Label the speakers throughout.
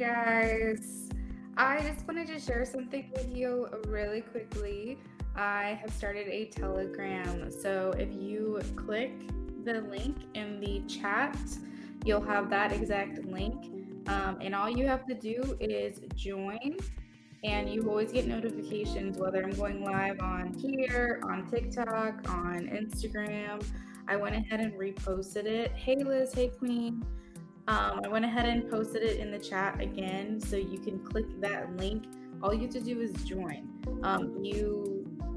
Speaker 1: Guys, I just wanted to share something with you really quickly. I have started a Telegram. So if you click the link in the chat, you'll have that exact link. And all you have to do is join, and you always get notifications whether I'm going live on here, on TikTok, on Instagram. I went ahead and reposted it. Hey Liz, hey Queen. I went ahead and posted it in the chat again, so you can click that link. All you have to do is join.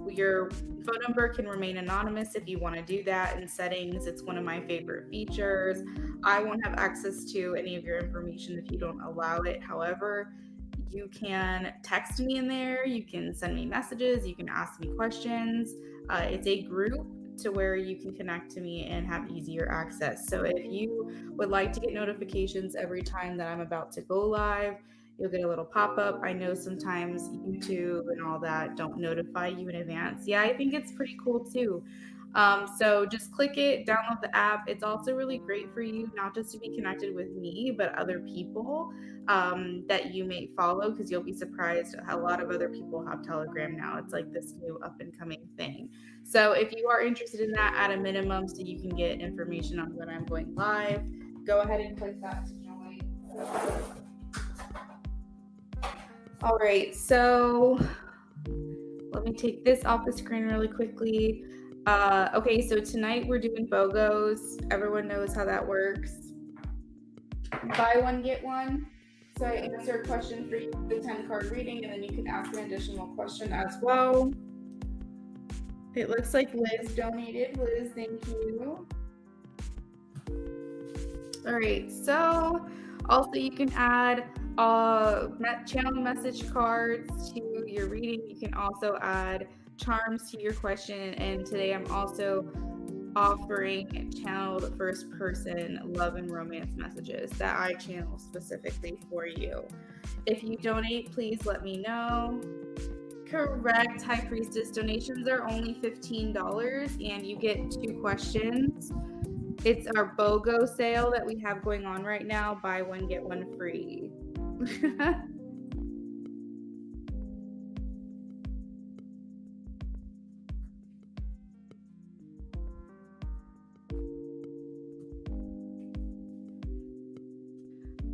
Speaker 1: Your phone number can remain anonymous if you want to do that in settings. It's one of my favorite features. I won't have access to any of your information if you don't allow it. However, you can text me in there, you can send me messages, you can ask me questions. It's a group to where you can connect to me and have easier access. So if you would like to get notifications every time that I'm about to go live, you'll get a little pop-up. I know sometimes YouTube and all that don't notify you in advance. Yeah, I think it's pretty cool too. So just click it, download the app. It's also really great for you, not just to be connected with me, but other people that you may follow, because you'll be surprised how a lot of other people have Telegram now. It's like this new up and coming thing. So if you are interested in that at a minimum, so you can get information on when I'm going live, go ahead and click that to join. All right, so let me take this off the screen really quickly. Okay, so tonight we're doing BOGOs. Everyone knows how that works. Buy one, get one. So I answer a question for you, the 10 card reading, and then you can ask an additional question as well. It looks like Liz donated. Liz, thank you. All right, so also you can add channel message cards to your reading. You can also add charms to your question. And today I'm also offering channeled first person love and romance messages that I channel specifically for you. If you donate, please let me know. Correct, High Priestess. Donations are only $15 and you get 2 questions. It's our BOGO sale that we have going on right now. Buy one, get one free.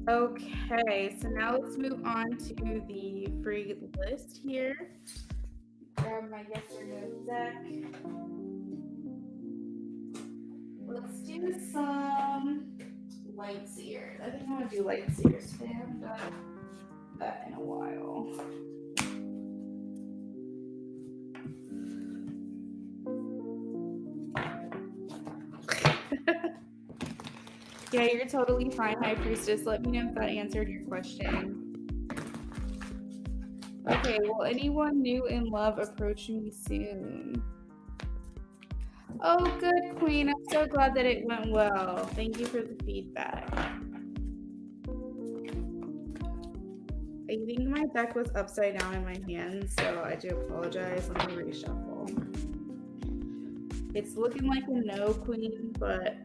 Speaker 1: Okay, so now let's move on to the free list here. Grab my yes or no deck. Let's do some light seers. I think I want to do light seers today. I haven't done that in a while. Yeah, you're totally fine, High Priestess. Let me know if that answered your question. Okay, will anyone new in love approach me soon? Oh, good, Queen. I'm so glad that it went well. Thank you for the feedback. I think my deck was upside down in my hands, so I do apologize. Let me reshuffle. It's looking like a no, Queen, but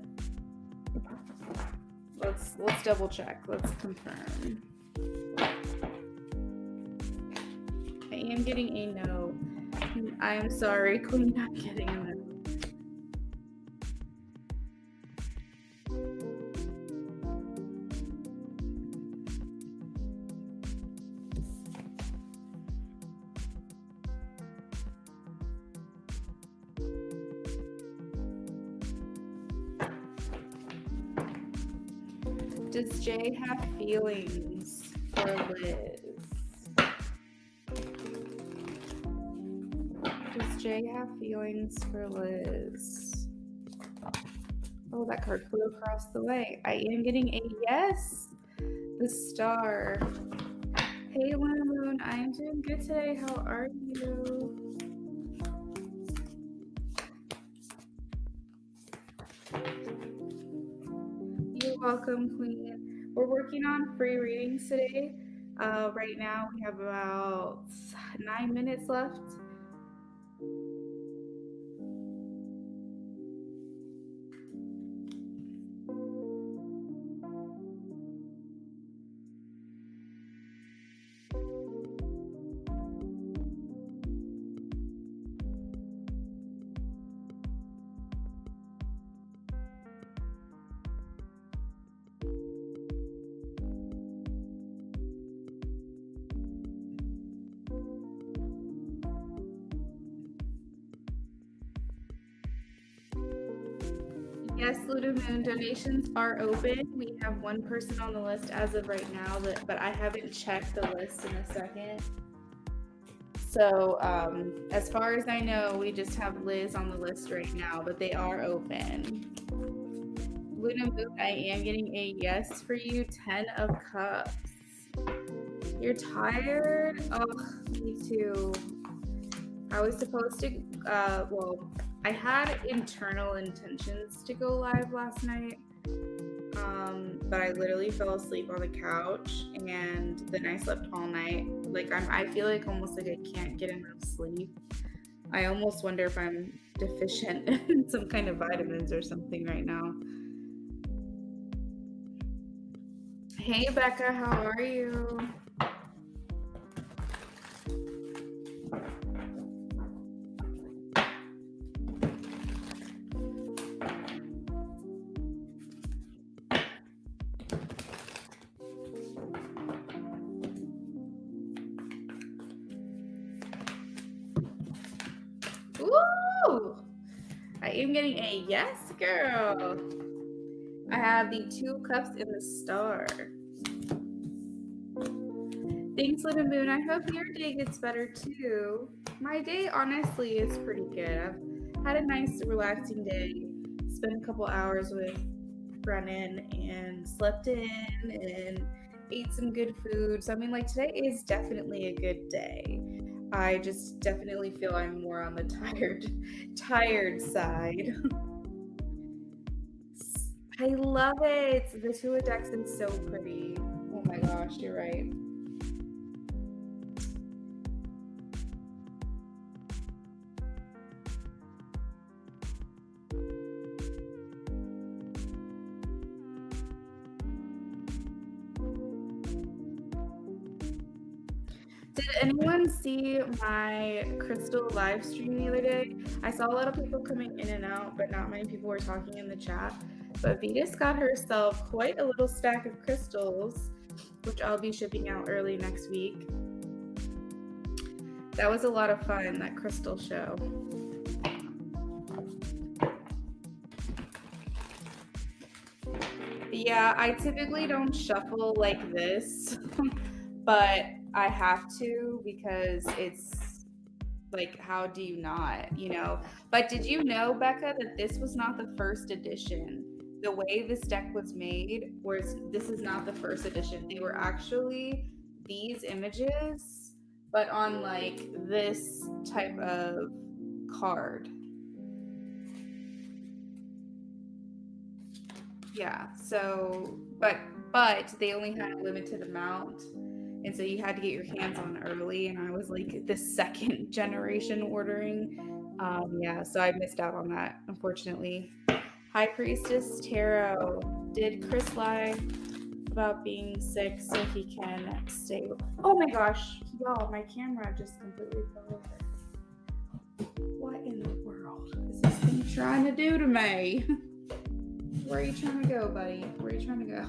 Speaker 1: let's double check. Let's confirm. I am getting a no. I am sorry, Queen. I'm getting a no. Does Jay have feelings for Liz? Does Jay have feelings for Liz? Oh, that card flew across the way. I am getting a yes. The star. Hey, Luna Moon. I am doing good today. How are you? You're welcome, Queen. We're working on free readings today. Right now, we have about 9 minutes left. Yes, Luna Moon donations are open. We have one person on the list as of right now, but I haven't checked the list in a second. So, as far as I know, we just have Liz on the list right now, but they are open. Luna Moon, I am getting a yes for you. 10 of Cups. You're tired? Oh, me too. I was supposed to, well, I had internal intentions to go live last night, but I literally fell asleep on the couch, and then I slept all night. Like I feel like almost like I can't get enough sleep. I almost wonder if I'm deficient in some kind of vitamins or something right now. Hey Becca, how are you? Woo! I am getting a yes, girl. I have the 2 cups in the star. Thanks, Luna Moon. I hope your day gets better too. My day, honestly, is pretty good. I've had a nice, relaxing day. Spent a couple hours with Brennan and slept in and ate some good food. So, I mean, like, today is definitely a good day. I just definitely feel I'm more on the tired side. I love it. The Tula Dex is so pretty. Oh my gosh, you're right. Did anyone see my crystal live stream the other day? I saw a lot of people coming in and out, but not many people were talking in the chat. But Vetus got herself quite a little stack of crystals, which I'll be shipping out early next week. That was a lot of fun, that crystal show. Yeah, I typically don't shuffle like this, but I have to because it's like, how do you not, you know? But did you know, Becca, that this was not the first edition? The way this deck was made was this is not the first edition. They were actually these images, but on like this type of card. Yeah. So, but they only had a limited amount, and so you had to get your hands on early. And I was like the second generation ordering. Yeah, so I missed out on that, unfortunately. High Priestess Tarot. Did Chris lie about being sick so he can stay? Oh my gosh, y'all, my camera just completely fell over. What in the world is this thing trying to do to me? Where are you trying to go, buddy? Where are you trying to go?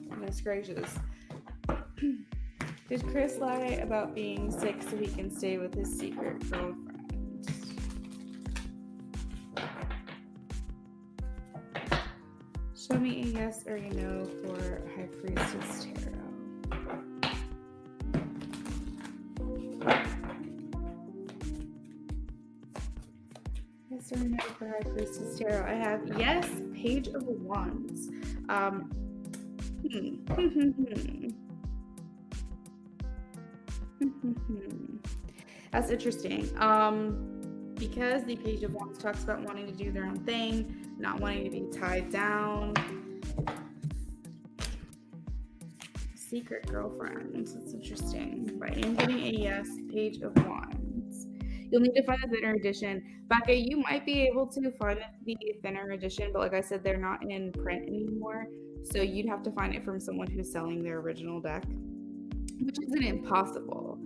Speaker 1: Goodness gracious. Did Chris lie about being sick so he can stay with his secret girlfriend? Show me a yes or a no for High Priestess Tarot. Yes or no for High Priestess Tarot? I have yes, Page of Wands. That's interesting. Because the Page of Wands talks about wanting to do their own thing, not wanting to be tied down. Secret girlfriends. That's interesting. But I am getting a yes, Page of Wands. You'll need to find the thinner edition. Becca, you might be able to find the thinner edition, but like I said, they're not in print anymore. So you'd have to find it from someone who's selling their original deck, which isn't impossible.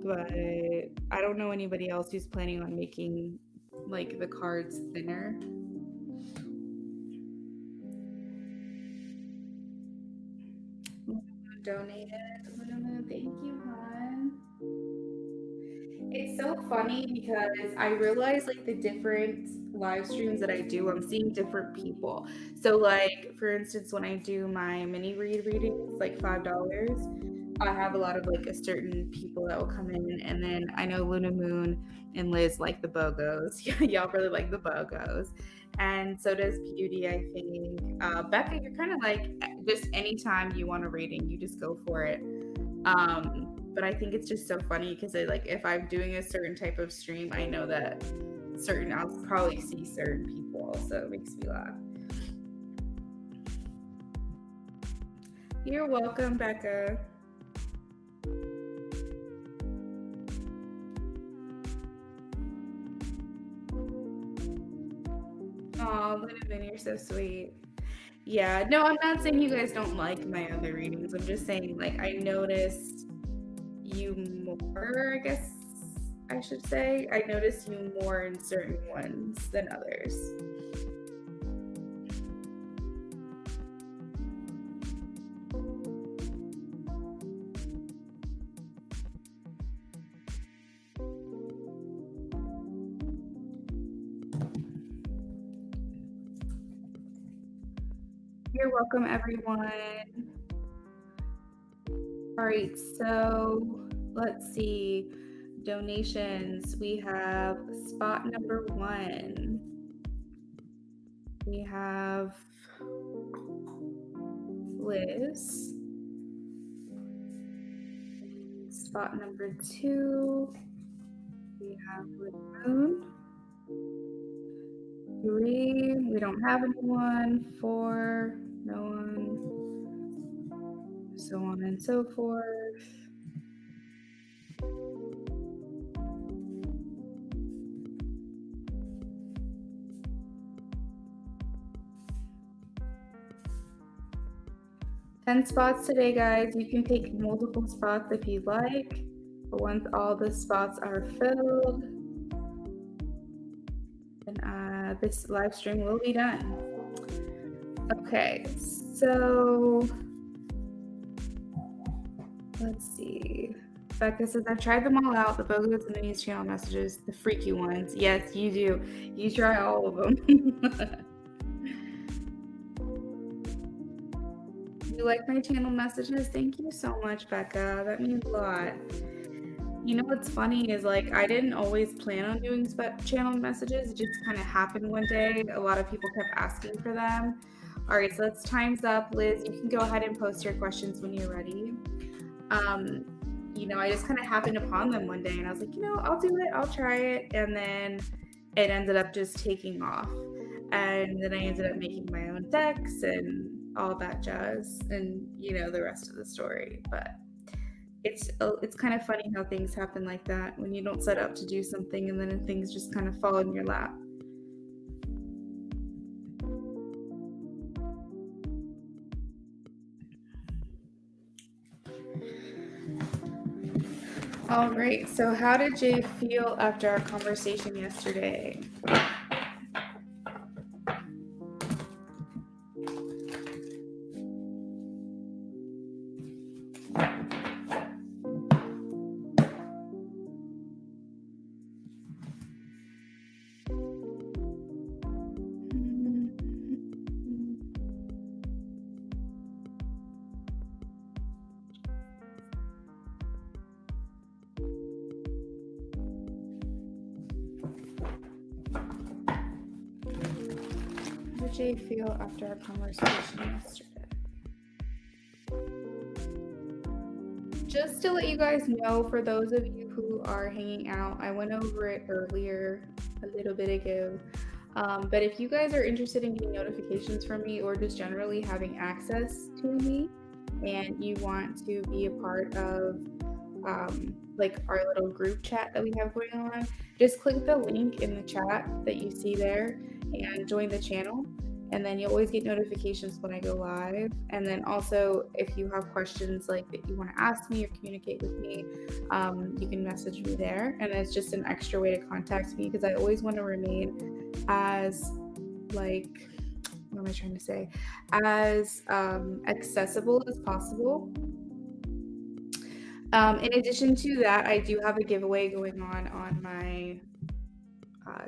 Speaker 1: But I don't know anybody else who's planning on making like the cards thinner. Donated. Thank you, hon. It's so funny because I realize like the different live streams that I do, I'm seeing different people. So like for instance, when I do my mini readings, like $5, I have a lot of like a certain people that will come in, and then I know Luna Moon and Liz like the BOGOs. Y'all really like the BOGOs. And so does Beauty, I think. Becca, you're kind of like just anytime you want a reading, you just go for it. But I think it's just so funny because like if I'm doing a certain type of stream, I know that I'll probably see certain people, so it makes me laugh. You're welcome, Becca. Oh, Linneman, you're so sweet. Yeah, no, I'm not saying you guys don't like my other readings. I'm just saying, like, I noticed you more, I guess I should say. I noticed you more in certain ones than others. You're welcome, everyone. All right, so let's see. Donations. We have spot number 1. We have Liz. Spot number 2. We have Moon. 3. We don't have anyone. 4. No one. So on and so forth. Ten spots today, guys. You can take multiple spots if you like. But once all the spots are filled, then this live stream will be done. Okay, so let's see. Becca says, I've tried them all out, the BOGOs and the news channel messages, the freaky ones. Yes, you do. You try all of them. You like my channel messages? Thank you so much, Becca. That means a lot. You know what's funny is like I didn't always plan on doing channel messages. It just kind of happened one day. A lot of people kept asking for them. All right, so that's time's up. Liz, you can go ahead and post your questions when you're ready. You know, I just kind of happened upon them one day and I was like, you know, I'll do it. I'll try it. And then it ended up just taking off. And then I ended up making my own decks and all that jazz and, you know, the rest of the story. But it's kind of funny how things happen like that when you don't set out to do something and then things just kind of fall in your lap. All right, so how did Jay feel after our conversation yesterday? How did Jay feel after our conversation yesterday? Just to let you guys know, for those of you who are hanging out, I went over it earlier, a little bit ago. But if you guys are interested in getting notifications from me or just generally having access to me and you want to be a part of like our little group chat that we have going on, just click the link in the chat that you see there and join the channel. And then you'll always get notifications when I go live. And then also, if you have questions like that you want to ask me or communicate with me, you can message me there. And it's just an extra way to contact me because I always want to remain as like, what am I trying to say? As accessible as possible. In addition to that, I do have a giveaway going on my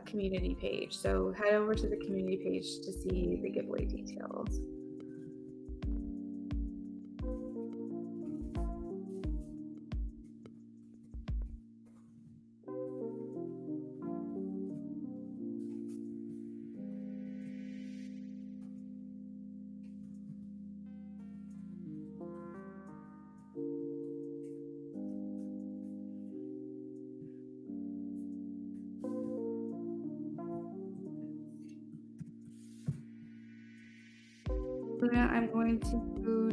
Speaker 1: community page. So head over to the community page to see the giveaway details. Luna, I'm going to,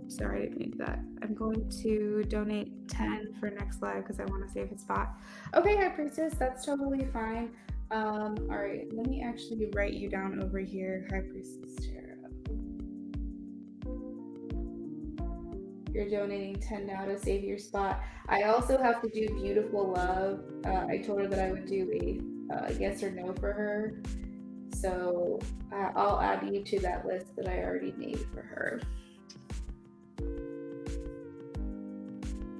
Speaker 1: sorry, I didn't mean that. I'm going to donate 10 for next live because I want to save a spot. Okay, High Priestess, that's totally fine. All right, let me actually write you down over here, High Priestess Tarot. You're donating 10 now to save your spot. I also have to do Beautiful Love. I told her that I would do a yes or no for her. So I'll add you to that list that I already made for her.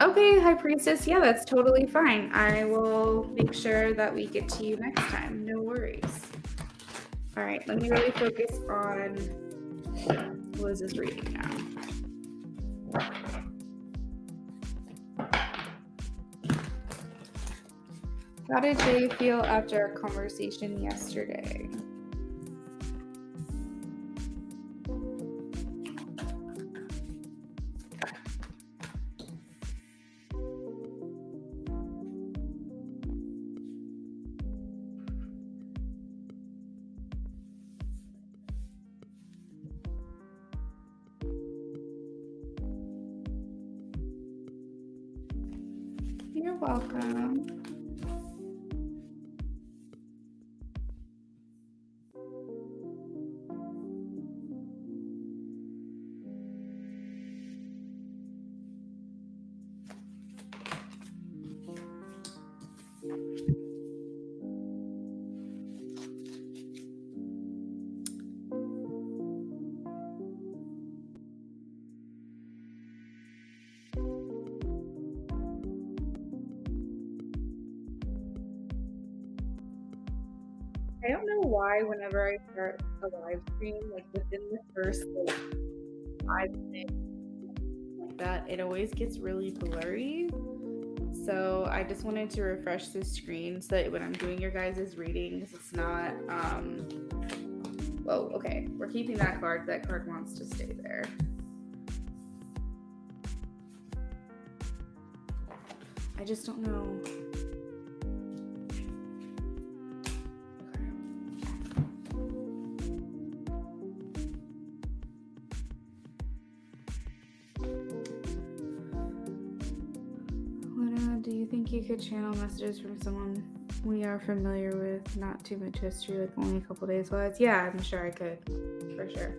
Speaker 1: Okay, High Priestess, yeah, that's totally fine. I will make sure that we get to you next time. No worries. All right, let me really focus on Liz's reading now. How did Jay feel after our conversation yesterday? You're welcome. I don't know why whenever I start a live stream, like within the first like 5 minutes like that, it always gets really blurry. So I just wanted to refresh the screen so that when I'm doing your guys' readings, it's not well, okay, we're keeping that card. That card wants to stay there. I just don't know. Do you think you could channel messages from someone we are familiar with? Not too much history, like only a couple days. Well, yeah, I'm sure I could, for sure.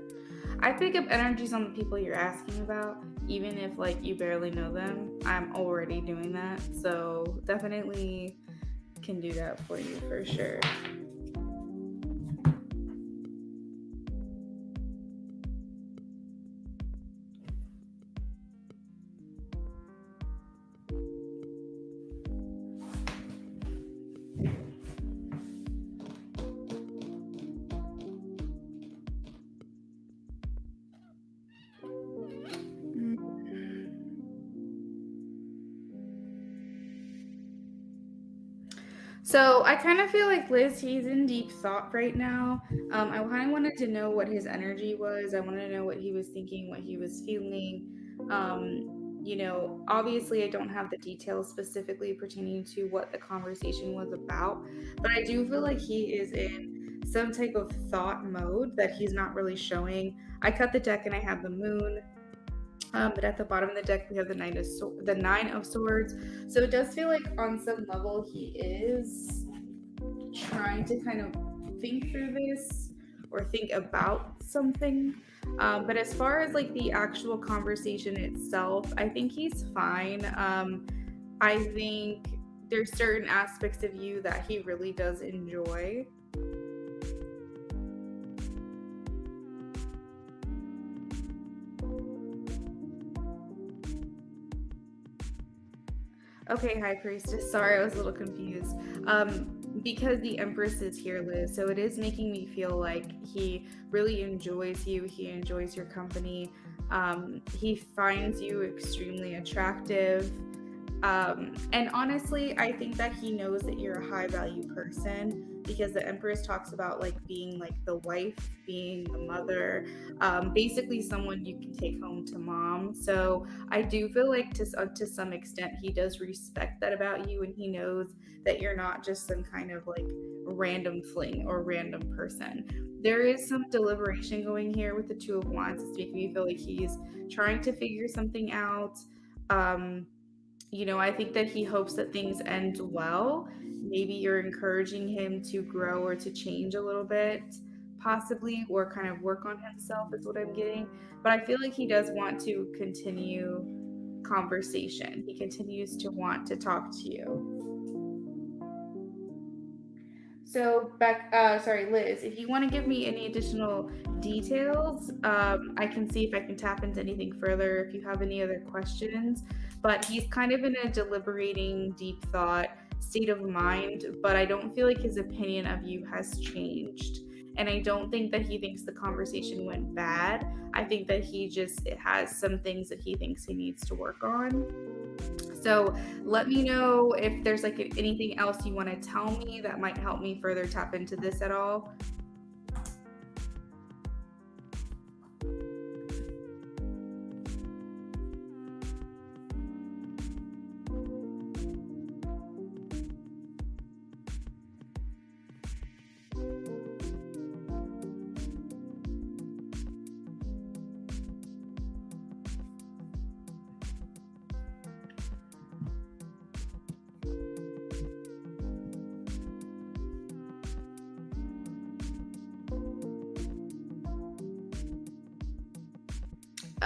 Speaker 1: I pick up energies on the people you're asking about, even if like you barely know them. I'm already doing that, so definitely can do that for you for sure. So I kind of feel like Liz, he's in deep thought right now. I kind of wanted to know what his energy was. I wanted to know what he was thinking, what he was feeling. You know, obviously I don't have the details specifically pertaining to what the conversation was about, but I do feel like he is in some type of thought mode that he's not really showing. I cut the deck and I have the moon. But at the bottom of the deck, we have the Nine of Swords. So it does feel like on some level he is trying to kind of think through this or think about something. But as far as like the actual conversation itself, I think he's fine. I think there's certain aspects of you that he really does enjoy. Okay, High Priestess. Sorry, I was a little confused. Because the Empress is here, Liz, so it is making me feel like he really enjoys you. He enjoys your company. He finds you extremely attractive. And honestly, I think that he knows that you're a high value person because the Empress talks about like being like the wife, being the mother, basically someone you can take home to mom. So I do feel like to some extent he does respect that about you, and he knows that you're not just some kind of like random fling or random person. There is some deliberation going here with the Two of Wands. It's making me feel like he's trying to figure something out. Um, I think that he hopes that things end well. Maybe you're encouraging him to grow or to change a little bit, possibly, or kind of work on himself, is what I'm getting. But I feel like he does want to continue conversation. He continues to want to talk to you. So, Liz, if you want to give me any additional details, I can see if I can tap into anything further if you have any other questions. But he's kind of in a deliberating, deep thought state of mind, but I don't feel like his opinion of you has changed. And I don't think that he thinks the conversation went bad. I think that he just has some things that he thinks he needs to work on. So let me know if there's like anything else you want to tell me that might help me further tap into this at all.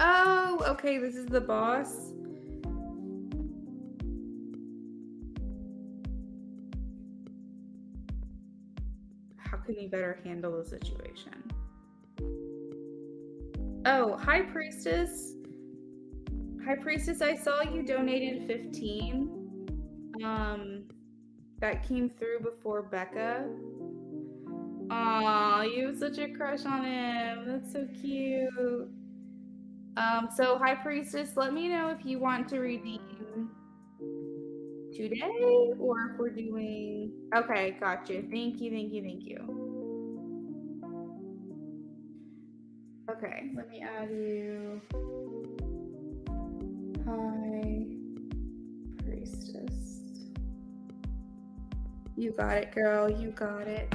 Speaker 1: Oh, okay, this is the boss. How can you better handle the situation? Oh, High Priestess. High Priestess, I saw you donated 15. Um, that came through before Becca. Aw, you have such a crush on him. That's so cute. So High Priestess, let me know if you want to redeem today or if we're doing. Okay, gotcha. Thank you, thank you, thank you. Okay, let me add you. High Priestess. You got it, girl. You got it.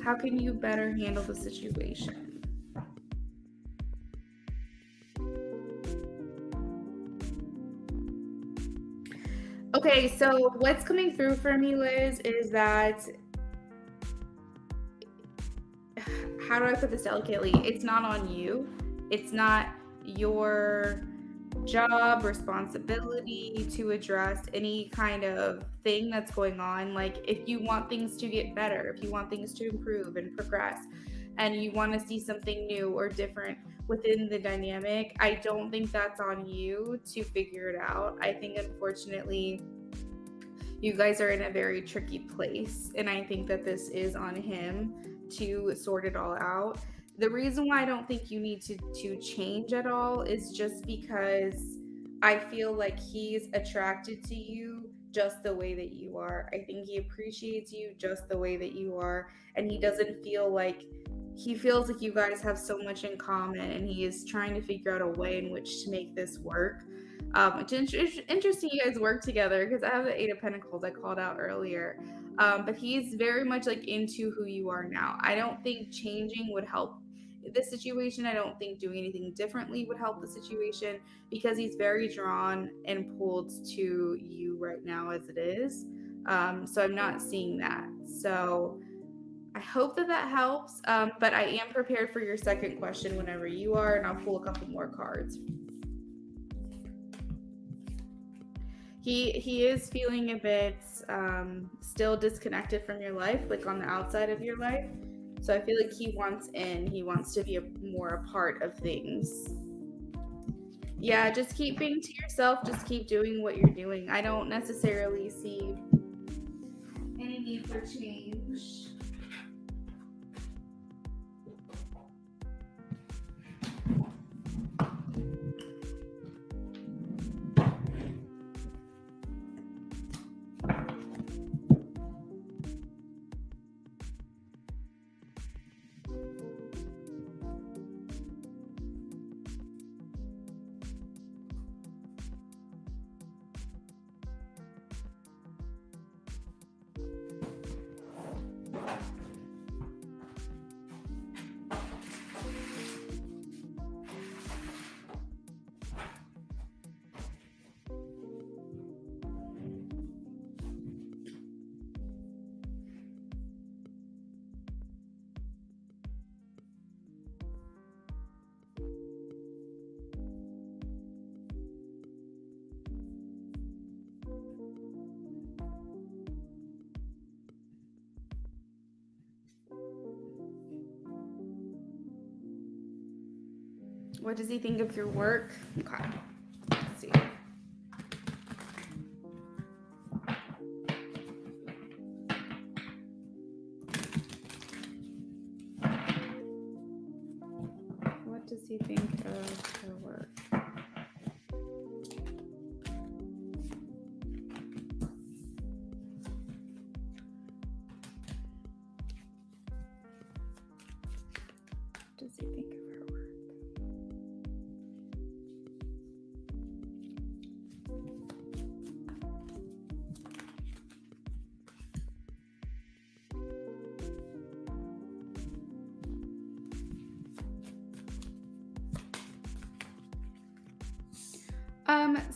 Speaker 1: How can you better handle the situation? Okay, so what's coming through for me, Liz, is that how do I put this delicately? It's not on you. It's not your job responsibility to address any kind of thing that's going on. Like if you want things to get better, if you want things to improve and progress, and you want to see something new or different within the dynamic, I don't think that's on you to figure it out. I think unfortunately you guys are in a very tricky place, and I think that this is on him to sort it all out. The reason why I don't think you need to change at all is just because I feel like he's attracted to you just the way that you are. I think he appreciates you just the way that you are, and he doesn't feel like he feels like you guys have so much in common, and he is trying to figure out a way in which to make this work. It's interesting you guys work together because I have the Eight of Pentacles I called out earlier. But he's very much like into who you are now. I don't think changing would help this situation. I don't think doing anything differently would help the situation because he's very drawn and pulled to you right now as it is. So I'm not seeing that. So I hope that that helps. But I am prepared for your second question whenever you are, and I'll pull a couple more cards. He is feeling a bit still disconnected from your life, like on the outside of your life. So I feel like he wants in. He wants to be more a part of things. Yeah, just keep being to yourself. Just keep doing what you're doing. I don't necessarily see any need for change. What does he think of your work? Okay. Let's see. What does he think of your work? What does he think of her work?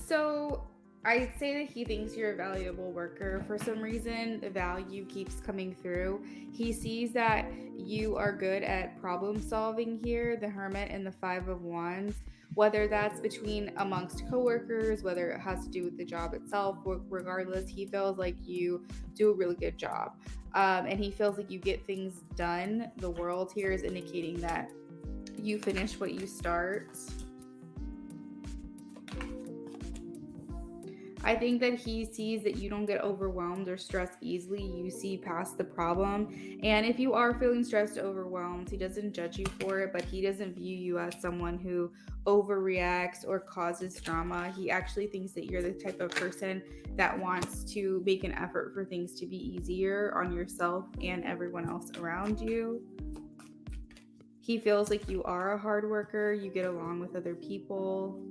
Speaker 1: So I'd say that he thinks you're a valuable worker. For some reason, the value keeps coming through. He sees that you are good at problem solving here, the Hermit and the Five of Wands, whether that's between amongst coworkers, whether it has to do with the job itself, regardless, he feels like you do a really good job. And he feels like you get things done. The world here is indicating that you finish what you start. I think that he sees that you don't get overwhelmed or stressed easily. You see past the problem. And if you are feeling stressed or overwhelmed, he doesn't judge you for it, but he doesn't view you as someone who overreacts or causes drama. He actually thinks that you're the type of person that wants to make an effort for things to be easier on yourself and everyone else around you. He feels like you are a hard worker. You get along with other people.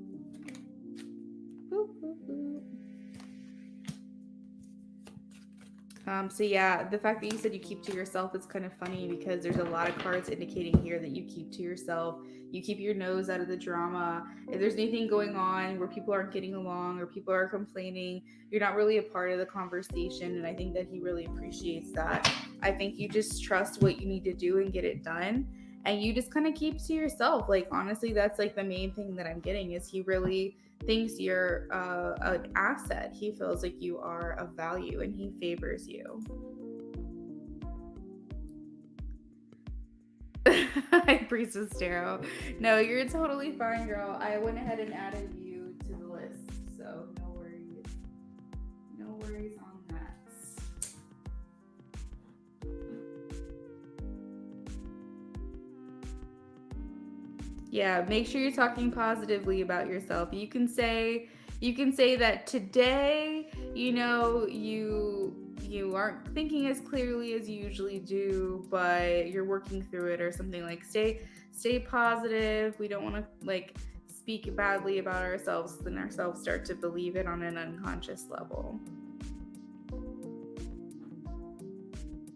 Speaker 1: So yeah, the fact that you said you keep to yourself is kind of funny because there's a lot of cards indicating here that you keep to yourself. You keep your nose out of the drama. If there's anything going on where people aren't getting along or people are complaining, you're not really a part of the conversation. And I think that he really appreciates that. I think you just trust what you need to do and get it done. And you just kind of keep to yourself. Like, honestly, that's like the main thing that I'm getting is he really thinks you're an asset. He feels like you are of value and he favors you. Priestess Tarot. No, you're totally fine, girl. I went ahead and added you to the list, so no worries. No worries on that. Yeah, make sure you're talking positively about yourself. You can say that today, you aren't thinking as clearly as you usually do, but you're working through it or something. Like stay positive. We don't want to like speak badly about ourselves, then ourselves start to believe it on an unconscious level.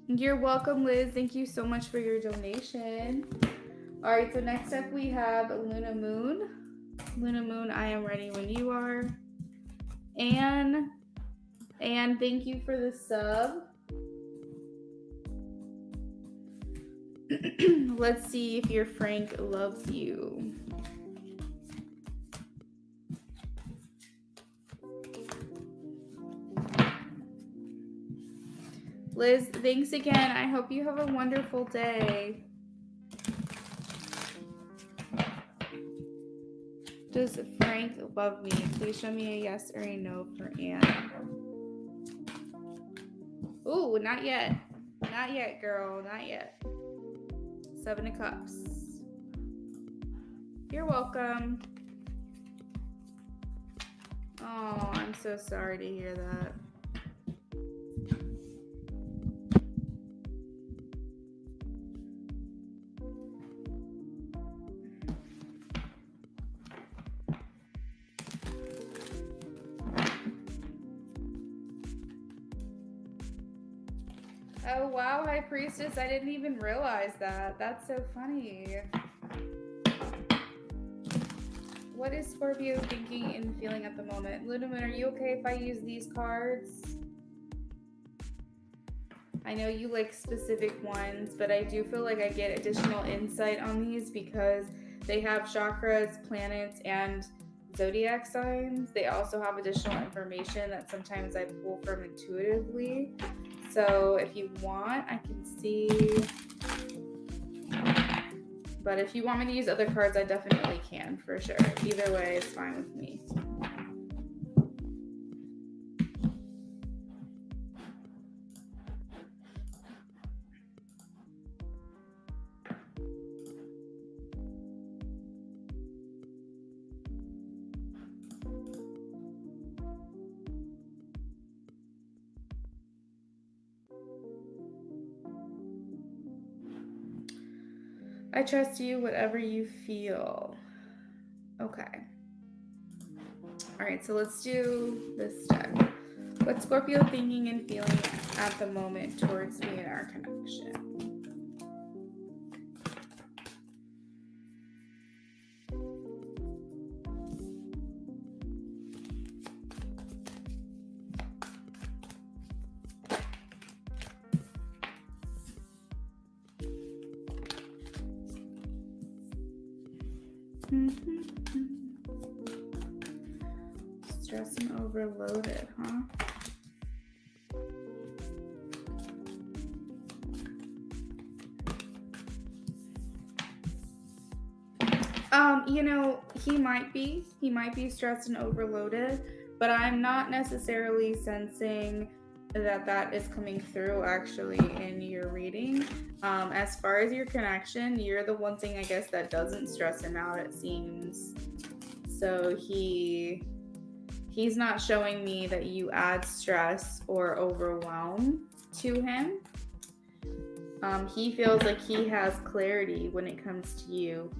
Speaker 1: You're welcome, Liz. Thank you so much for your donation. All right, so next up we have Luna Moon. Luna Moon, I am ready when you are. And thank you for the sub. Let's see if your Frank loves you. Liz, thanks again. I hope you have a wonderful day. Does Frank love me? Please show me a yes or a no for Anne. Ooh, not yet. Not yet, girl. Not yet. 7 of Cups. You're welcome. Oh, I'm so sorry to hear that. Oh, wow, High Priestess. I didn't even realize that. That's so funny. What is Scorpio thinking and feeling at the moment? Lunaman, are you okay if I use these cards? I know you like specific ones, but I do feel like I get additional insight on these because they have chakras, planets, and zodiac signs. They also have additional information that sometimes I pull from intuitively. So if you want, I can see. But if you want me to use other cards, I definitely can, for sure. Either way, it's fine with me. I trust you, whatever you feel. Okay. All right, so let's do this deck. What's Scorpio thinking and feeling at the moment towards me and our connection? Stressed and overloaded, huh? You know, he might be stressed and overloaded, but I'm not necessarily sensing that is coming through actually in your reading. As far as your connection, you're the one thing I guess that doesn't stress him out, it seems. So he's not showing me that you add stress or overwhelm to him. He feels like he has clarity when it comes to you.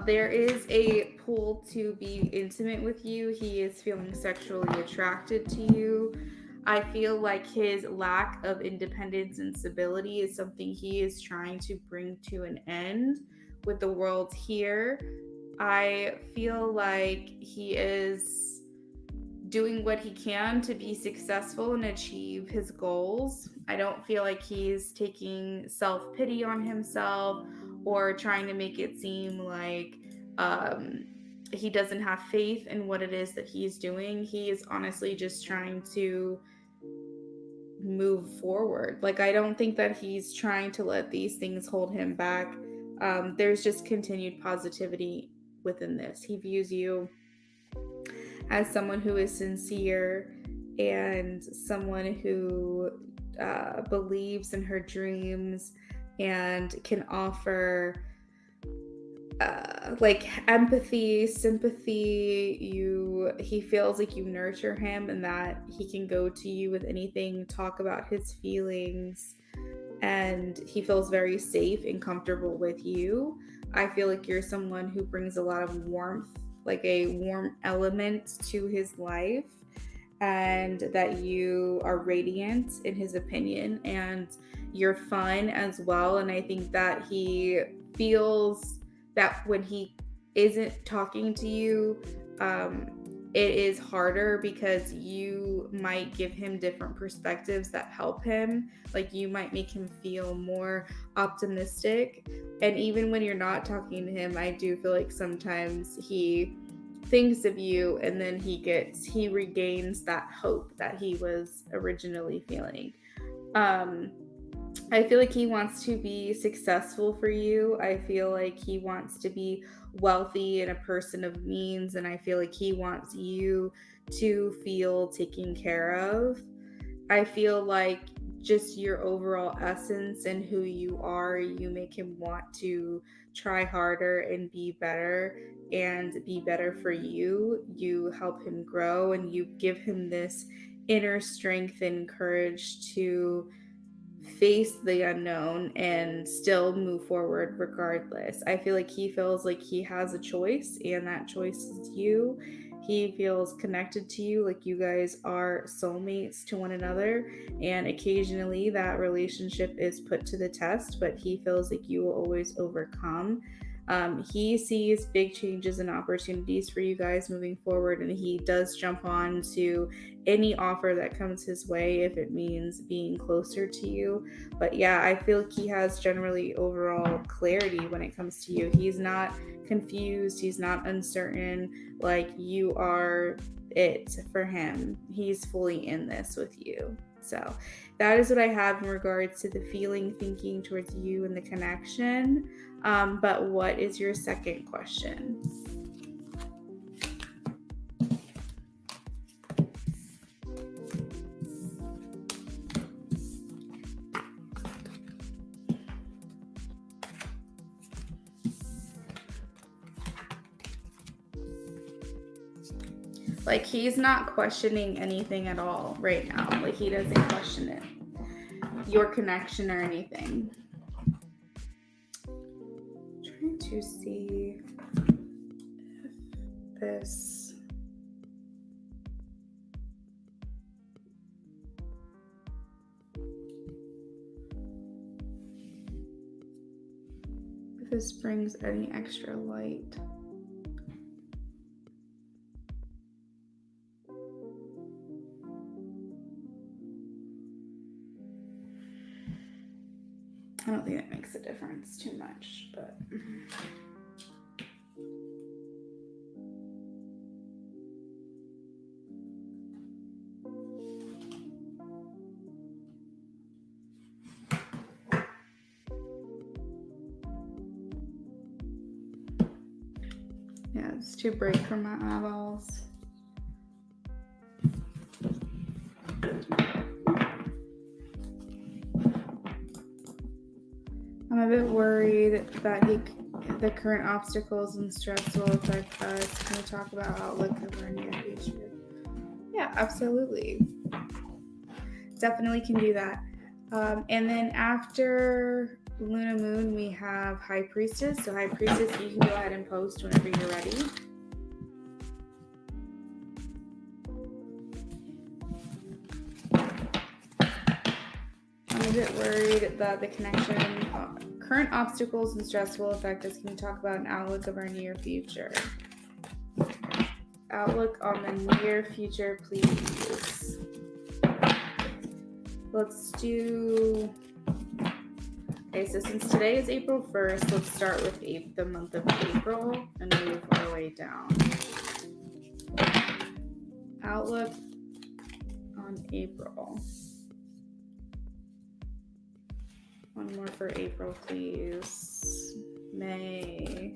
Speaker 1: There is a pull to be intimate with you. He is feeling sexually attracted to you. I feel like his lack of independence and stability is something he is trying to bring to an end with the world here. I feel like he is doing what he can to be successful and achieve his goals. I don't feel like he's taking self-pity on himself or trying to make it seem like he doesn't have faith in what it is that he's doing. He is honestly just trying to move forward. Like, I don't think that he's trying to let these things hold him back. There's just continued positivity within this. He views you as someone who is sincere and someone who believes in her dreams and can offer like empathy, sympathy. He feels like you nurture him and that he can go to you with anything, talk about his feelings, and he feels very safe and comfortable with you. I feel like you're someone who brings a lot of warmth, like a warm element to his life, and that you are radiant in his opinion, and you're fun as well. And I think that he feels that when he isn't talking to you, it is harder because you might give him different perspectives that help him. Like, you might make him feel more optimistic. And even when you're not talking to him, I do feel like sometimes he thinks of you, and then he regains that hope that he was originally feeling. I feel like he wants to be successful for you. I feel like he wants to be wealthy and a person of means, and I feel like he wants you to feel taken care of. I feel like just your overall essence and who you are, you make him want to try harder and be better for you. You help him grow and you give him this inner strength and courage to face the unknown and still move forward regardless. I feel like he feels like he has a choice, and that choice is you. He feels connected to you, like you guys are soulmates to one another, and occasionally that relationship is put to the test, but he feels like you will always overcome. He sees big changes and opportunities for you guys moving forward, and he does jump on to any offer that comes his way if it means being closer to you. But yeah, I feel like he has generally overall clarity when it comes to you. He's not confused, he's not uncertain, like you are it for him. He's fully in this with you. So that is what I have in regards to the feeling, thinking towards you and the connection. But what is your second question? Like, he's not questioning anything at all right now. Like, he doesn't question it, your connection or anything. I'm trying to see if this... if this brings any extra light. I don't think that makes a difference too much, but... yeah, it's too bright for my eyeballs. I'm a bit worried that the current obstacles and stress will affect us. Can we talk about outlook of our near future? Yeah, absolutely. Definitely can do that. And then after Luna Moon, we have High Priestess. So High Priestess, you can go ahead and post whenever you're ready. I'm a bit worried that the connection, current obstacles and stress will affect us. Can we talk about an outlook of our near future? Outlook on the near future, please. Let's do... okay, so since today is April 1st, let's start with the month of April and move our way down. Outlook on April. One more for April, please. May.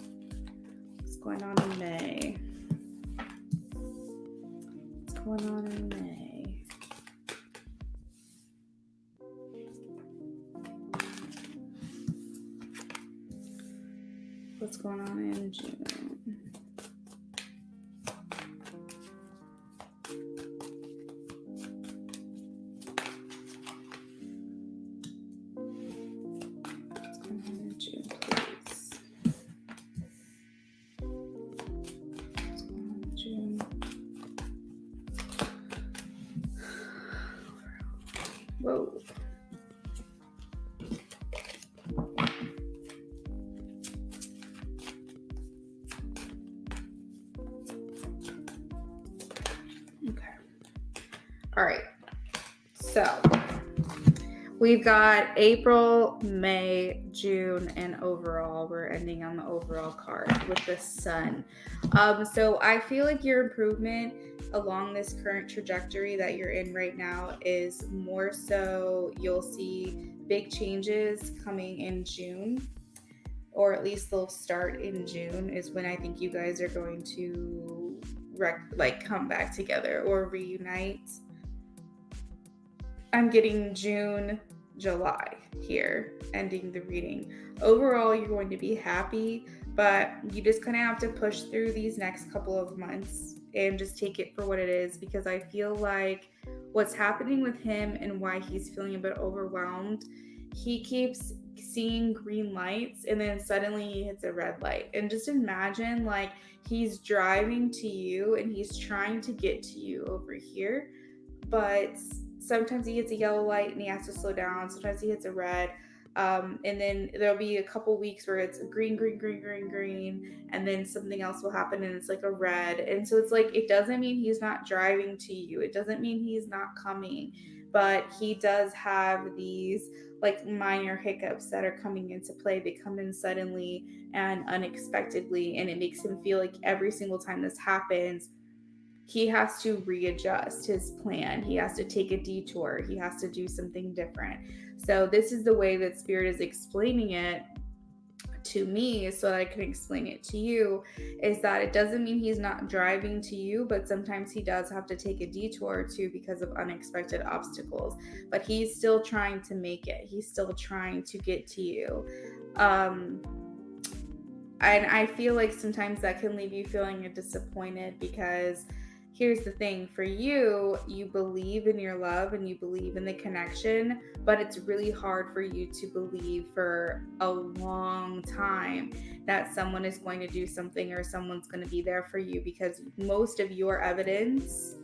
Speaker 1: What's going on in May? What's going on in May? What's going on in June? Whoa. Okay. All right. So We've got April, May, June, and overall. We're ending on the overall card with the sun. So I feel like your improvement along this current trajectory that you're in right now is more so you'll see big changes coming in June, or at least they'll start in June, is when I think you guys are going to come back together or reunite. I'm getting June, July here, ending the reading. Overall, you're going to be happy, but you just kind of have to push through these next couple of months and just take it for what it is, because I feel like what's happening with him and why he's feeling a bit overwhelmed, he keeps seeing green lights and then suddenly he hits a red light. And just imagine like he's driving to you and he's trying to get to you over here, but sometimes he hits a yellow light and he has to slow down. Sometimes he hits a red. And then there'll be a couple weeks where it's green, green, green, green, green, and then something else will happen and it's like a red. And so it's like, it doesn't mean he's not driving to you. It doesn't mean he's not coming, but he does have these like minor hiccups that are coming into play. They come in suddenly and unexpectedly, and it makes him feel like every single time this happens, he has to readjust his plan. He has to take a detour. He has to do something different. So this is the way that Spirit is explaining it to me, so that I can explain it to you, is that it doesn't mean he's not driving to you, but sometimes he does have to take a detour too because of unexpected obstacles. But he's still trying to make it. He's still trying to get to you. And I feel like sometimes that can leave you feeling disappointed, because here's the thing, for you, you believe in your love and you believe in the connection, but it's really hard for you to believe for a long time that someone is going to do something or someone's going to be there for you, because most of your evidence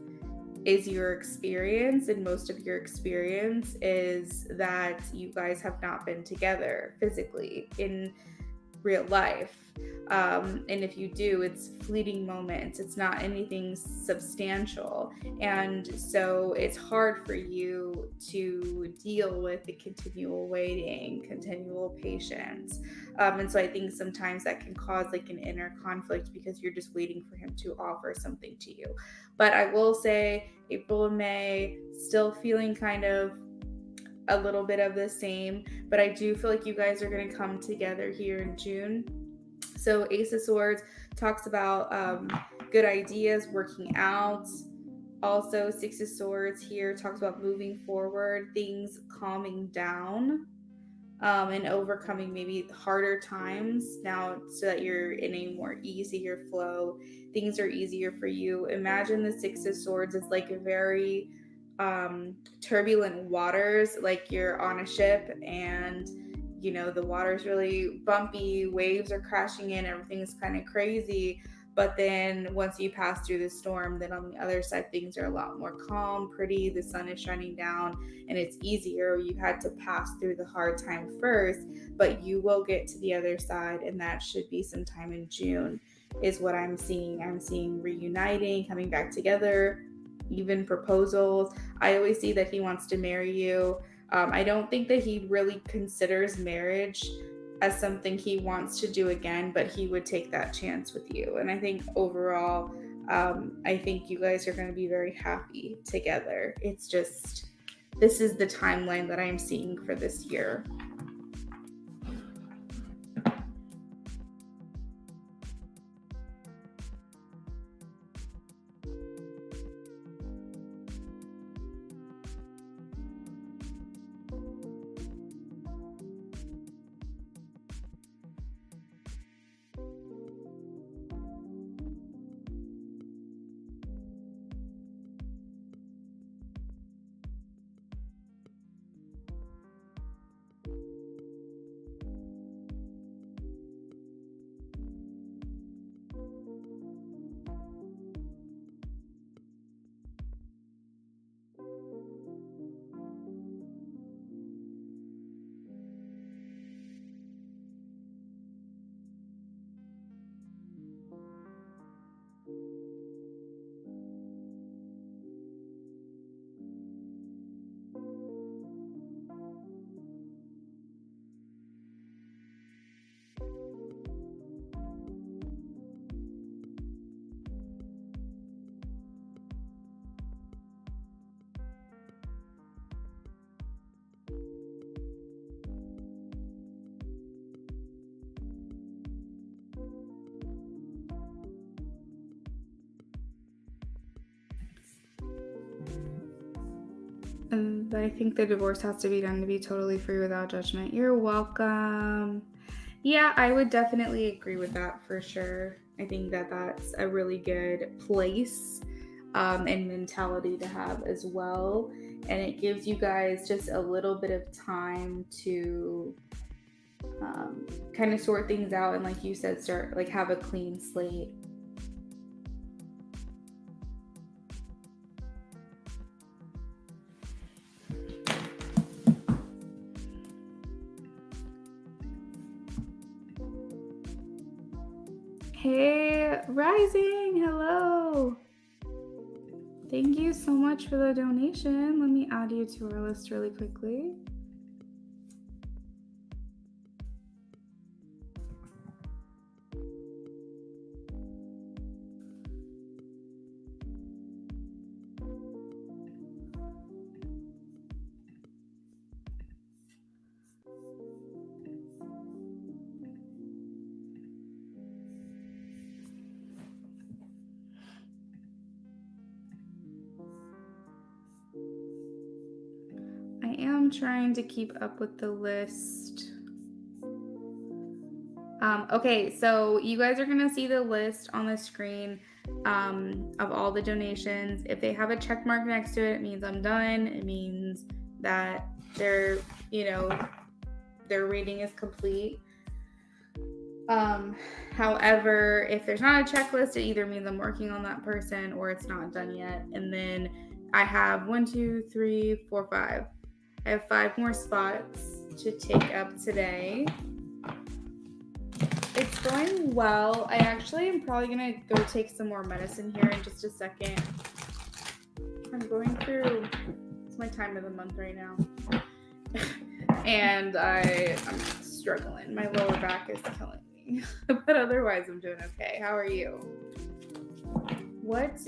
Speaker 1: is your experience, and most of your experience is that you guys have not been together physically in real life. And if you do, it's fleeting moments. It's not anything substantial. And so it's hard for you to deal with the continual waiting, continual patience. And so I think sometimes that can cause like an inner conflict, because you're just waiting for him to offer something to you. But I will say April and May, still feeling kind of a little bit of the same, but I do feel like you guys are going to come together here in June. So Ace of Swords talks about good ideas, working out. Also, Six of Swords here talks about moving forward, things calming down, and overcoming maybe harder times now, so that you're in a more easier flow. Things are easier for you. Imagine the Six of Swords as like a very turbulent waters, like you're on a ship and you know the water's really bumpy, waves are crashing in, everything's kind of crazy, but then once you pass through the storm, then on the other side things are a lot more calm, pretty, the sun is shining down, and it's easier. You had to pass through the hard time first, but you will get to the other side, and that should be sometime in June is what I'm seeing. I'm seeing reuniting, coming back together, even proposals. I always see that he wants to marry you. I don't think that he really considers marriage as something he wants to do again, but he would take that chance with you. And I think overall, I think you guys are going to be very happy together. It's just, this is the timeline that I'm seeing for this year. And I think the divorce has to be done to be totally free without judgment. You're welcome. Yeah, I would definitely agree with that for sure. I think that that's a really good place and mentality to have as well. And it gives you guys just a little bit of time to kind of sort things out. And like you said, start like have a clean slate. Hey, Rising, hello. Thank you so much for the donation. Let me add you to our list really quickly. I am trying to keep up with the list. Okay, so you guys are going to see the list on the screen of all the donations. If they have a check mark next to it, it means I'm done. It means that their reading is complete. However, if there's not a checklist, it either means I'm working on that person or it's not done yet. And then I have 1, 2, 3, 4, 5. I have 5 more spots to take up today. It's going well. I actually am probably going to go take some more medicine here in just a second. I'm going through, it's my time of the month right now. And I'm struggling. My lower back is killing me. But otherwise, I'm doing okay. How are you? What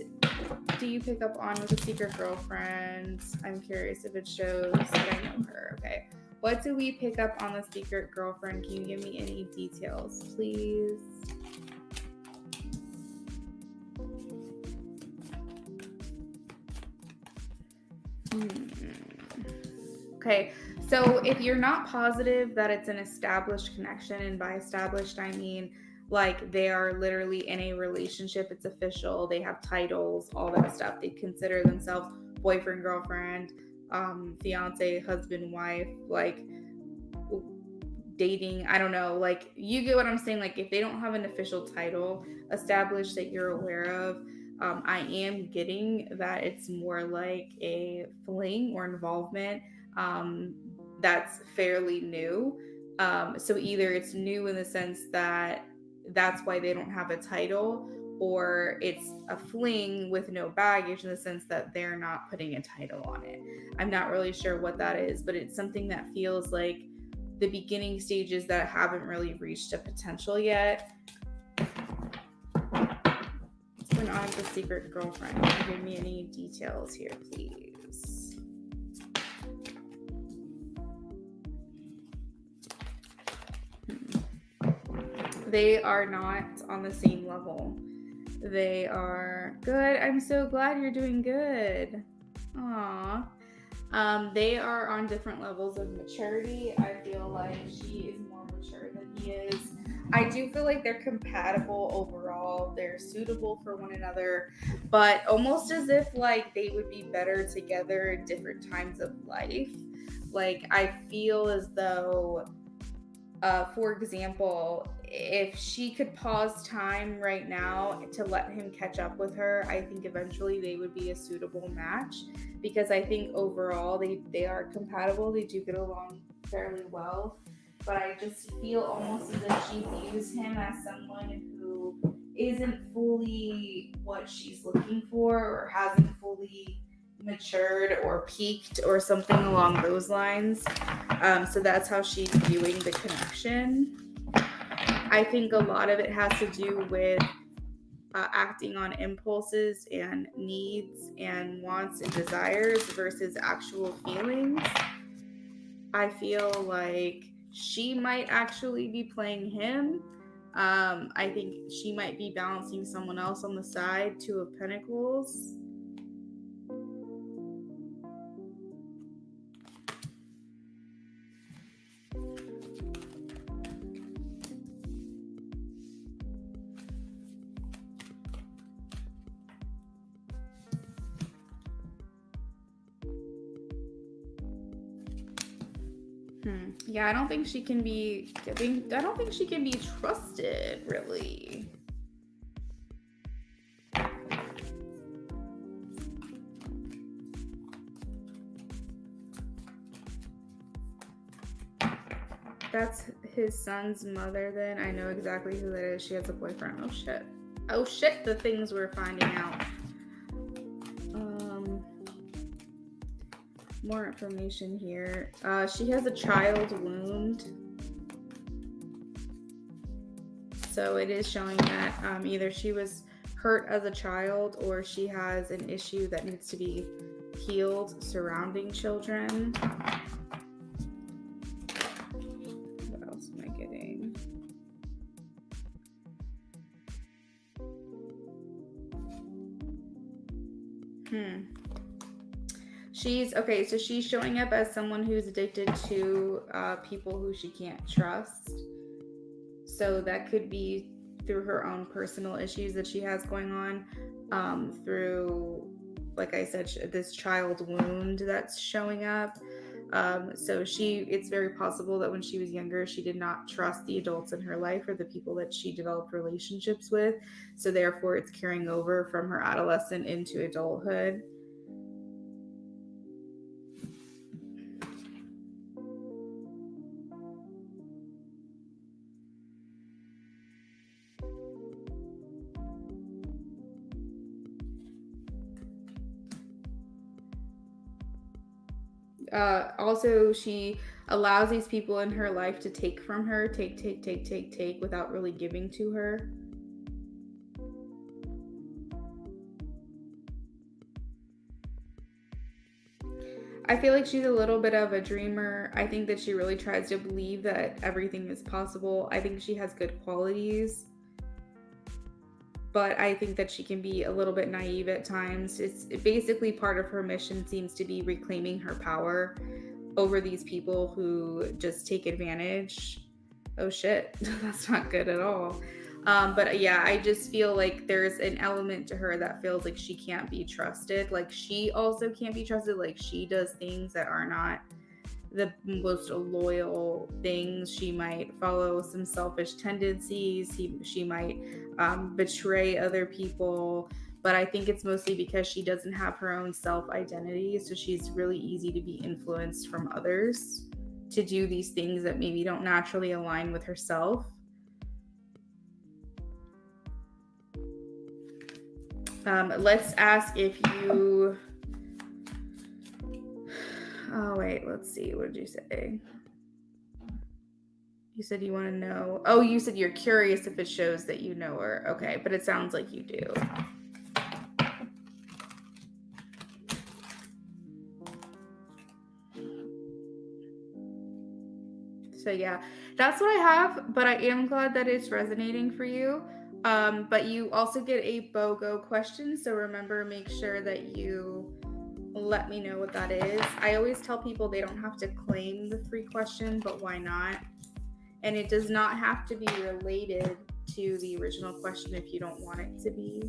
Speaker 1: do you pick up on with a secret girlfriend? I'm curious if it shows that I know her. Okay. What do we pick up on the secret girlfriend? Can you give me any details, please? Okay, so if you're not positive that it's an established connection, and by established, I mean like they are literally in a relationship, it's official, they have titles, all that stuff, they consider themselves boyfriend, girlfriend, fiance, husband, wife, like dating, I don't know, like you get what I'm saying. Like if they don't have an official title established that you're aware of, I am getting that it's more like a fling or involvement that's fairly new. So either it's new in the sense that that's why they don't have a title, or it's a fling with no baggage in the sense that they're not putting a title on it. I'm not really sure what that is, but it's something that feels like the beginning stages that haven't really reached a potential yet. What's going on with the secret girlfriend? Can you give me any details here, please? They are not on the same level. They are good. I'm so glad you're doing good. Aww. They are on different levels of maturity. I feel like she is more mature than he is. I do feel like they're compatible overall. They're suitable for one another, but almost as if like they would be better together in different times of life. Like I feel as though, for example, if she could pause time right now to let him catch up with her, I think eventually they would be a suitable match, because I think overall they are compatible. They do get along fairly well, but I just feel almost as if she views him as someone who isn't fully what she's looking for, or hasn't fully matured or peaked or something along those lines. So that's how she's viewing the connection. I think a lot of it has to do with acting on impulses and needs and wants and desires versus actual feelings. I feel like she might actually be playing him. I think she might be balancing someone else on the side, 2 of Pentacles. Yeah, I don't think she can be. I don't think she can be trusted, really. That's his son's mother. Then I know exactly who that is. She has a boyfriend. Oh shit. Oh shit. The things we're finding out. More information here. She has a child wound. So it is showing that either she was hurt as a child or she has an issue that needs to be healed surrounding children. What else am I getting? She's okay, so she's showing up as someone who's addicted to people who she can't trust. So that could be through her own personal issues that she has going on, through, like I said, this child wound that's showing up. So it's very possible that when she was younger, she did not trust the adults in her life or the people that she developed relationships with. So therefore, it's carrying over from her adolescent into adulthood. Also, she allows these people in her life to take from her, take without really giving to her. I feel like she's a little bit of a dreamer. I think that she really tries to believe that everything is possible. I think she has good qualities, but I think that she can be a little bit naive at times. It's basically part of her mission seems to be reclaiming her power over these people who just take advantage. Oh shit, that's not good at all. But yeah, I just feel like there's an element to her that feels like she can't be trusted. Like she also can't be trusted. Like she does things that are not the most loyal things. She might follow some selfish tendencies. She might betray other people. But I think it's mostly because she doesn't have her own self-identity. So she's really easy to be influenced from others to do these things that maybe don't naturally align with herself. Let's ask if you... Oh, wait, let's see. What did you say? You said you want to know... Oh, you said you're curious if it shows that you know her. Okay, but it sounds like you do. So yeah, that's what I have, but I am glad that it's resonating for you. But you also get a BOGO question, so remember, make sure that you let me know what that is. I always tell people they don't have to claim the free question, but why not? And it does not have to be related to the original question if you don't want it to be.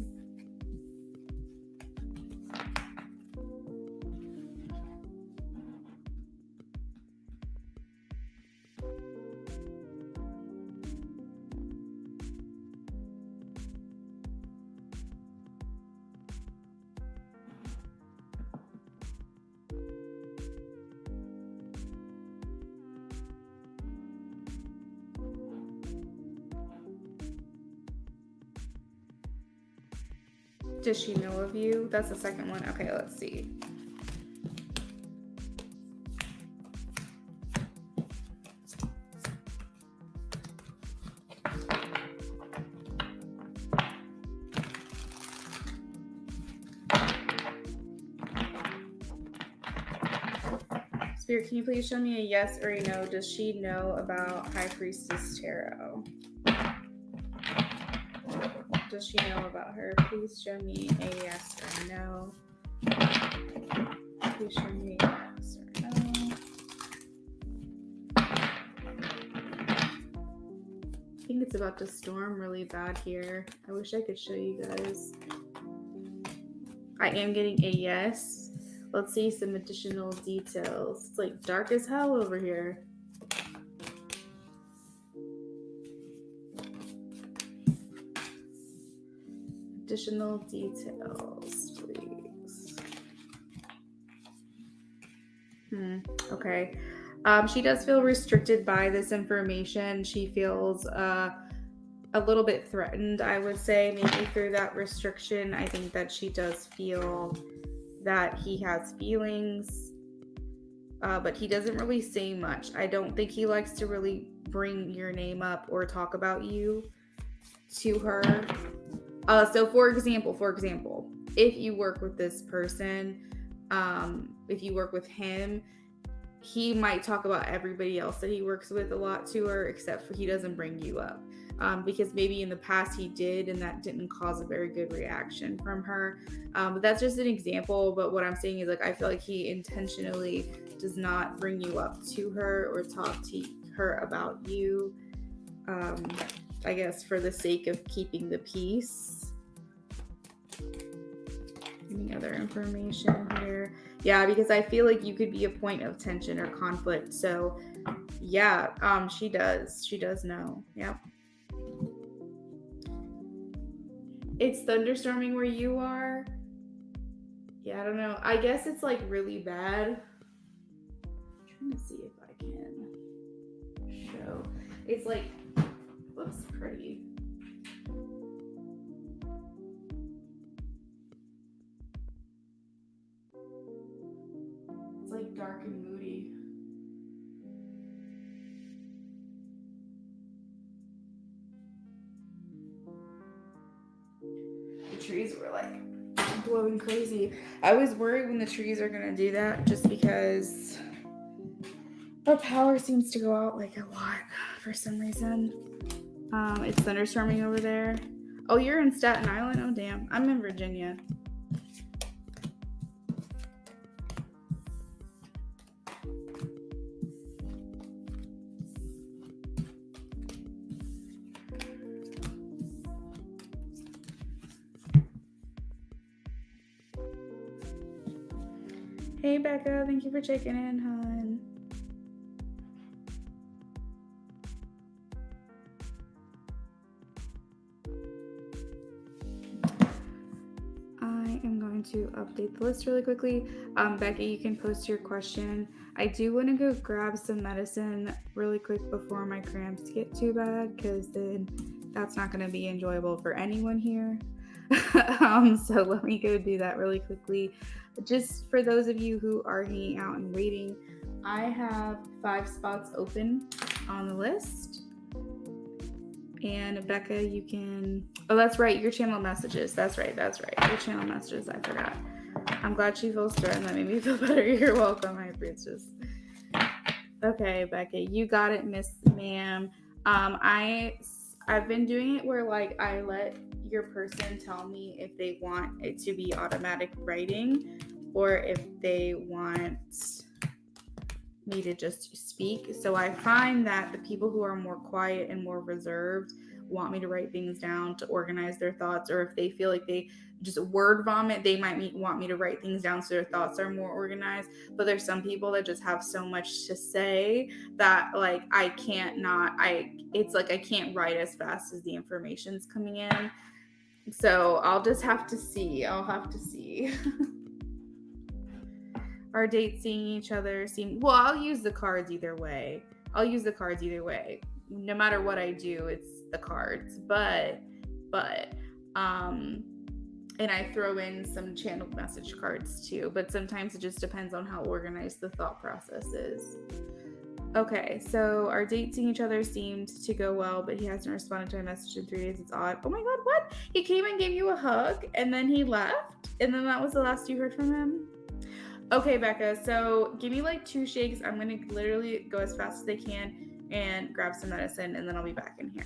Speaker 1: Does she know of you? That's the second one. Okay, let's see. Spirit, can you please show me a yes or a no? Does she know about High Priestess Tarot? Does she know about her? Please show me a yes or no. Please show me a yes or no. I think it's about to storm really bad here. I wish I could show you guys. I am getting a yes. Let's see some additional details. It's like dark as hell over here. Additional details, please. Okay. She does feel restricted by this information. She feels a little bit threatened, I would say, maybe through that restriction. I think that she does feel that he has feelings, but he doesn't really say much. I don't think he likes to really bring your name up or talk about you to her. So for example, if you work with this person, if you work with him, he might talk about everybody else that he works with a lot to her, except for he doesn't bring you up. Because maybe in the past he did, and that didn't cause a very good reaction from her. But that's just an example. But what I'm saying is, like, I feel like he intentionally does not bring you up to her or talk to her about you. I guess for the sake of keeping the peace. Any other information here? Yeah, because I feel like you could be a point of tension or conflict. So yeah, she does know. Yep. It's thunderstorming where you are. Yeah, I don't know. I guess it's like really bad. I'm trying to see if I can show. It's like, looks pretty. It's like dark and moody. The trees were like blowing crazy. I was worried when the trees are gonna do that, just because our power seems to go out like a lot for some reason. It's thunderstorming over there. Oh, you're in Staten Island? Oh, damn. I'm in Virginia. Hey, Becca. Thank you for checking in, hon. I am going to update the list really quickly. Becca, you can post your question. I do want to go grab some medicine really quick before my cramps get too bad, because then that's not going to be enjoyable for anyone here. So let me go do that really quickly. Just for those of you who are hanging out and waiting, I have 5 spots open on the list. And Becca, you can... Oh, that's right. Your channel messages. That's right. Your channel messages. I forgot. I'm glad she feels threatened. That made me feel better. You're welcome, my princess. Okay, Becca, you got it, Miss Ma'am. I've been doing it where, like, I let your person tell me if they want it to be automatic writing or if they want me to just speak. So I find that the people who are more quiet and more reserved want me to write things down to organize their thoughts, or if they feel like they just word vomit, they might want me to write things down so their thoughts are more organized. But there's some people that just have so much to say that, like, it's like I can't write as fast as the information's coming in. So I'll just have to see. Our dates seeing each other well, I'll use the cards either way. No matter what I do, it's the cards. But and I throw in some channeled message cards too, but sometimes it just depends on how organized the thought process is. Okay, so our date seeing each other seemed to go well, but he hasn't responded to my message in 3 days. It's odd. Oh my God, what? He came and gave you a hug and then he left? And then that was the last you heard from him? Okay, Becca, so give me like 2 shakes. I'm going to literally go as fast as I can and grab some medicine, and then I'll be back in here.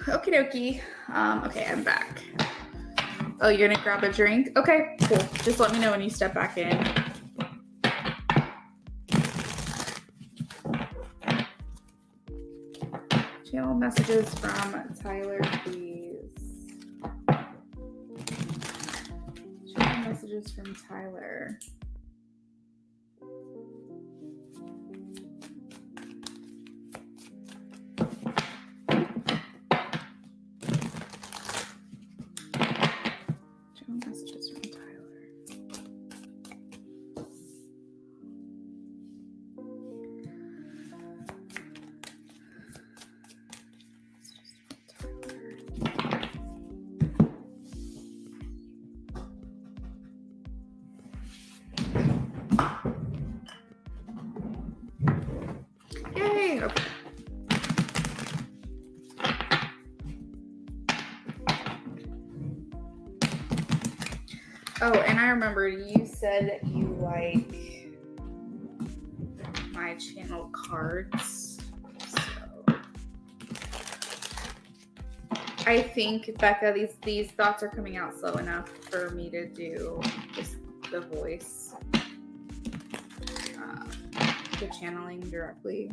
Speaker 1: Okie dokie. Okay, I'm back. Oh, you're gonna grab a drink? Okay, cool. Just let me know when you step back in. Channel messages from Tyler, please. Channel messages from Tyler. Channel messages from Tyler. Yay! Okay. Oh, and I remember you said that you like my channel cards. So I think, Becca, these thoughts are coming out slow enough for me to do just the voice, the channeling directly.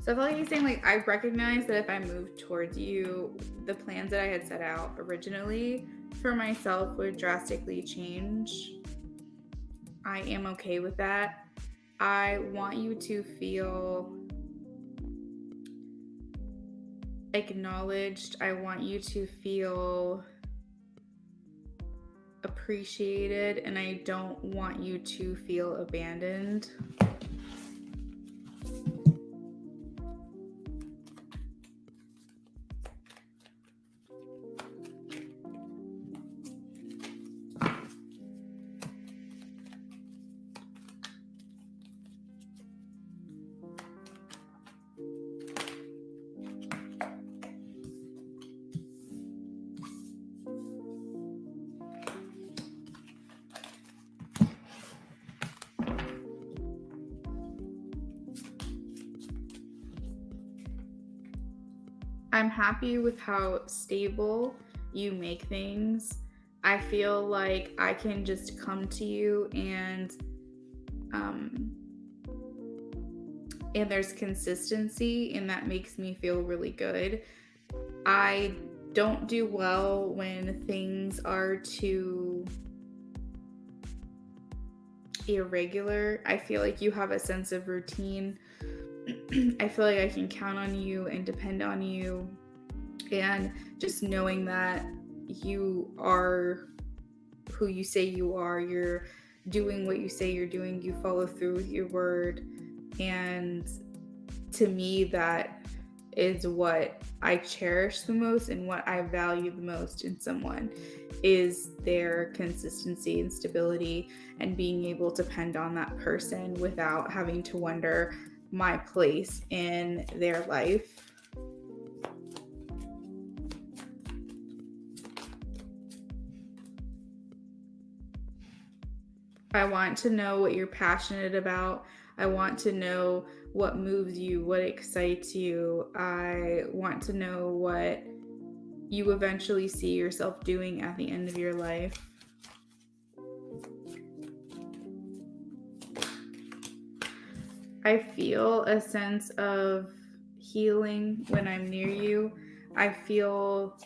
Speaker 1: So I feel like he's saying, like, I recognize that if I move towards you, the plans that I had set out originally for myself would drastically change. I am okay with that. I want you to feel acknowledged. I want you to feel appreciated, and I don't want you to feel abandoned. I'm happy with how stable you make things. I feel like I can just come to you and there's consistency, and that makes me feel really good. I don't do well when things are too irregular. I feel like you have a sense of routine. I feel like I can count on you and depend on you, and just knowing that you are who you say you are, you're doing what you say you're doing, you follow through with your word, and to me that is what I cherish the most and what I value the most in someone, is their consistency and stability, and being able to depend on that person without having to wonder my place in their life. I want to know what you're passionate about. I want to know what moves you, what excites you. I want to know what you eventually see yourself doing at the end of your life. I feel a sense of healing when I'm near you. I feel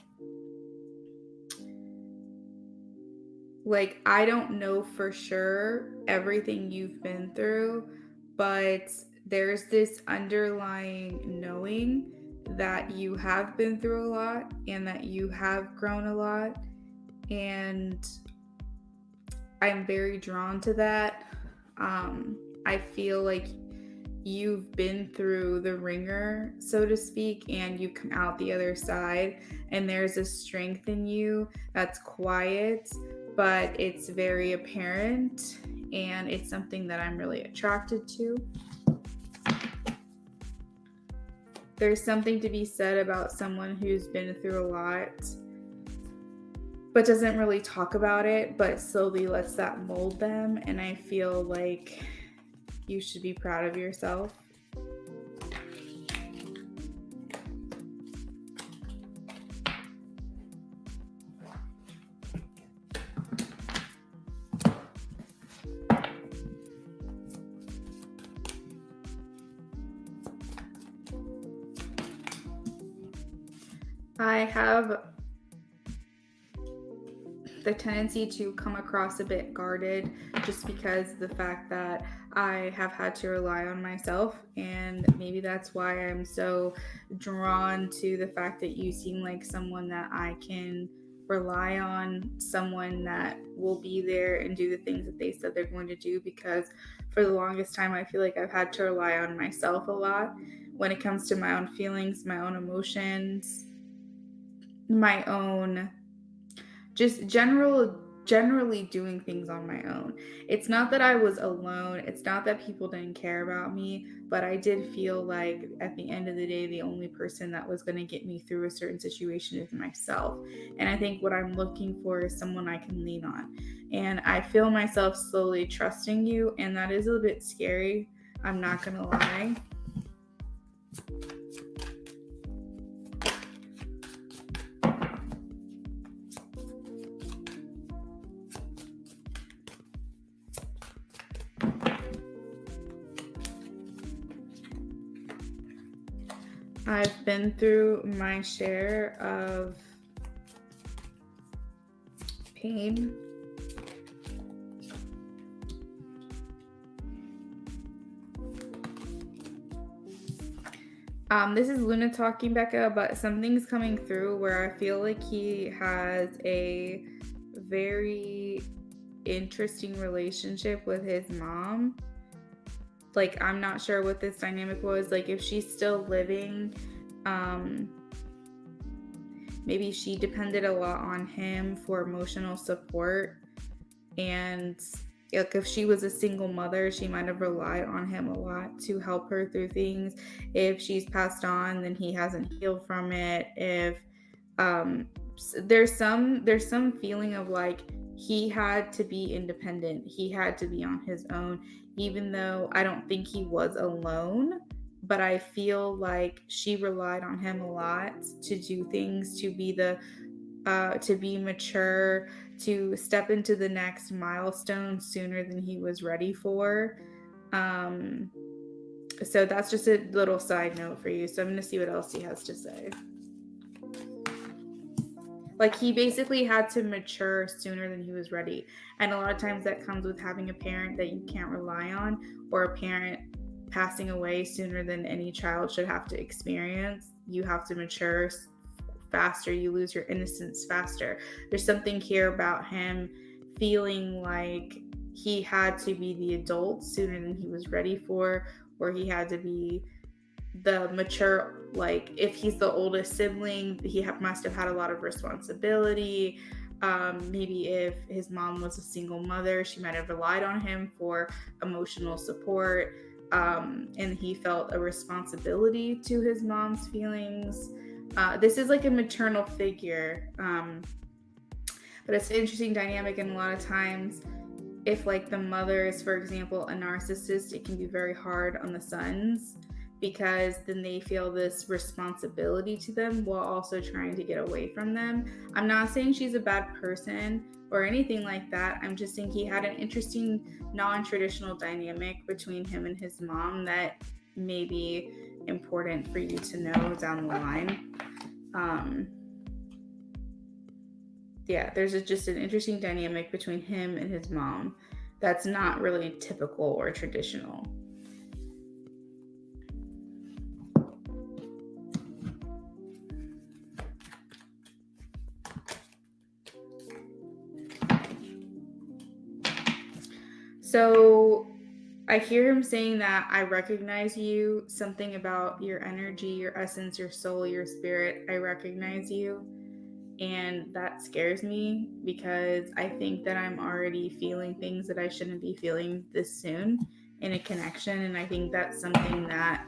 Speaker 1: like I don't know for sure everything you've been through, but there's this underlying knowing that you have been through a lot and that you have grown a lot, and I'm very drawn to that. I feel like you've been through the ringer, so to speak, and you come out the other side, and there's a strength in you that's quiet, but it's very apparent, and it's something that I'm really attracted to. There's something to be said about someone who's been through a lot, but doesn't really talk about it, but slowly lets that mold them. And I feel like you should be proud of yourself. I have the tendency to come across a bit guarded just because the fact that I have had to rely on myself, and maybe that's why I'm so drawn to the fact that you seem like someone that I can rely on, someone that will be there and do the things that they said they're going to do, because for the longest time I feel like I've had to rely on myself a lot when it comes to my own feelings, my own emotions, my own just generally doing things on my own. It's not that I was alone, it's not that people didn't care about me, but I did feel like at the end of the day the only person that was going to get me through a certain situation is myself. And I think what I'm looking for is someone I can lean on. And I feel myself slowly trusting you, and that is a bit scary, I'm not going to lie. I've been through my share of pain. This is Luna talking, Becca, but something's coming through where I feel like he has a very interesting relationship with his mom. Like, I'm not sure what this dynamic was. Like, if she's still living, maybe she depended a lot on him for emotional support. And like, if she was a single mother, she might have relied on him a lot to help her through things. If she's passed on, then he hasn't healed from it. If there's some feeling of like he had to be independent, he had to be on his own, even though I don't think he was alone. But I feel like she relied on him a lot to do things, to be mature, to step into the next milestone sooner than he was ready for. So that's just a little side note for you. So I'm going to see what else he has to say. Like, he basically had to mature sooner than he was ready. And a lot of times that comes with having a parent that you can't rely on, or a parent passing away sooner than any child should have to experience. You have to mature faster, you lose your innocence faster. There's something here about him feeling like he had to be the adult sooner than he was ready for, or he had to be the mature, like if he's the oldest sibling, he must have had a lot of responsibility. Maybe if his mom was a single mother, she might have relied on him for emotional support, and he felt a responsibility to his mom's feelings. This is like a maternal figure, but it's an interesting dynamic. And a lot of times, if like the mother is, for example, a narcissist, it can be very hard on the sons, because then they feel this responsibility to them while also trying to get away from them. I'm not saying she's a bad person or anything like that. I'm just saying he had an interesting non-traditional dynamic between him and his mom that may be important for you to know down the line. There's just an interesting dynamic between him and his mom that's not really typical or traditional. So I hear him saying that I recognize you, something about your energy, your essence, your soul, your spirit. I recognize you. And that scares me, because I think that I'm already feeling things that I shouldn't be feeling this soon in a connection. And I think that's something that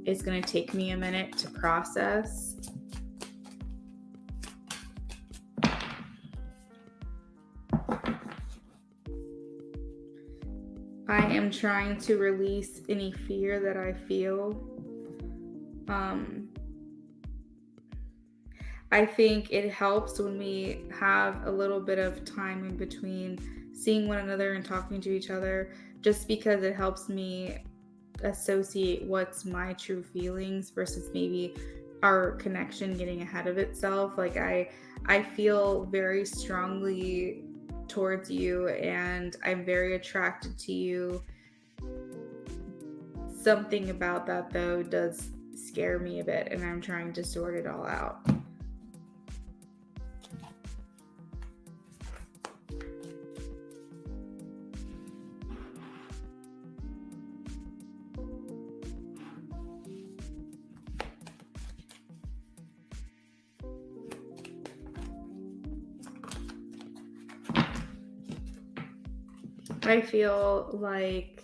Speaker 1: is going to take me a minute to process. I am trying to release any fear that I feel. I think it helps when we have a little bit of time in between seeing one another and talking to each other, just because it helps me associate what's my true feelings versus maybe our connection getting ahead of itself. Like I feel very strongly towards you and I'm very attracted to you. Something about that though does scare me a bit and I'm trying to sort it all out. I feel like,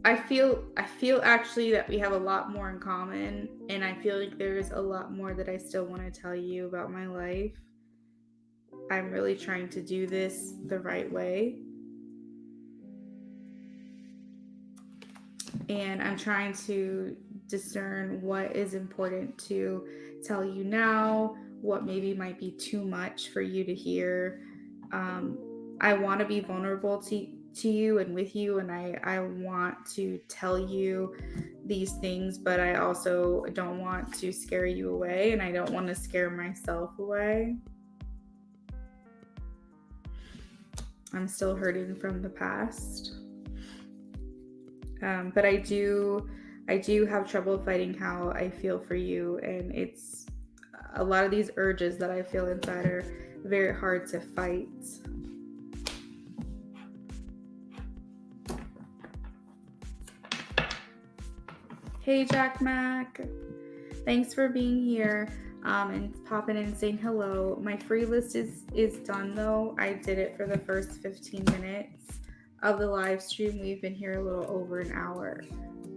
Speaker 1: I feel actually that we have a lot more in common, and I feel like there's a lot more that I still want to tell you about my life. I'm really trying to do this the right way, and I'm trying to discern what is important to tell you now, what maybe might be too much for you to hear. I want to be vulnerable to you and with you, and I want to tell you these things, but I also don't want to scare you away, and I don't want to scare myself away. I'm still hurting from the past. But I do have trouble fighting how I feel for you, and it's a lot of these urges that I feel inside are very hard to fight. Hey Jack Mac, thanks for being here and popping in and saying hello. My free list is done though. I did it for the first 15 minutes of the live stream. We've been here a little over an hour.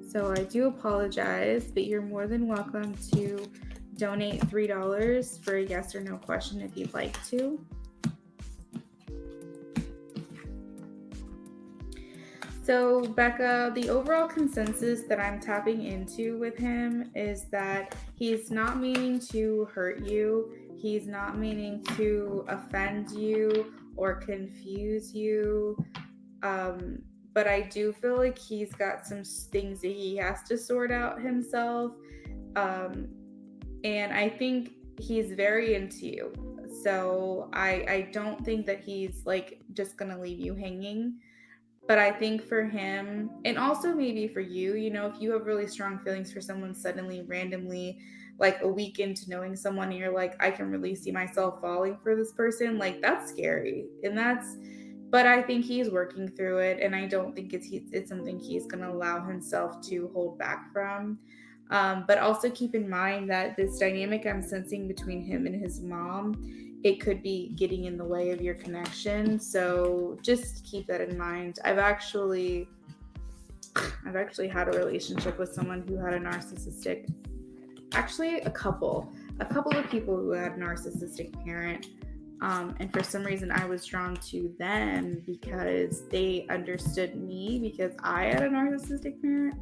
Speaker 1: So I do apologize, but you're more than welcome to donate $3 for a yes or no question if you'd like to. So Becca, the overall consensus that I'm tapping into with him is that he's not meaning to hurt you. He's not meaning to offend you or confuse you. But I do feel like he's got some things that he has to sort out himself. And I think he's very into you. So I don't think that he's like just gonna leave you hanging. But I think for him, and also maybe for you, you know, if you have really strong feelings for someone suddenly, randomly, like a week into knowing someone, and you're like, I can really see myself falling for this person, like that's scary. But I think he's working through it, and I don't think it's something he's going to allow himself to hold back from. But also keep in mind that this dynamic I'm sensing between him and his mom, it could be getting in the way of your connection. So just keep that in mind. I've actually had a relationship with someone who had a narcissistic, actually a couple of people who had a narcissistic parent. And for some reason I was drawn to them because they understood me because I had a narcissistic parent.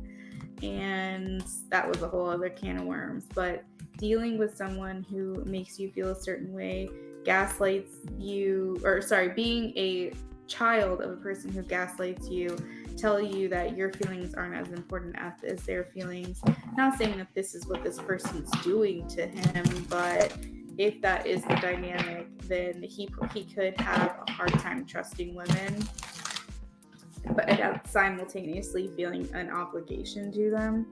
Speaker 1: And that was a whole other can of worms. But dealing with someone who makes you feel a certain way, gaslights you, being a child of a person who gaslights you, tell you that your feelings aren't as important as their feelings. Not saying that this is what this person's doing to him, but if that is the dynamic, then he could have a hard time trusting women, but simultaneously feeling an obligation to them.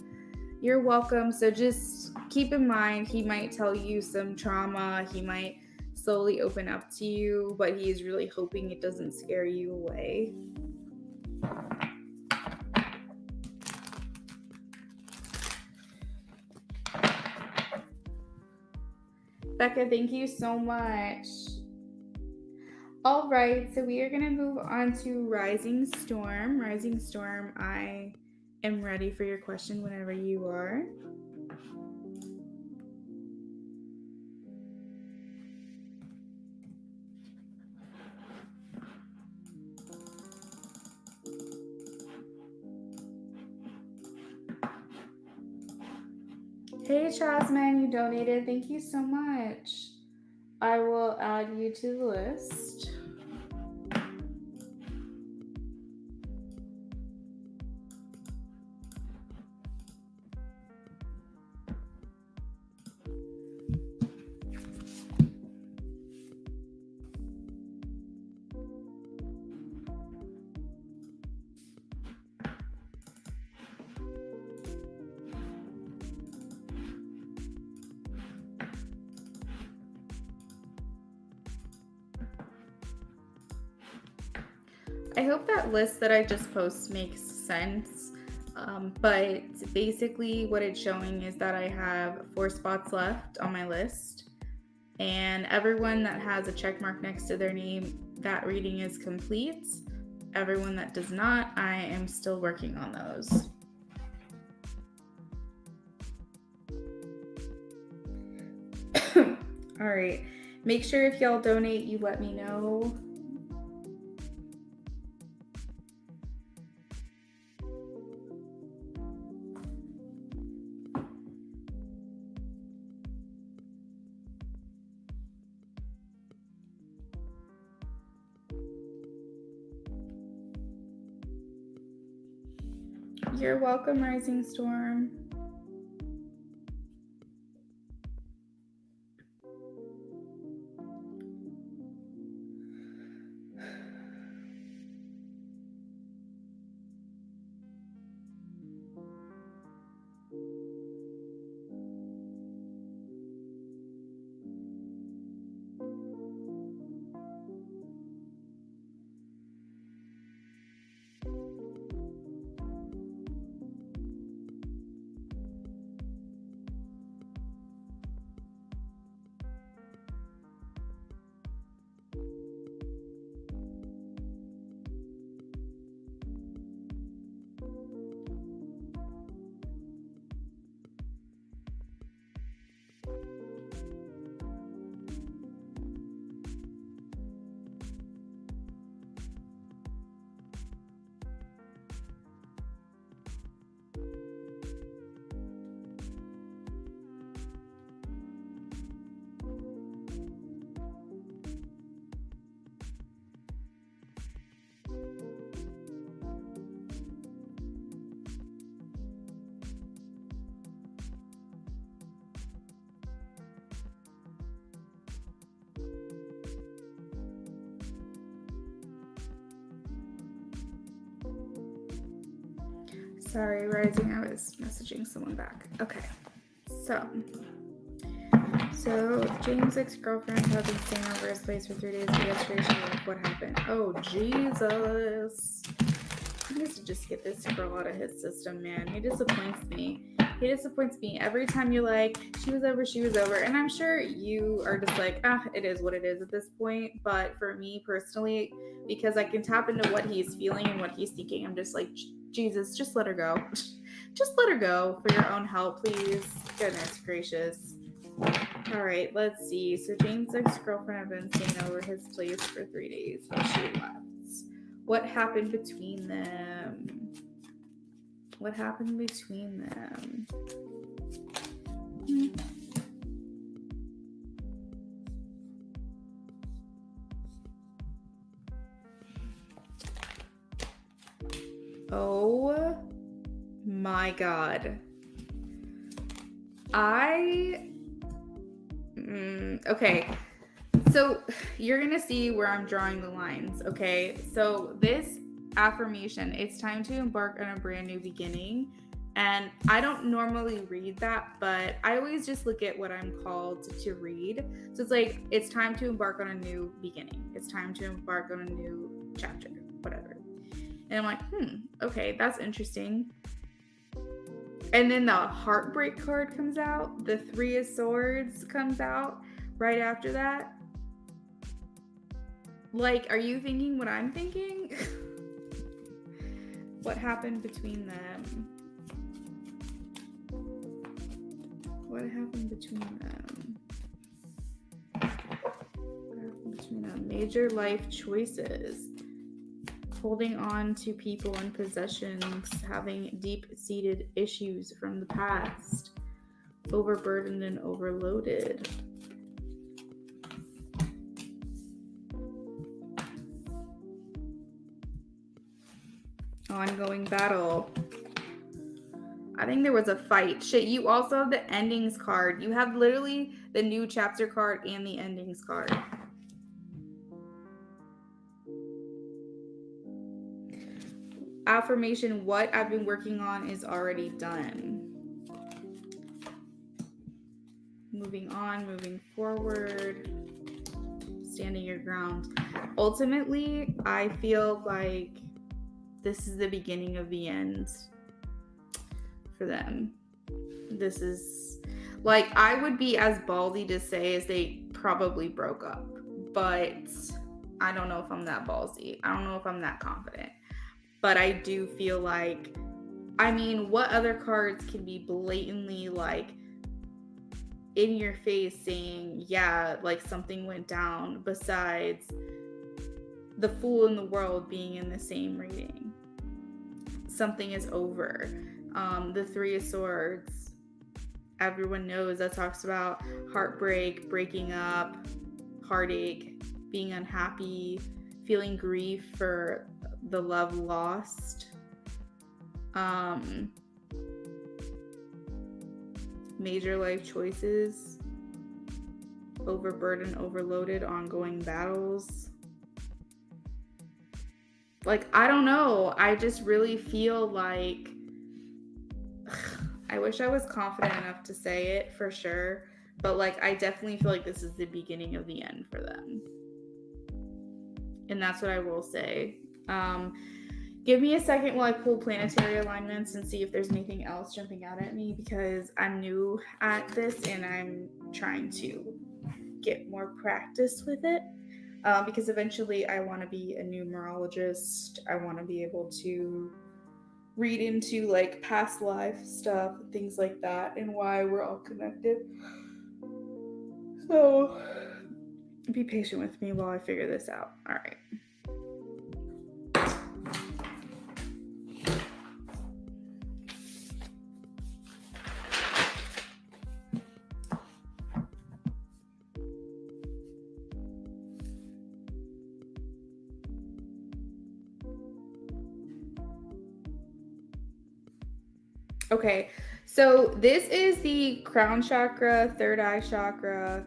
Speaker 1: You're welcome. So just keep in mind, he might tell you some trauma. He might slowly open up to you, but he is really hoping it doesn't scare you away. Becca, thank you so much. All right, so we are going to move on to Rising Storm. Rising Storm, I am ready for your question whenever you are. Hey, Jasmine, you donated. Thank you so much. I will add you to the list. I hope that list that I just posted makes sense. But basically what it's showing is that I have 4 spots left on my list, and everyone that has a check mark next to their name, that reading is complete. Everyone that does not, I am still working on those. All right, make sure if y'all donate, you let me know. You're welcome, Rising Storm. Sorry, Rising, I was messaging someone back. Okay, so James' ex-girlfriend had been staying over his place for 3 days, but yesterday she was like, what happened? Oh, Jesus. He needs to just get this girl out of his system, man. He disappoints me. He disappoints me every time you're like, she was over. And I'm sure you are just like, it is what it is at this point. But for me personally, because I can tap into what he's feeling and what he's thinking, I'm just like, Jesus, just let her go. Just let her go for your own help, please. Goodness gracious. All right, let's see. So James' ex-girlfriend had been staying over his place for 3 days while she left. What happened between them? What happened between them? Oh my God. Okay. So you're going to see where I'm drawing the lines. Okay. So this affirmation, it's time to embark on a brand new beginning. And I don't normally read that, but I always just look at what I'm called to read. So it's like, it's time to embark on a new beginning. It's time to embark on a new chapter, whatever. And I'm like, okay, that's interesting. And then the heartbreak card comes out. The 3 of Swords comes out right after that. Like, are you thinking what I'm thinking? What happened between them? What happened between them? Major life choices. Holding on to people and possessions, having deep-seated issues from the past. overburdened and overloaded. Ongoing battle. I think there was a fight. Shit, you also have the endings card. You have literally the new chapter card and the endings card. Affirmation, what I've been working on is already done. Moving on, moving forward, standing your ground. Ultimately, I feel like this is the beginning of the end for them. This is like, I would be as ballsy to say as they probably broke up, but I don't know if I'm that ballsy. I don't know if I'm that confident, but I do feel like, I mean, what other cards can be blatantly like in your face saying, yeah, like something went down, besides the Fool in the World being in the same reading? Something is over. The Three of Swords, everyone knows that talks about heartbreak, breaking up, heartache, being unhappy, feeling grief for the love lost. Major life choices, overburdened, overloaded, ongoing battles. Like, I don't know. I just really feel like I wish I was confident enough to say it for sure, but like, I definitely feel like this is the beginning of the end for them. And that's what I will say. Give me a second while I pull planetary alignments and see if there's anything else jumping out at me, because I'm new at this and I'm trying to get more practice with it. Because eventually I want to be a numerologist. I want to be able to read into like past life stuff, things like that, and why we're all connected. So be patient with me while I figure this out. All right. Okay, so this is the crown chakra, third eye chakra,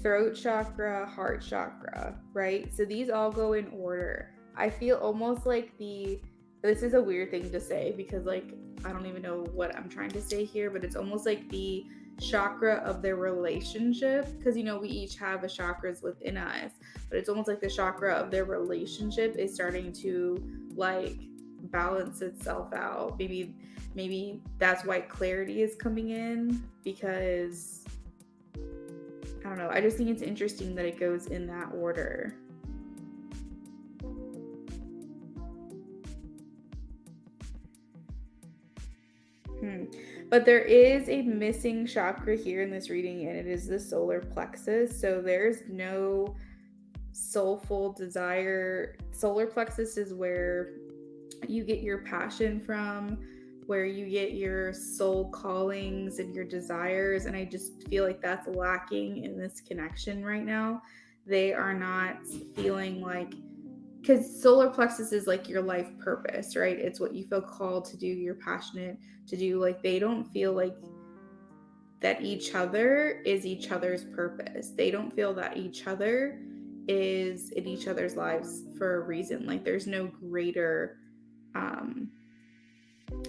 Speaker 1: throat chakra, heart chakra, right? So these all go in order. I feel almost like this is a weird thing to say because like, I don't even know what I'm trying to say here, but it's almost like the chakra of their relationship, because, you know, we each have a chakras within us, but it's almost like the chakra of their relationship is starting to like balance itself out. Maybe that's why clarity is coming in, because I don't know. I just think it's interesting that it goes in that order. But there is a missing chakra here in this reading, and it is the solar plexus. So there's no soulful desire. Solar plexus is where you get your passion from, where you get your soul callings and your desires. And I just feel like that's lacking in this connection right now. They are not feeling like, because solar plexus is like your life purpose, right? It's what you feel called to do, you're passionate to do. Like, they don't feel like that each other is each other's purpose. They don't feel that each other is in each other's lives for a reason. Like, there's no greater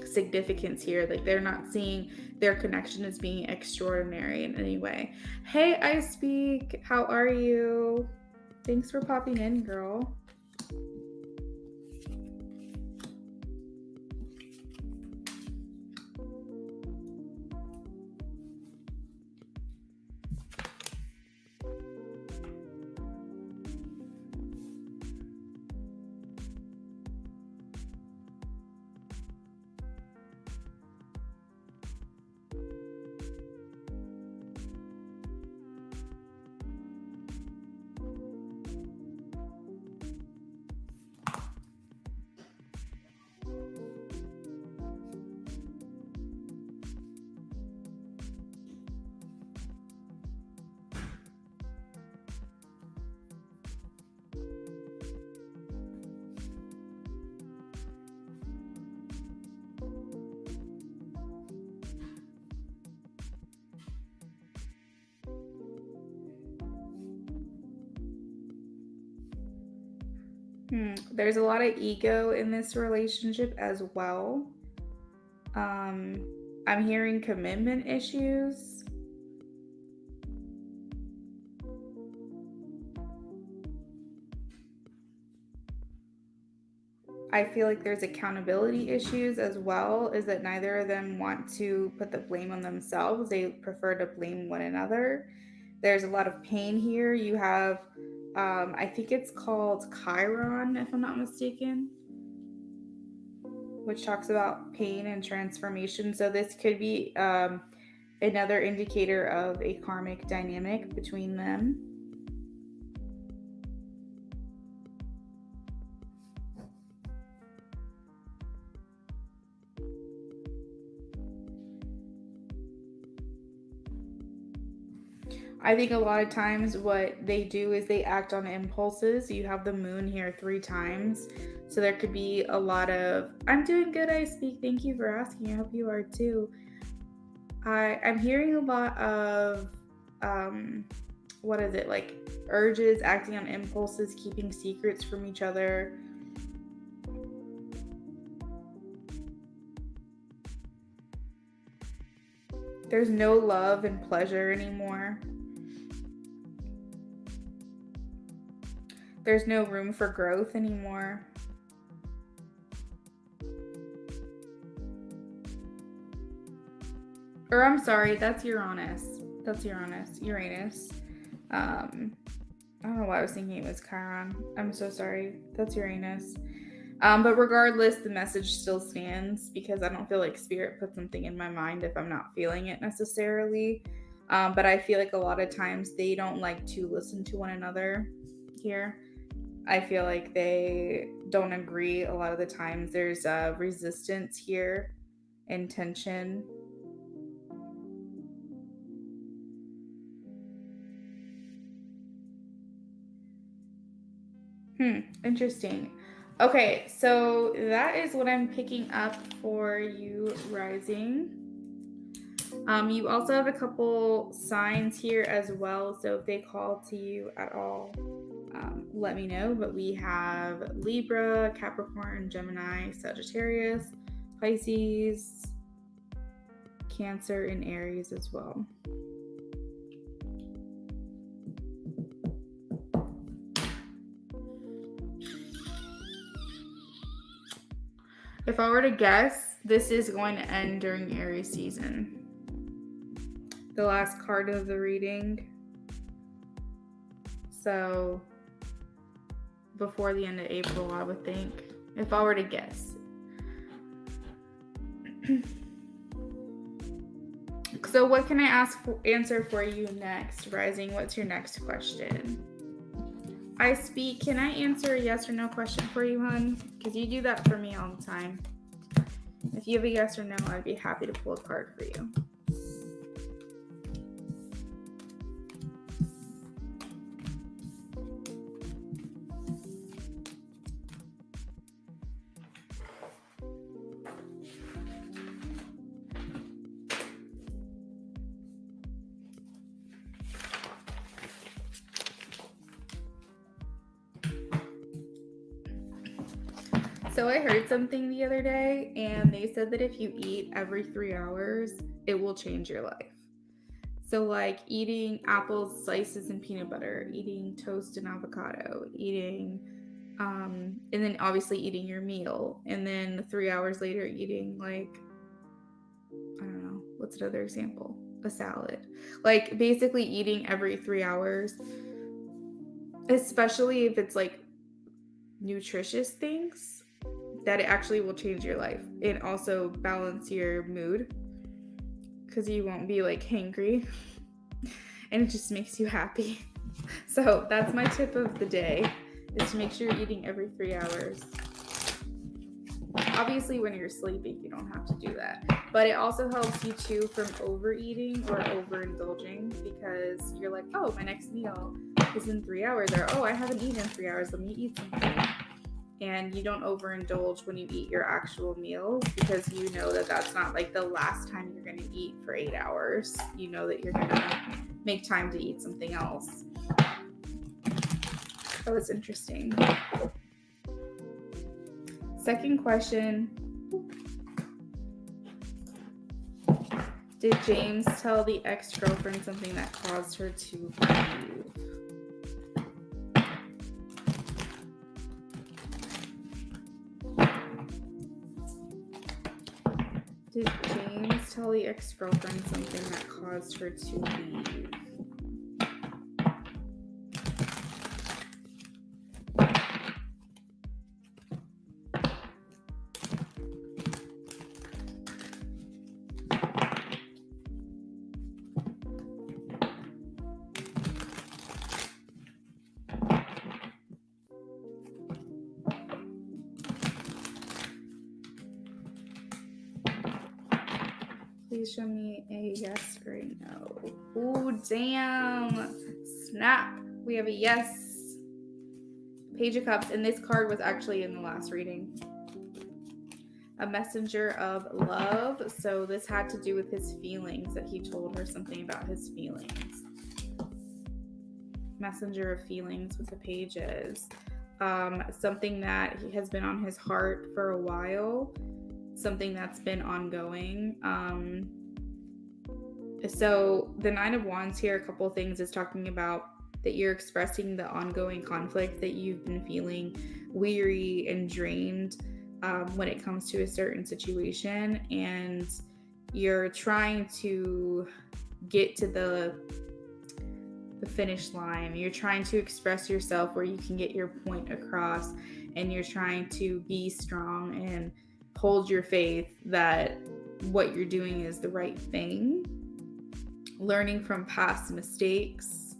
Speaker 1: significance here. Like, they're not seeing their connection as being extraordinary in any way. Hey, I Speak, how are you? Thanks for popping in, girl. There's a lot of ego in this relationship as well. I'm hearing commitment issues. I feel like there's accountability issues as well, is that neither of them want to put the blame on themselves. They prefer to blame one another. There's a lot of pain here. You have, I think it's called Chiron, if I'm not mistaken, which talks about pain and transformation. So this could be another indicator of a karmic dynamic between them. I think a lot of times what they do is they act on impulses. You have the moon here 3 times. So there could be a lot of, I'm doing good, I speak. Thank you for asking. I hope you are too. I'm hearing a lot of, what is it, like urges, acting on impulses, keeping secrets from each other. There's no love and pleasure anymore. There's no room for growth anymore. Or I'm sorry, that's Uranus. That's Uranus. I don't know why I was thinking it was Chiron. I'm so sorry. That's Uranus. But regardless, the message still stands because I don't feel like spirit put something in my mind if I'm not feeling it necessarily. But I feel like a lot of times they don't like to listen to one another here. I feel like they don't agree a lot of the times. There's resistance here and tension. Interesting. Okay, so that is what I'm picking up for you, rising. You also have a couple signs here as well, so if they call to you at all, let me know. But we have Libra, Capricorn, Gemini, Sagittarius, Pisces, Cancer, and Aries as well. If I were to guess, this is going to end during Aries season. The last card of the reading. So before the end of April, I would think, if I were to guess. So what can I answer for you next, rising? What's your next question? I speak. Can I answer a yes or no question for you, hon? Because you do that for me all the time. If you have a yes or no, I'd be happy to pull a card for you. So I heard something the other day, and they said that if you eat every 3 hours, it will change your life. So like eating apples, slices, and peanut butter, eating toast and avocado, eating, and then obviously eating your meal, and then 3 hours later eating like, I don't know, what's another example? A salad. Like basically eating every 3 hours, especially if it's like nutritious things, that it actually will change your life and also balance your mood because you won't be like hangry and it just makes you happy. So that's my tip of the day, is to make sure you're eating every 3 hours. Obviously when you're sleeping you don't have to do that, but it also helps you too from overeating or overindulging, because you're like, oh, my next meal is in 3 hours, or oh, I haven't eaten in 3 hours, let me eat something. And you don't overindulge when you eat your actual meals, because you know that that's not like the last time you're going to eat for 8 hours. You know that you're going to make time to eat something else. That was interesting. Second question. Did James tell the ex-girlfriend something that caused her to leave? Did James tell the ex-girlfriend something that caused her to leave? Please show me a yes or a no. Oh, damn. Snap. We have a yes. Page of Cups. And this card was actually in the last reading. A messenger of love. So this had to do with his feelings, that he told her something about his feelings. Messenger of feelings with the pages. Something that has been on his heart for a while. Something that's been ongoing. So the Nine of Wands here, a couple of things is talking about that you're expressing the ongoing conflict that you've been feeling weary and drained when it comes to a certain situation, and you're trying to get to the finish line. You're trying to express yourself where you can get your point across, and you're trying to be strong and hold your faith that what you're doing is the right thing. Learning from past mistakes.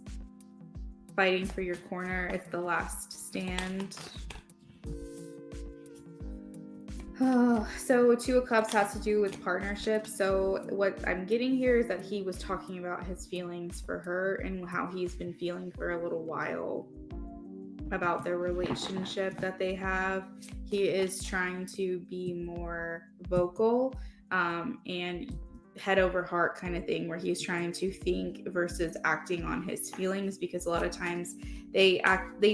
Speaker 1: Fighting for your corner. It's the last stand. Oh, so Two of Cups has to do with partnerships. So what I'm getting here is that he was talking about his feelings for her and how he's been feeling for a little while about their relationship that they have. He is trying to be more vocal and head over heart kind of thing, where he's trying to think versus acting on his feelings, because a lot of times they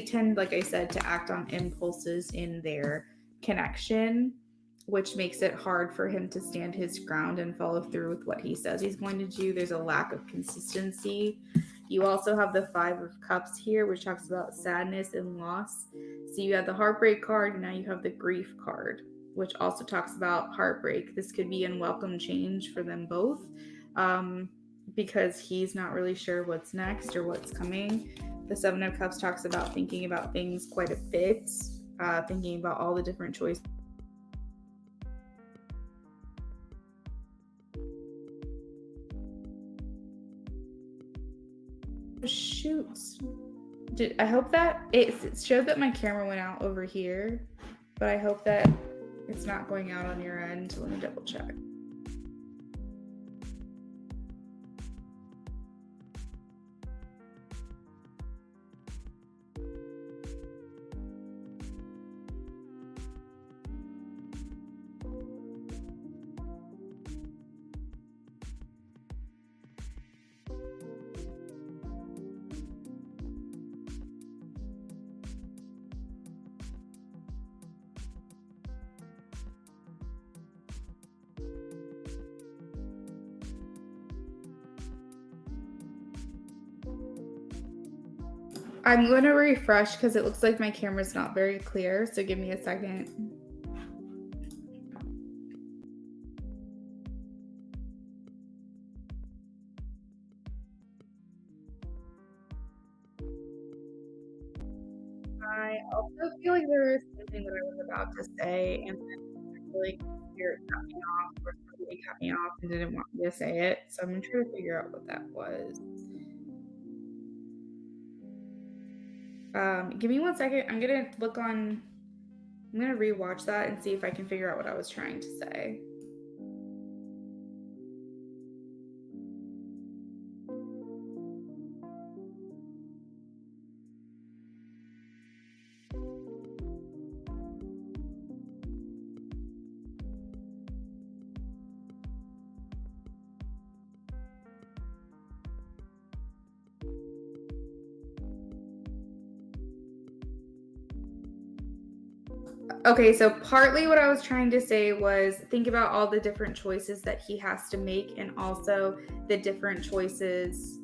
Speaker 1: tend, like I said, to act on impulses in their connection, which makes it hard for him to stand his ground and follow through with what he says he's going to do. There's a lack of consistency. You also have the Five of Cups here, which talks about sadness and loss. So you have the heartbreak card, and now you have the grief card, which also talks about heartbreak. This could be unwelcome change for them both, because he's not really sure what's next or what's coming. The Seven of Cups talks about thinking about things quite a bit, thinking about all the different choices. Shoot. I hope that it showed that my camera went out over here, but I hope that it's not going out on your end. Let me double check. I'm going to refresh because it looks like my camera's not very clear, so give me a second. I also feel like there is something that I was about to say, and then I feel like spirit cut me off, or somebody cut me off and didn't want me to say it. So I'm going to try to figure out what that was. Give me 1 second. I'm going to rewatch that and see if I can figure out what I was trying to say. Okay, so partly what I was trying to say was think about all the different choices that he has to make, and also the different choices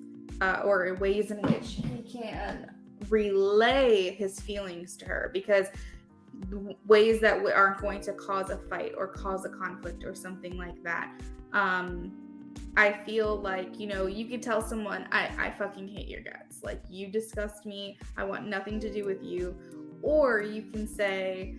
Speaker 1: or ways in which he can relay his feelings to her, because ways that aren't going to cause a fight or cause a conflict or something like that. I feel like, you could tell someone, I fucking hate your guts. Like, you disgust me. I want nothing to do with you. Or you can say,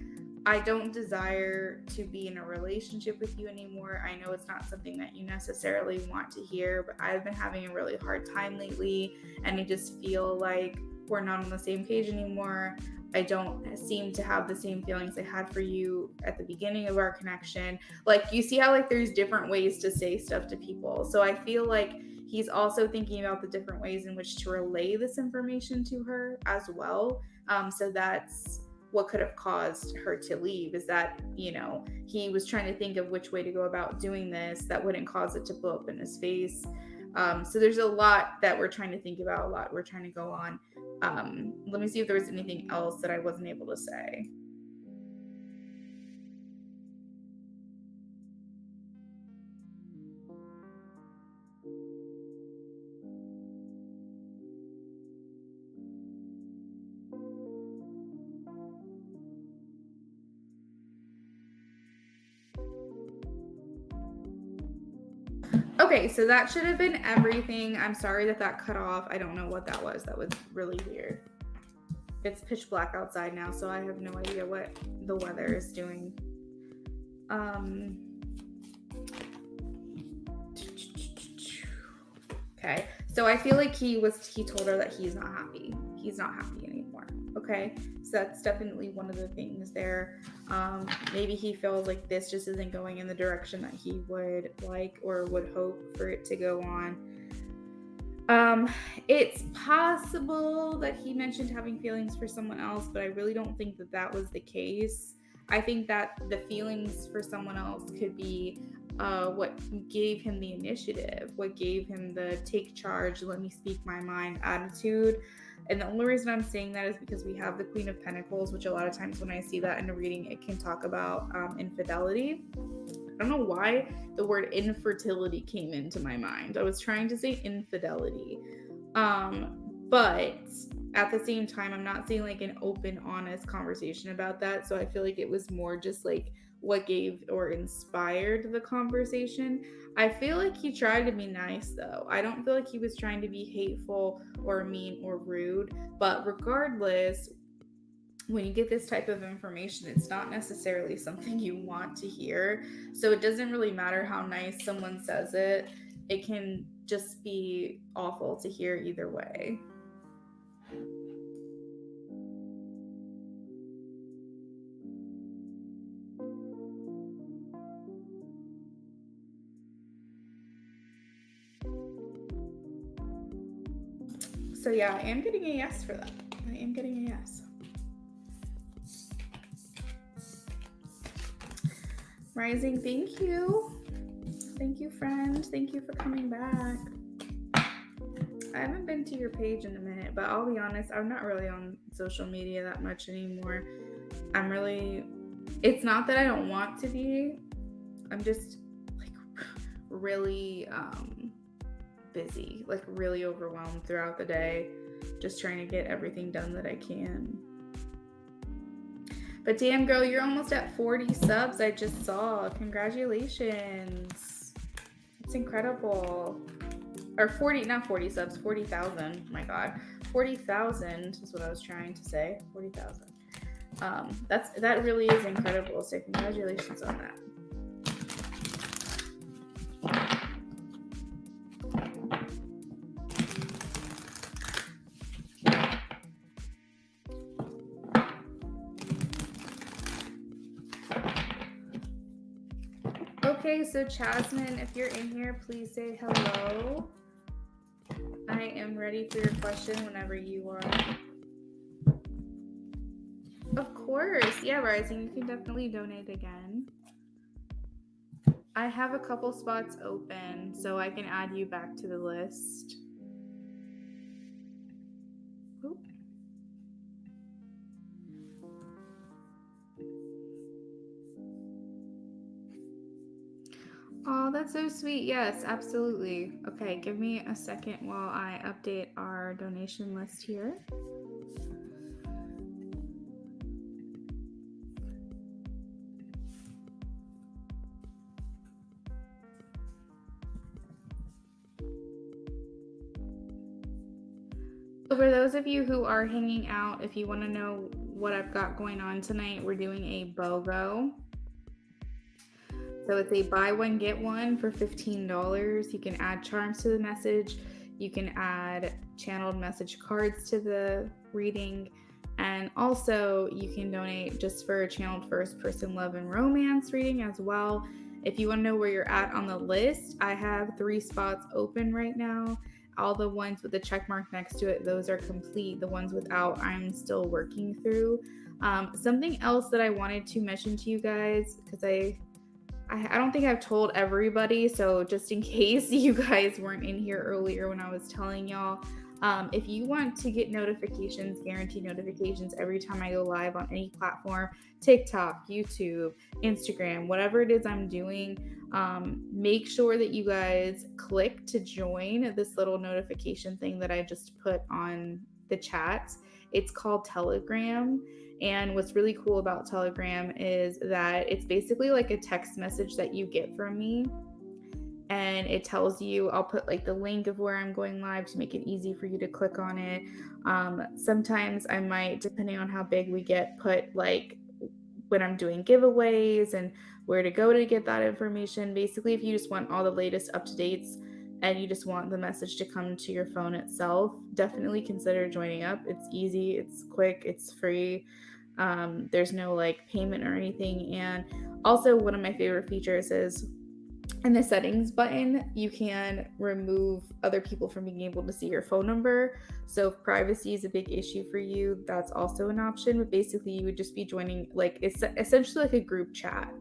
Speaker 1: I don't desire to be in a relationship with you anymore. I know it's not something that you necessarily want to hear, but I've been having a really hard time lately, and I just feel like we're not on the same page anymore. I don't seem to have the same feelings I had for you at the beginning of our connection. Like, you see how like there's different ways to say stuff to people. So I feel like he's also thinking about the different ways in which to relay this information to her as well. So that's what could have caused her to leave, is that, he was trying to think of which way to go about doing this that wouldn't cause it to blow up in his face. So there's a lot that we're trying to think about, a lot we're trying to go on. Let me see if there was anything else that I wasn't able to say. Okay, so that should have been everything. I'm sorry that cut off. I don't know what that was. That was really weird. It's pitch black outside now, so I have no idea what the weather is doing. Okay, so I feel like he told her that he's not happy. He's not happy anymore. Okay, so that's definitely one of the things there. Maybe he feels like this just isn't going in the direction that he would like or would hope for it to go on. It's possible that he mentioned having feelings for someone else, but I really don't think that was the case. I think that the feelings for someone else could be what gave him the initiative, what gave him the take charge, let me speak my mind attitude. And the only reason I'm saying that is because we have the Queen of Pentacles, which a lot of times when I see that in a reading, it can talk about infidelity. I don't know why the word infertility came into my mind. I was trying to say infidelity. But at the same time, I'm not seeing like an open, honest conversation about that. So I feel like it was more just like what gave or inspired the conversation. I feel like he tried to be nice though. I don't feel like he was trying to be hateful or mean or rude. But regardless, when you get this type of information, it's not necessarily something you want to hear. So it doesn't really matter how nice someone says it. It can just be awful to hear either way. So yeah, I am getting a yes for that. I am getting a yes. Rising, thank you. Thank you, friend. Thank you for coming back. I haven't been to your page in a minute, but I'll be honest, I'm not really on social media that much anymore. It's not that I don't want to be. I'm just like really busy, like really overwhelmed throughout the day, just trying to get everything done that I can. But damn, girl, you're almost at 40 subs. I just saw. Congratulations. It's incredible. Or 40, not 40 subs, 40,000. Oh my God. 40,000 is what I was trying to say. 40,000. That really is incredible. So congratulations on that. Okay, so Jasmine, if you're in here, please say hello. I am ready for your question whenever you are. Of course. Yeah, Rising, you can definitely donate again. I have a couple spots open, so I can add you back to the list. Oh, that's so sweet. Yes, absolutely. Okay, give me a second while I update our donation list here. So for those of you who are hanging out, if you want to know what I've got going on tonight, we're doing a BOGO. So it's a buy one, get one for $15. You can add charms to the message. You can add channeled message cards to the reading. And also you can donate just for a channeled first person love and romance reading as well. If you want to know where you're at on the list, I have 3 spots open right now. All the ones with the check mark next to it, those are complete. The ones without, I'm still working through. Something else that I wanted to mention to you guys, because I don't think I've told everybody, so just in case you guys weren't in here earlier when I was telling y'all, if you want to get notifications, guaranteed notifications every time I go live on any platform, TikTok, YouTube, Instagram, whatever it is I'm doing, make sure that you guys click to join this little notification thing that I just put on the chat. It's called Telegram. And what's really cool about Telegram is that it's basically like a text message that you get from me. And it tells you, I'll put like the link of where I'm going live to make it easy for you to click on it. Sometimes I might, depending on how big we get, put like when I'm doing giveaways and where to go to get that information. Basically, if you just want all the latest up to dates and you just want the message to come to your phone itself, definitely consider joining up. It's easy, it's quick, it's free. There's no like payment or anything. And also, one of my favorite features is in the settings button, you can remove other people from being able to see your phone number. So if privacy is a big issue for you, that's also an option. But basically, you would just be joining, like, it's essentially like a group chat,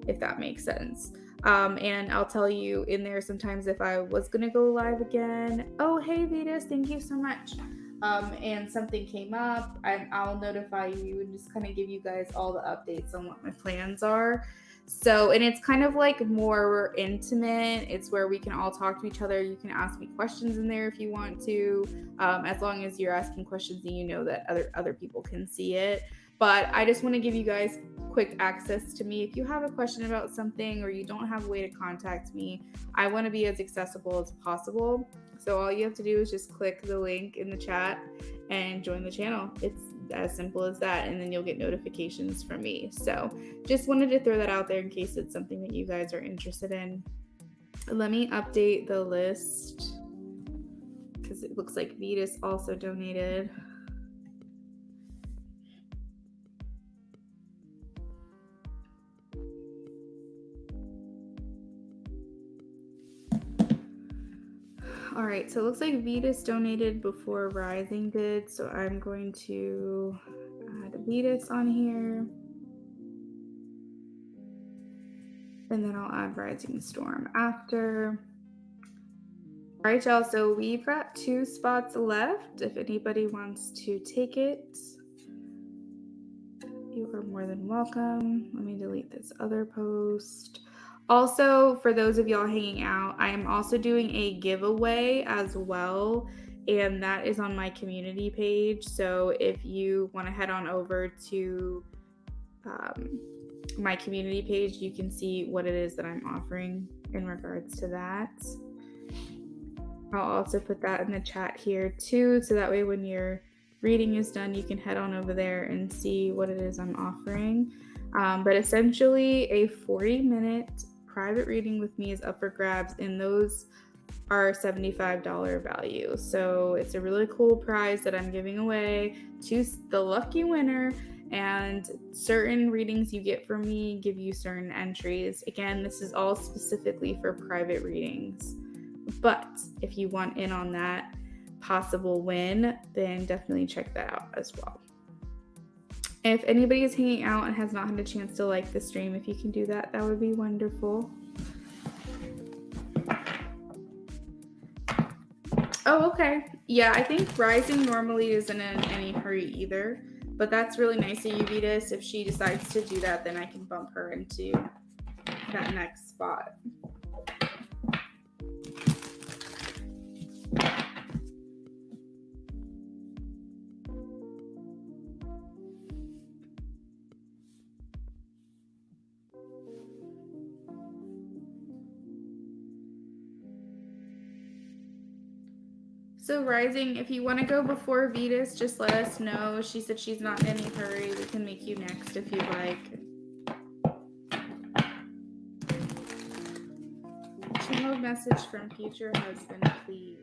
Speaker 1: if that makes sense. And I'll tell you in there sometimes if I was going to go live again. Oh, hey, Vetus, thank you so much. And something came up, I'll notify you and just kind of give you guys all the updates on what my plans are. So, and it's kind of like more intimate. It's where we can all talk to each other. You can ask me questions in there if you want to, as long as you're asking questions and you know that other people can see it. But I just want to give you guys quick access to me. If you have a question about something or you don't have a way to contact me, I want to be as accessible as possible. So all you have to do is just click the link in the chat and join the channel. It's as simple as that, and then you'll get notifications from me. So just wanted to throw that out there in case it's something that you guys are interested in. Let me update the list because it looks like Vetus also donated. All right, so it looks like Vetus donated before Rising did, so I'm going to add Vetus on here. And then I'll add Rising Storm after. All right, y'all, so we've got 2 spots left. If anybody wants to take it, you are more than welcome. Let me delete this other post. Also, for those of y'all hanging out, I am also doing a giveaway as well, and that is on my community page. So if you want to head on over to my community page, you can see what it is that I'm offering in regards to that. I'll also put that in the chat here too, so that way when your reading is done, you can head on over there and see what it is I'm offering. But essentially, a 40-minute private reading with me is up for grabs, and those are $75 value. So it's a really cool prize that I'm giving away to the lucky winner. And certain readings you get from me give you certain entries. Again, this is all specifically for private readings. But if you want in on that possible win, then definitely check that out as well. If anybody is hanging out and has not had a chance to like the stream, if you can do that, that would be wonderful. Oh, okay. Yeah, I think Rising normally isn't in any hurry either, but that's really nice of you, Vetus. If she decides to do that, then I can bump her into that next spot. So Rising, if you want to go before Vetus, just let us know. She said she's not in any hurry. We can make you next if you'd like. Channel message from future husband, please.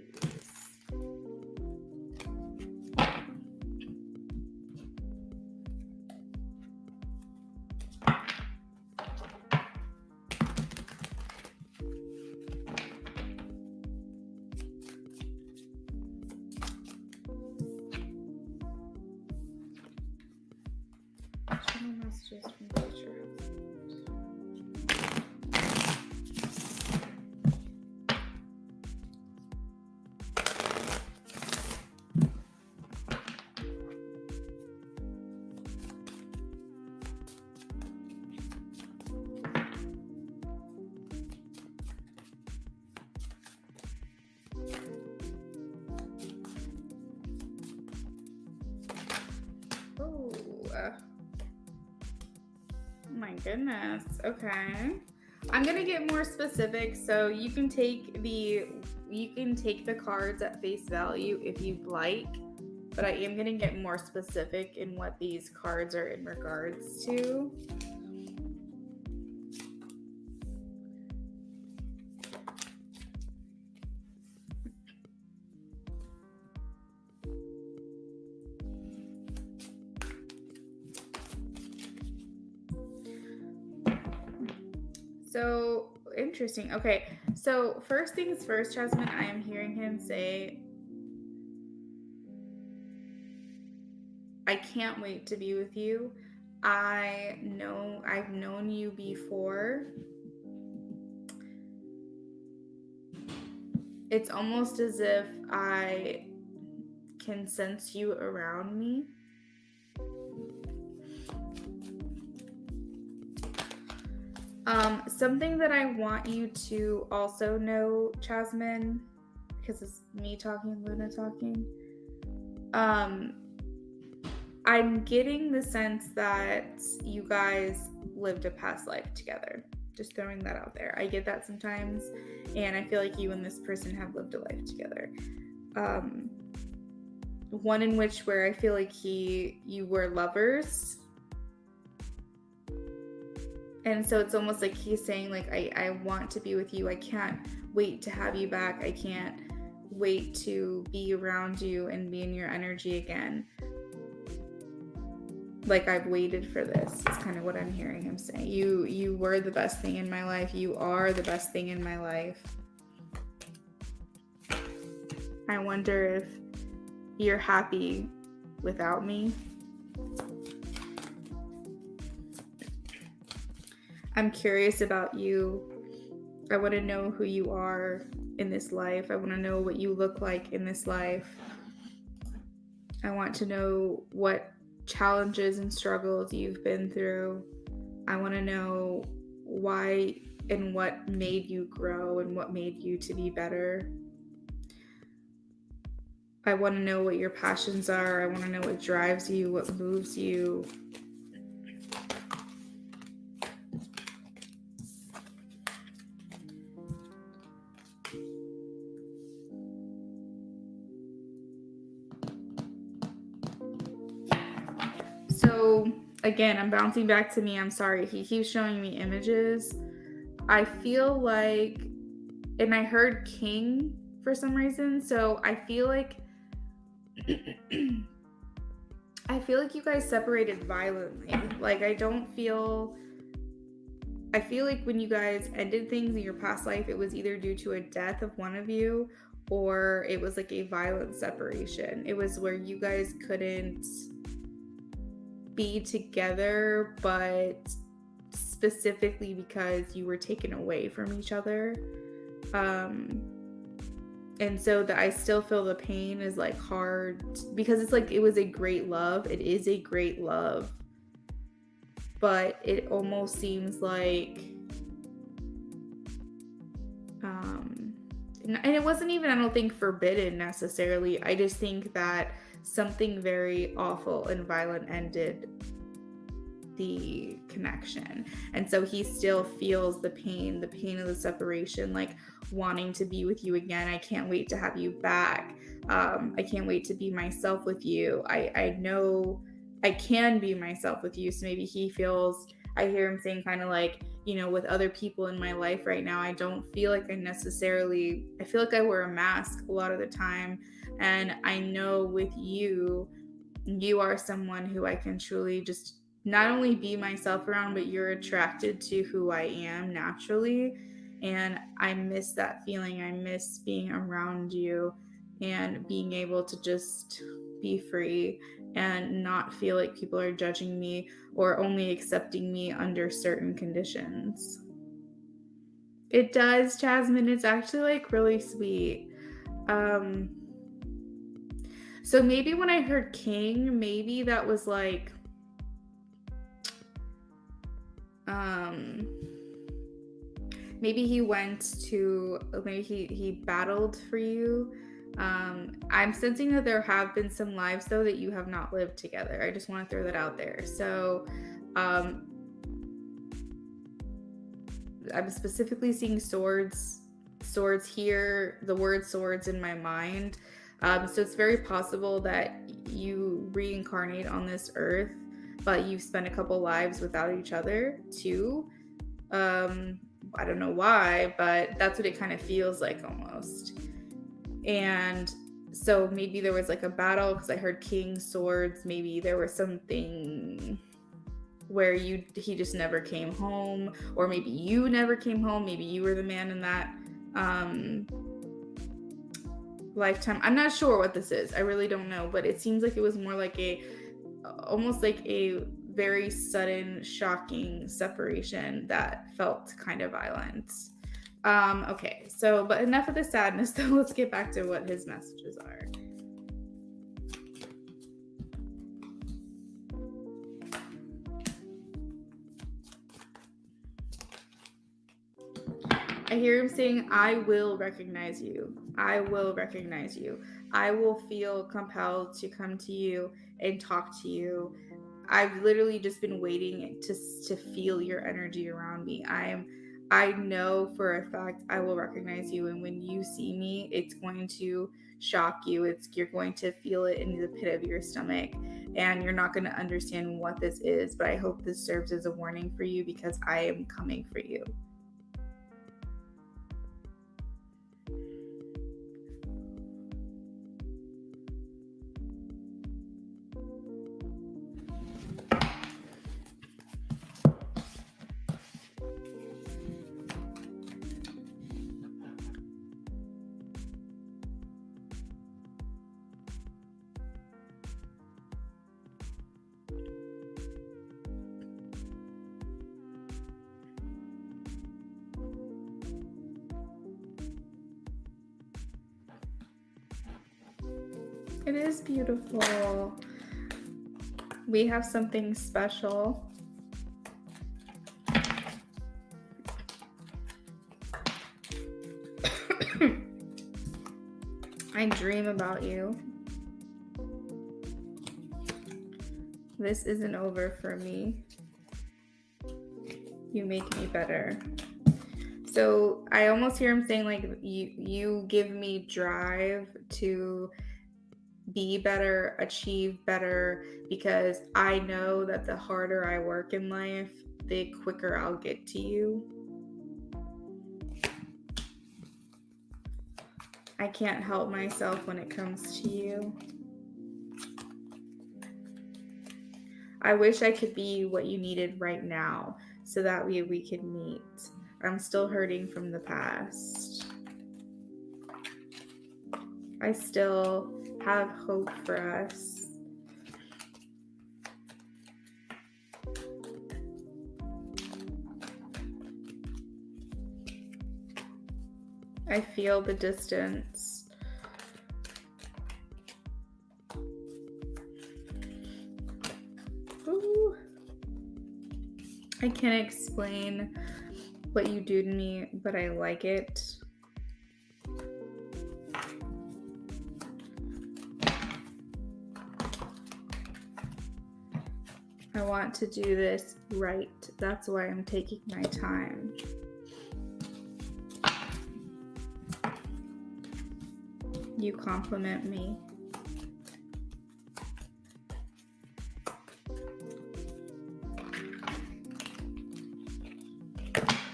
Speaker 1: Channel messages from future husband. Oh my goodness. Okay. I'm gonna get more specific, so you can take the cards at face value if you'd like, but I am gonna get more specific in what these cards are in regards to. So interesting. Okay, so first things first, Jasmine, I am hearing him say, I can't wait to be with you. I've known you before. It's almost as if I can sense you around me. Something that I want you to also know, Jasmine, because it's me talking, Luna talking. I'm getting the sense that you guys lived a past life together. Just throwing that out there. I get that sometimes, and I feel like you and this person have lived a life together. One in which where I feel like you were lovers. And so it's almost like he's saying, like, I want to be with you. I can't wait to have you back. I can't wait to be around you and be in your energy again. Like, I've waited for this. Is kind of what I'm hearing him say. You were the best thing in my life. You are the best thing in my life. I wonder if you're happy without me. I'm curious about you. I want to know who you are in this life. I want to know what you look like in this life. I want to know what challenges and struggles you've been through. I want to know why and what made you grow and what made you to be better. I want to know what your passions are. I want to know what drives you, what moves you. So again, I'm bouncing back to me. I'm sorry. He keeps showing me images. I feel like, and I heard king for some reason. So I feel like, you guys separated violently. Like, I feel like when you guys ended things in your past life, it was either due to a death of one of you or it was like a violent separation. It was where you guys couldn't be together, but specifically because you were taken away from each other. And so that I still feel the pain is like hard because it's like it was a great love. It is a great love. But it almost seems like and it wasn't even, I don't think, forbidden necessarily. I just think that something very awful and violent ended the connection. And so he still feels the pain of the separation, like wanting to be with you again. I can't wait to have you back. I can't wait to be myself with you. I know I can be myself with you. So maybe he feels, I hear him saying kind of like, you know, with other people in my life right now, I don't feel like I feel like I wear a mask a lot of the time. And I know with you, you are someone who I can truly just not only be myself around, but you're attracted to who I am naturally. And I miss that feeling. I miss being around you and being able to just be free and not feel like people are judging me or only accepting me under certain conditions. It does, Jasmine. It's actually like really sweet. So maybe when I heard king, maybe that was like, maybe he battled for you. I'm sensing that there have been some lives though that you have not lived together. I just want to throw that out there. So I'm specifically seeing swords here, the word swords in my mind. So it's very possible that you reincarnate on this earth, but you've spent a couple lives without each other too. I don't know why, but that's what it kind of feels like almost. And so maybe there was like a battle because I heard king, swords. Maybe there was something where he just never came home, or maybe you never came home. Maybe you were the man in that lifetime. I'm not sure what this is. I really don't know, but it seems like it was more like almost like a very sudden, shocking separation that felt kind of violent. Okay, so, but enough of the sadness though. Let's get back to what his messages are. I hear him saying, I will recognize you. I will recognize you. I will feel compelled to come to you and talk to you. I've literally just been waiting to feel your energy around me. I know for a fact I will recognize you, and when you see me, it's going to shock you. You're going to feel it in the pit of your stomach, and you're not going to understand what this is, but I hope this serves as a warning for you because I am coming for you. It is beautiful. We have something special. I dream about you. This isn't over for me. You make me better. So I almost hear him saying like, you give me drive to be better, achieve better, because I know that the harder I work in life, the quicker I'll get to you. I can't help myself when it comes to you. I wish I could be what you needed right now so that we could meet. I'm still hurting from the past. I still have hope for us. I feel the distance. Ooh. I can't explain what you do to me, but I like it. I want to do this right. That's why I'm taking my time. You compliment me.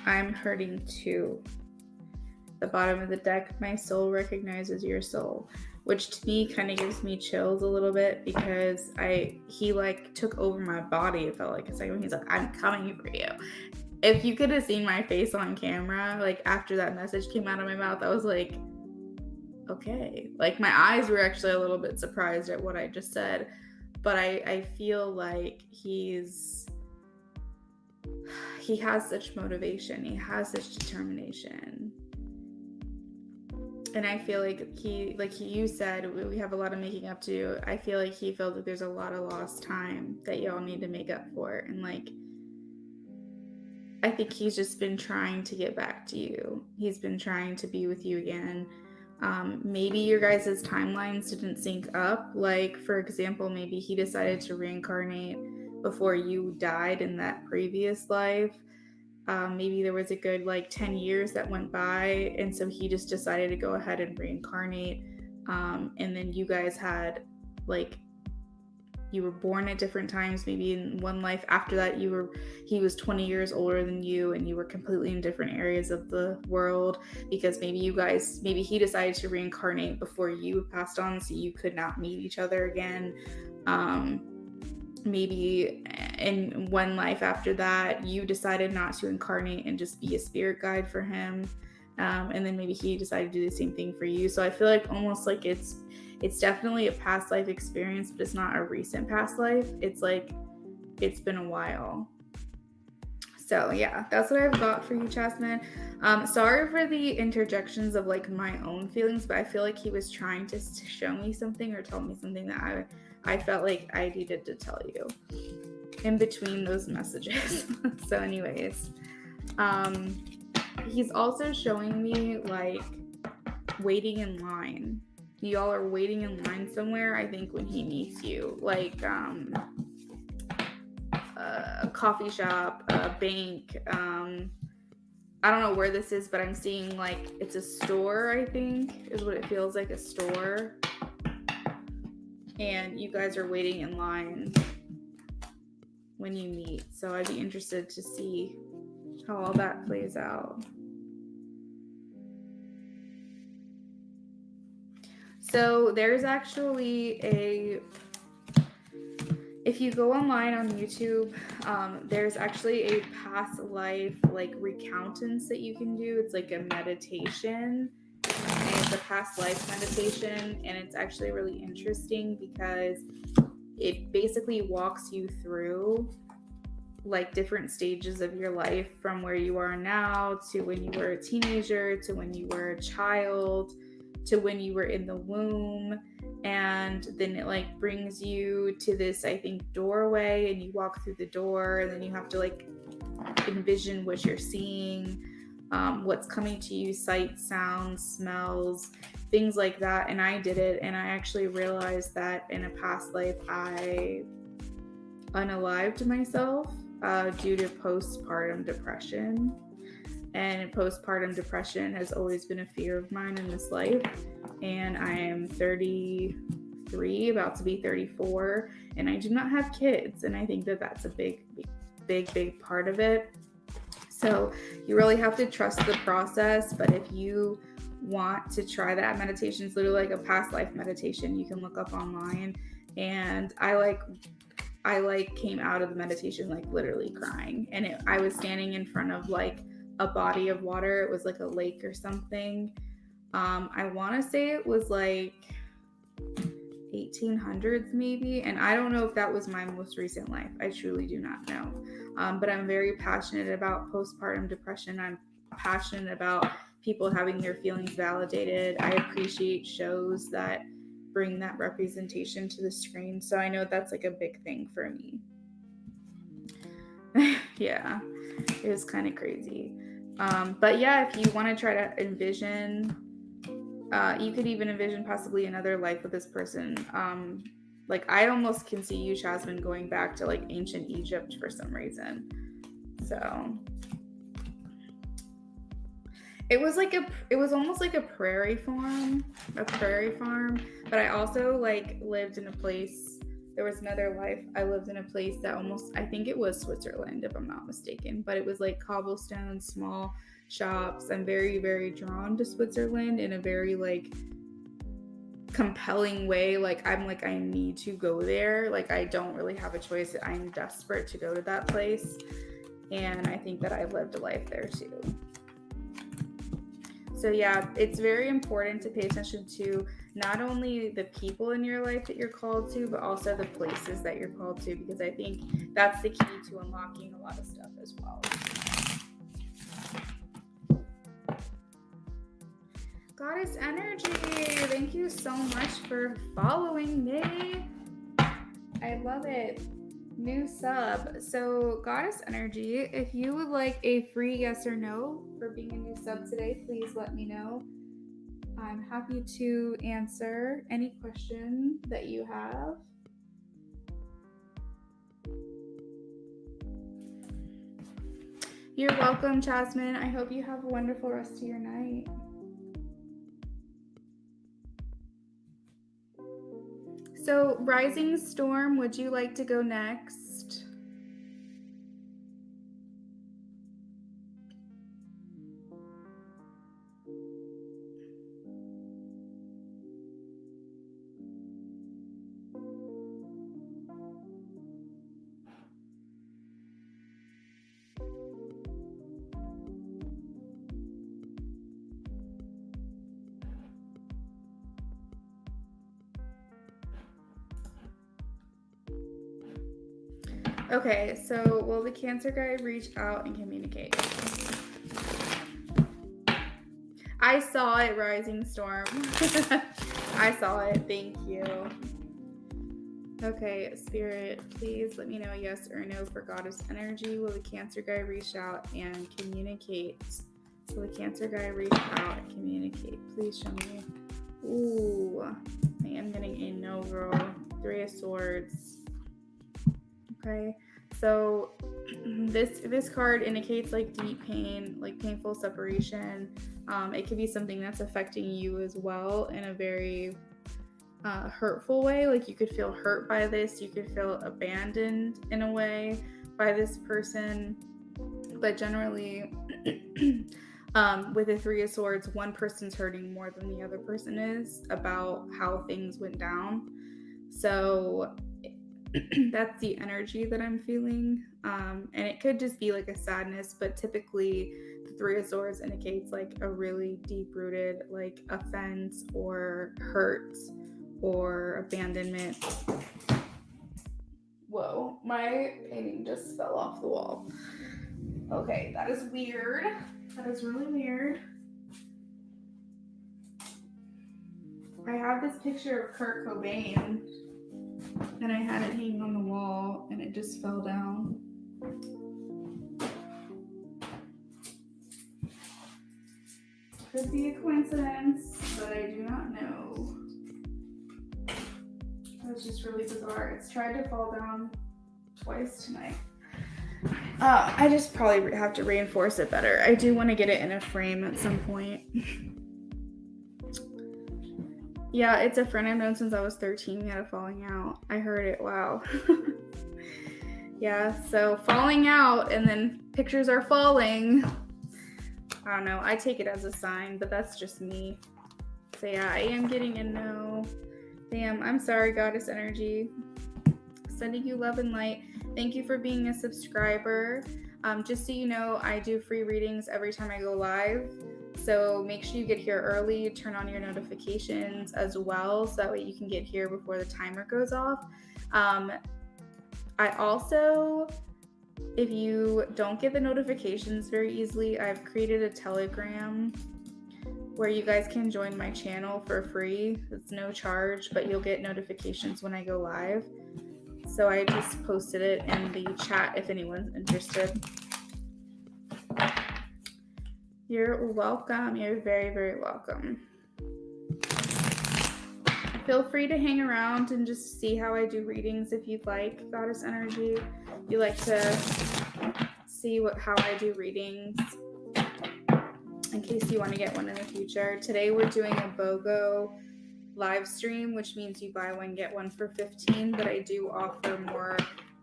Speaker 1: I'm hurting too. The bottom of the deck, my soul recognizes your soul, which to me kind of gives me chills a little bit because he like took over my body. It felt like a second. He's like, I'm coming for you. If you could have seen my face on camera, like after that message came out of my mouth, I was like, okay. Like my eyes were actually a little bit surprised at what I just said, but I feel like he has such motivation. He has such determination. And I feel like you said, we have a lot of making up to do. I feel like he felt that there's a lot of lost time that y'all need to make up for. And like, I think he's just been trying to get back to you. He's been trying to be with you again. Maybe your guys' timelines didn't sync up. Like, for example, maybe he decided to reincarnate before you died in that previous life. Maybe there was a good 10 years that went by, and so he just decided to go ahead and reincarnate. And then you guys had you were born at different times. Maybe in one life after that he was 20 years older than you, and you were completely in different areas of the world, because maybe he decided to reincarnate before you passed on, so you could not meet each other again. Maybe in one life after that, you decided not to incarnate and just be a spirit guide for him. And then maybe he decided to do the same thing for you. So I feel like almost like it's definitely a past life experience, but it's not a recent past life. It's like it's been a while. So yeah, that's what I've got for you, Jasmine. Sorry for the interjections of my own feelings, but I feel like he was trying to show me something or tell me something that I felt like I needed to tell you in between those messages. So anyways, he's also showing me waiting in line. Y'all are waiting in line somewhere, I think, when he meets you, a coffee shop, a bank. I don't know where this is, but I'm seeing it's a store, I think is what it feels like, a store. And you guys are waiting in line when you meet. So I'd be interested to see how all that plays out. So there's actually if you go online on YouTube, there's actually a past life recountance that you can do. It's like a meditation. And it's a past life meditation, and it's actually really interesting because it basically walks you through different stages of your life, from where you are now to when you were a teenager, to when you were a child, to when you were in the womb. And then it brings you to this, I think, doorway, and you walk through the door, and then you have to envision what you're seeing, what's coming to you, sights, sounds, smells, things like that. And I did it, and I actually realized that in a past life I unalived myself due to postpartum depression. And postpartum depression has always been a fear of mine in this life. And I am 33, about to be 34, and I do not have kids. And I think that that's a big part of it. So you really have to trust the process. But if you want to try that meditation, it's literally like a past life meditation. You can look up online. And I came out of the meditation literally crying. And I was standing in front of a body of water. It was like a lake or something. I want to say it was 1800s maybe. And I don't know if that was my most recent life. I truly do not know. But I'm very passionate about postpartum depression. I'm passionate about people having their feelings validated. I appreciate shows that bring that representation to the screen. So I know that's a big thing for me. Yeah, it was kind of crazy. But yeah, if you want to try to envision, you could even envision possibly another life with this person. Like, I almost can see you, Jasmine, going back to like ancient Egypt for some reason. So it was almost like a prairie farm, but I also like lived in a place, there was another life, I lived in a place that almost, I think it was Switzerland if I'm not mistaken, but it was like cobblestone, small shops. I'm very, very drawn to Switzerland in a very like compelling way. Like, I'm like, I need to go there. Like, I don't really have a choice. I'm desperate to go to that place. And I think that I've lived a life there too. So yeah, it's very important to pay attention to not only the people in your life that you're called to, but also the places that you're called to, because I think that's the key to unlocking a lot of stuff as well. Goddess Energy, thank you so much for following me. I love it. New sub. So Goddess Energy, if you would like a free yes or no for being a new sub today, please let me know. I'm happy to answer any question that you have. You're welcome, Jasmine. I hope you have a wonderful rest of your night. So, Rising Storm, would you like to go next? Okay, so will the Cancer guy reach out and communicate? I saw it, Rising Storm. I saw it. Thank you. Okay, Spirit, please let me know yes or no for Goddess Energy. Will the Cancer guy reach out and communicate? Will the Cancer guy reach out and communicate? Please show me. Ooh, I am getting a no, girl. 3 of Swords. Okay, so this card indicates like deep pain, like painful separation. It could be something that's affecting you as well in a very hurtful way. Like, you could feel hurt by this, you could feel abandoned in a way by this person. But generally, with the 3 of Swords, one person's hurting more than the other person is about how things went down. So that's the energy that I'm feeling. And it could just be like a sadness, but typically the 3 of Swords indicates like a really deep-rooted like offense or hurt or abandonment. Whoa, my painting just fell off the wall. Okay, that is weird. That is really weird. I have this picture of Kurt Cobain, and I had it hanging on the wall, and it just fell down. Could be a coincidence, but I do not know. That's just really bizarre. It's tried to fall down twice tonight. I just probably have to reinforce it better. I do want to get it in a frame at some point. Yeah, it's a friend I've known since I was 13. We had a falling out. I heard it. Wow. Yeah, so falling out and then pictures are falling. I don't know. I take it as a sign, but that's just me. So yeah, I am getting a no. Damn, I'm sorry, Goddess Energy. Sending you love and light. Thank you for being a subscriber. Just so you know, I do free readings every time I go live. So make sure you get here early, turn on your notifications as well, so that way you can get here before the timer goes off. I also, if you don't get the notifications very easily, I've created a Telegram where you guys can join my channel for free. It's no charge, but you'll get notifications when I go live. So I just posted it in the chat if anyone's interested. You're welcome. You're very, very welcome. Feel free to hang around and just see how I do readings if you'd like, Goddess Energy. If you like to see how I do readings in case you want to get one in the future. Today we're doing a BOGO live stream, which means you buy one, get one for $15, but I do offer more,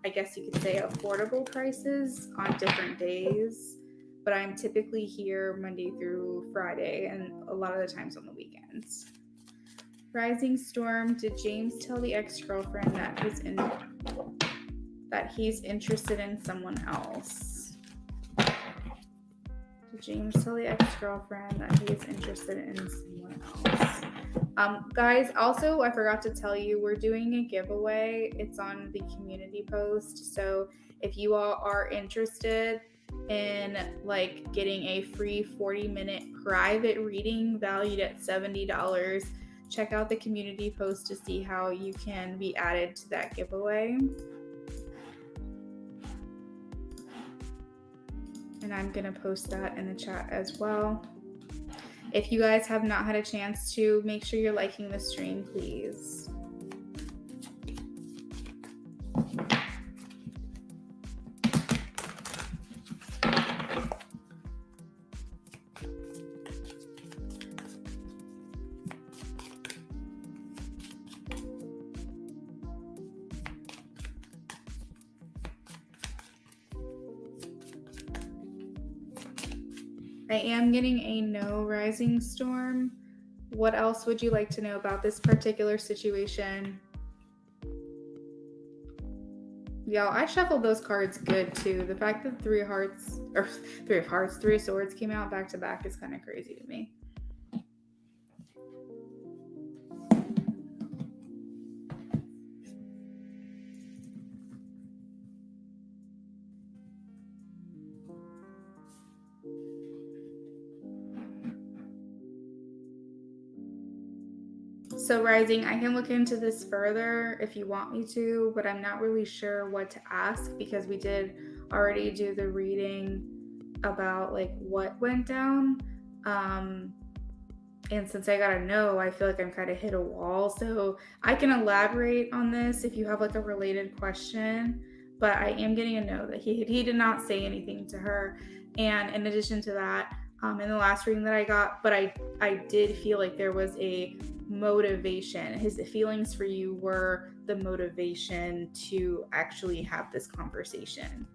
Speaker 1: I guess you could say, affordable prices on different days. But I'm typically here Monday through Friday and a lot of the times on the weekends. Rising Storm, did James tell the ex-girlfriend that he's interested in someone else? Did James tell the ex-girlfriend that he is interested in someone else? Guys, also, I forgot to tell you, we're doing a giveaway. It's on the community post. So if you all are interested in like getting a free 40-minute private reading valued at $70, check out the community post to see how you can be added to that giveaway. And I'm going to post that in the chat as well. If you guys have not had a chance to, make sure you're liking the stream, please. I am getting a no, Rising Storm. What else would you like to know about this particular situation? Y'all, I shuffled those cards good too. The fact that Three of Swords came out back to back is kind of crazy to me. So Rising, I can look into this further if you want me to, but I'm not really sure what to ask because we did already do the reading about like what went down. And since I got a no, I feel like I'm kind of hit a wall. So I can elaborate on this if you have like a related question, but I am getting a no that he did not say anything to her. And in addition to that, in the last reading that I got, but I did feel like there was a motivation. His feelings for you were the motivation to actually have this conversation.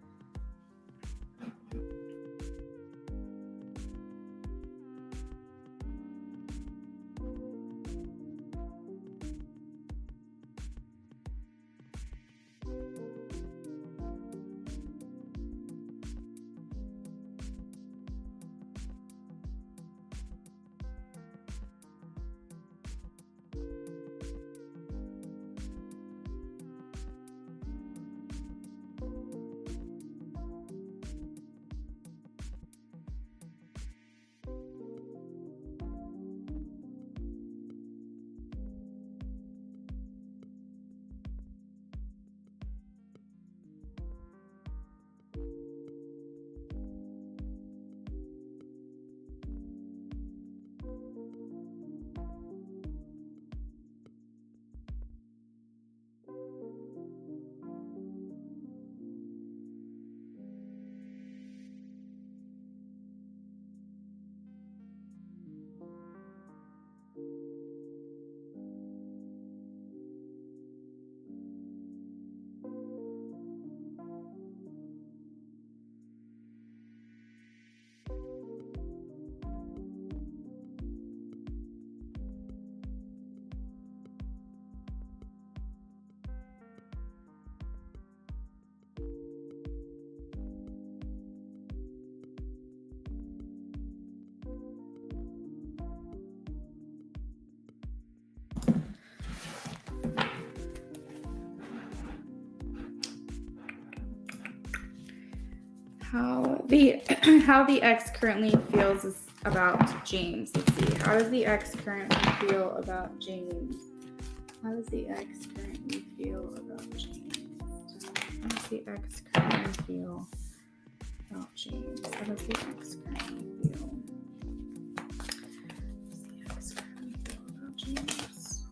Speaker 1: How the ex currently feels about James. Let's see. How does the ex currently feel about James? How does the ex currently feel about James? How does the ex currently feel about James? How does the ex currently feel? How does the ex currently feel about James?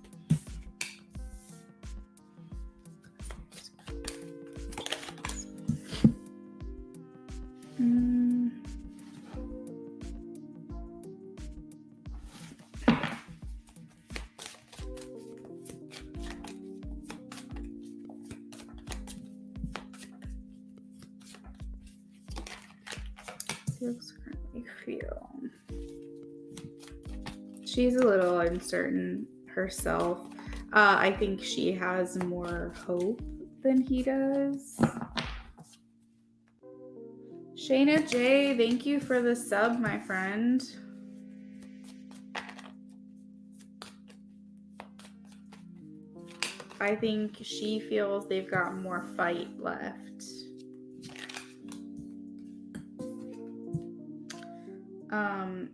Speaker 1: feels currently feel. She's a little uncertain herself. I think she has more hope than he does. Shayna J, thank you for the sub, my friend. I think she feels they've got more fight left.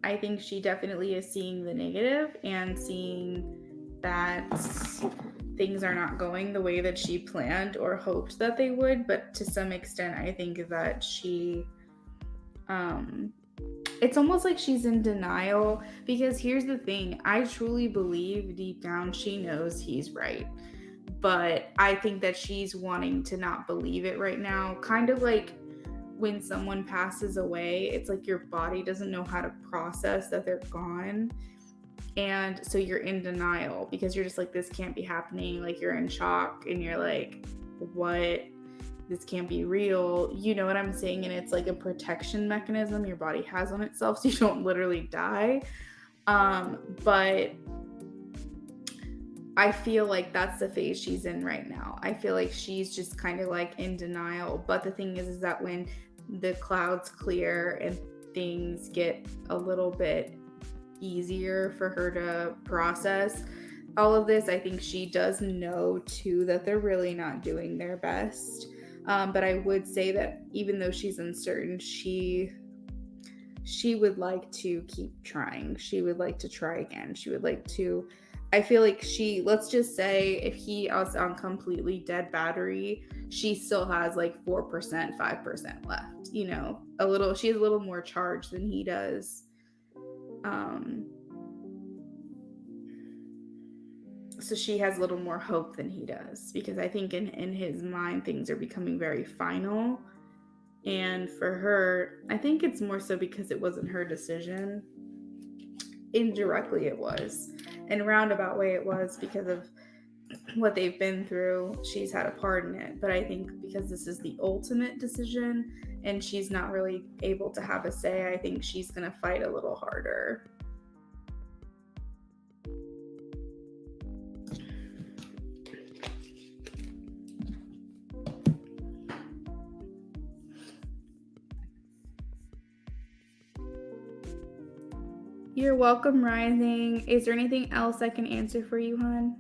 Speaker 1: I think she definitely is seeing the negative and seeing that things are not going the way that she planned or hoped that they would, but to some extent I think that she it's almost like she's in denial, because here's the thing, I truly believe deep down she knows he's right, but I think that she's wanting to not believe it right now, kind of like when someone passes away, it's like your body doesn't know how to process that they're gone. And so you're in denial because you're just like, this can't be happening. Like you're in shock and you're like, what? This can't be real. You know what I'm saying? And it's like a protection mechanism your body has on itself so you don't literally die. But I feel like that's the phase she's in right now. I feel like she's just kind of like in denial. But the thing is that when the clouds clear and things get a little bit easier for her to process all of this, I think she does know too that they're really not doing their best. But I would say that even though she's uncertain, she would like to keep trying. She would like to try again. She would like to, I feel like let's just say if he is on completely dead battery, she still has like 4%, 5% left, you know, she has a little more charge than he does. So she has a little more hope than he does, because I think in his mind, things are becoming very final. And for her, I think it's more so because it wasn't her decision. Indirectly it was. In a roundabout way it was, because of what they've been through. She's had a part in it. But I think because this is the ultimate decision and she's not really able to have a say, I think she's going to fight a little harder. You're welcome, Rising. Is there anything else I can answer for you, hon?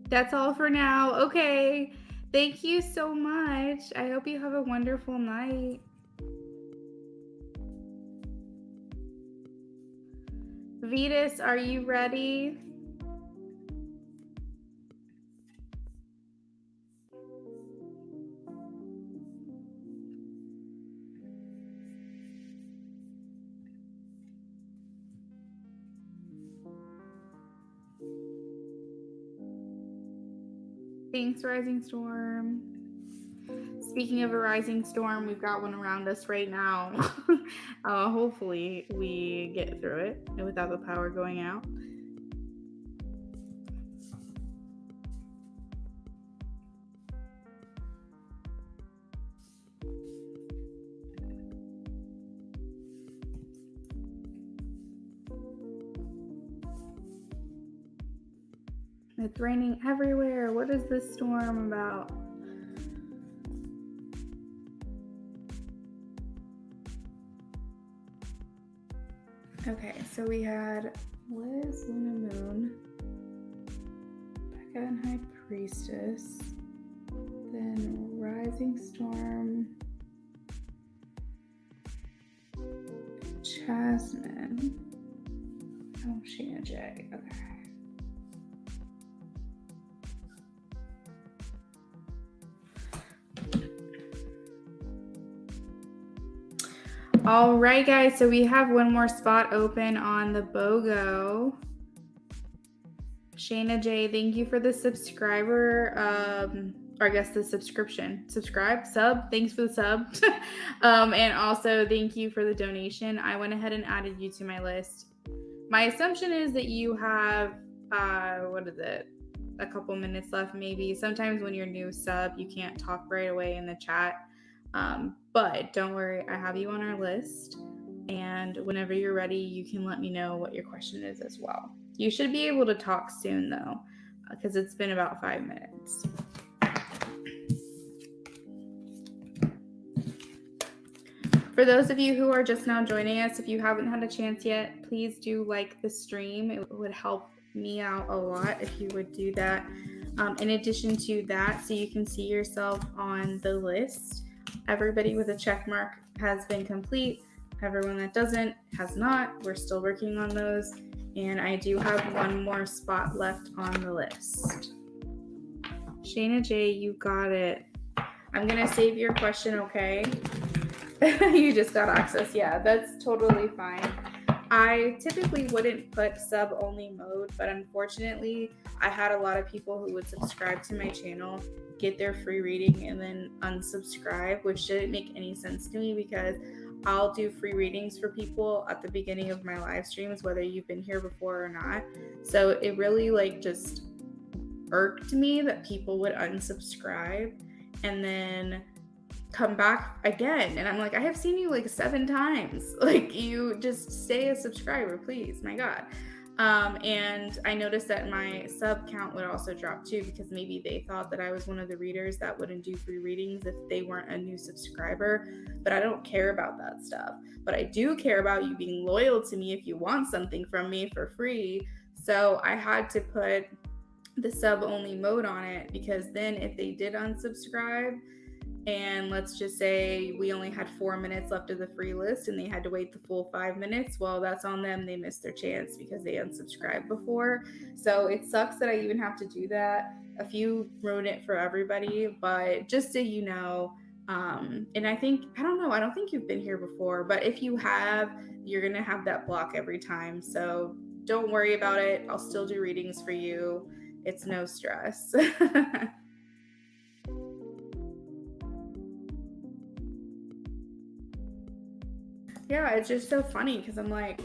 Speaker 1: That's all for now. Okay. Thank you so much. I hope you have a wonderful night. Vetus, are you ready? Thanks, Rising Storm. Speaking of a rising storm, we've got one around us right now. Hopefully we get through it without the power going out. It's raining everywhere. What is this storm about? Okay, so we had Liz, Luna Moon, Becca and High Priestess, then Rising Storm, Jasmine, Oh, Sheena J. Okay. All right, guys. So we have one more spot open on the BOGO. Shayna J, thank you for the subscriber. Or I guess the subscription. Sub. Thanks for the sub. And also thank you for the donation. I went ahead and added you to my list. My assumption is that you have a couple minutes left maybe. Sometimes when you're new sub, you can't talk right away in the chat. But don't worry, I have you on our list. And whenever you're ready, you can let me know what your question is as well. You should be able to talk soon though, because it's been about 5 minutes. For those of you who are just now joining us, if you haven't had a chance yet, please do like the stream. It would help me out a lot if you would do that. In addition to that, so you can see yourself on the list. Everybody with a check mark has been complete. Everyone that doesn't has not. We're still working on those. And I do have one more spot left on the list. Shayna J, you got it. I'm going to save your question, okay? You just got access. Yeah, that's totally fine. I typically wouldn't put sub-only mode, but unfortunately, I had a lot of people who would subscribe to my channel, get their free reading, and then unsubscribe, which didn't make any sense to me because I'll do free readings for people at the beginning of my live streams, whether you've been here before or not. So it really just irked me that people would unsubscribe and then come back again. And I'm like, I have seen you 7 times. You just stay a subscriber, please. My God. And I noticed that my sub count would also drop too, because maybe they thought that I was one of the readers that wouldn't do free readings if they weren't a new subscriber. But I don't care about that stuff. But I do care about you being loyal to me if you want something from me for free. So I had to put the sub only mode on it, because then if they did unsubscribe, and let's just say we only had 4 minutes left of the free list and they had to wait the full 5 minutes, well, that's on them. They missed their chance because they unsubscribed before. So it sucks that I even have to do that. A few wrote it for everybody, but just so you know, and I don't think you've been here before, but if you have, you're going to have that block every time. So don't worry about it. I'll still do readings for you. It's no stress. Yeah, it's just so funny because I'm like,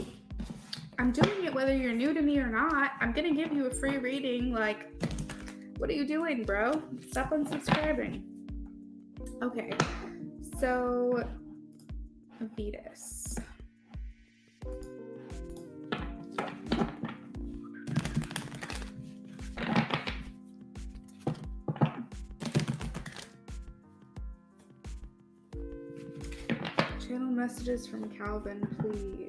Speaker 1: I'm doing it whether you're new to me or not. I'm going to give you a free reading. What are you doing, bro? Stop unsubscribing. Okay, so Vetus. Channel messages from Calvin, please.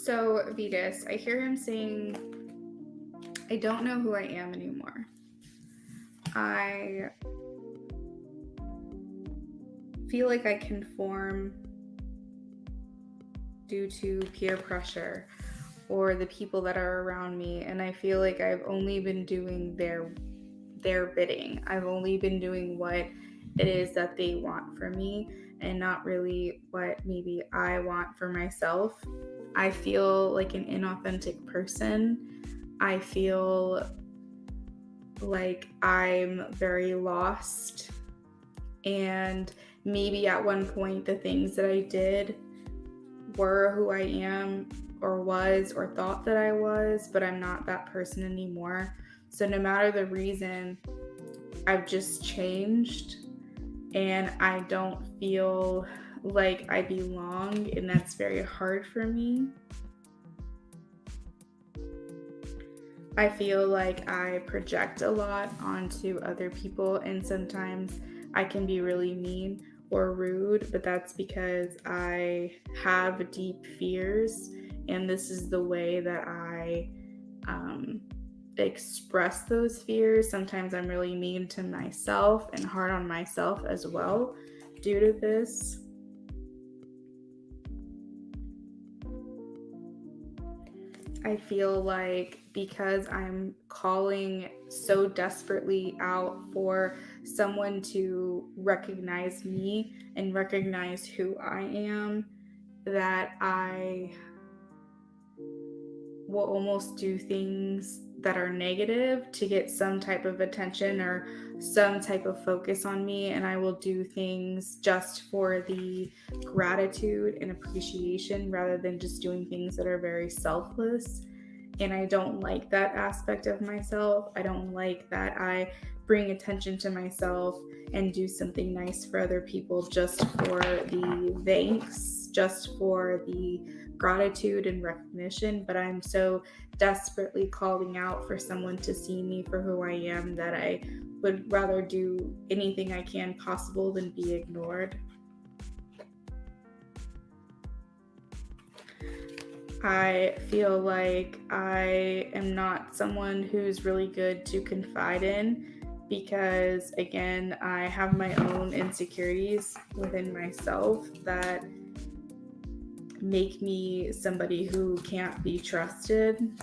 Speaker 1: So Vetus, I hear him saying, I don't know who I am anymore. I feel like I conform due to peer pressure or the people that are around me, and I feel like I've only been doing their bidding. I've only been doing what it is that they want from me and not really what maybe I want for myself. I feel like an inauthentic person. I feel like I'm very lost. And maybe at one point, the things that I did were who I am or was or thought that I was, but I'm not that person anymore. So, no matter the reason, I've just changed and I don't feel like I belong, and that's very hard for me. I feel like I project a lot onto other people, and sometimes I can be really mean or rude, but that's because I have deep fears, and this is the way that I express those fears. Sometimes I'm really mean to myself and hard on myself as well due to this. I feel like because I'm calling so desperately out for someone to recognize me and recognize who I am, that I will almost do things that are negative to get some type of attention or some type of focus on me. And I will do things just for the gratitude and appreciation rather than just doing things that are very selfless. And I don't like that aspect of myself. I don't like that I bring attention to myself and do something nice for other people just for the thanks, just for the gratitude and recognition. But I'm so desperately calling out for someone to see me for who I am that I would rather do anything I can possible than be ignored. I feel like I am not someone who's really good to confide in because, again, I have my own insecurities within myself that make me somebody who can't be trusted.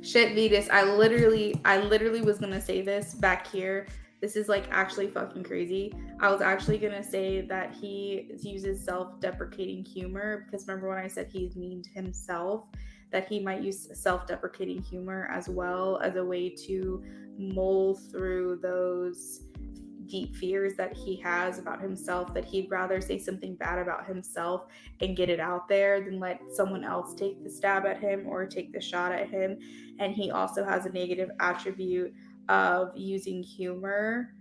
Speaker 1: Shit, Vetus. I literally was gonna say this back here. This is like actually fucking crazy. I was actually gonna say that he uses self-deprecating humor because remember when I said he's mean to himself, that he might use self-deprecating humor as well as a way to mull through those deep fears that he has about himself, that he'd rather say something bad about himself and get it out there than let someone else take the stab at him or take the shot at him. And he also has a negative attribute of using humor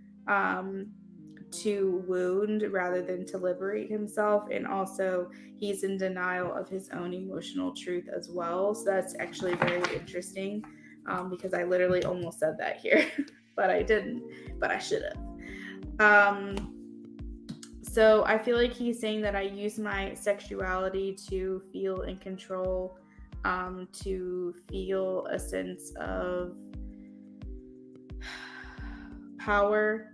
Speaker 1: to wound rather than to liberate himself. And also, he's in denial of his own emotional truth as well. So that's actually very interesting because I literally almost said that here, but I didn't, but I should have. So I feel like he's saying that I use my sexuality to feel in control, to feel a sense of power,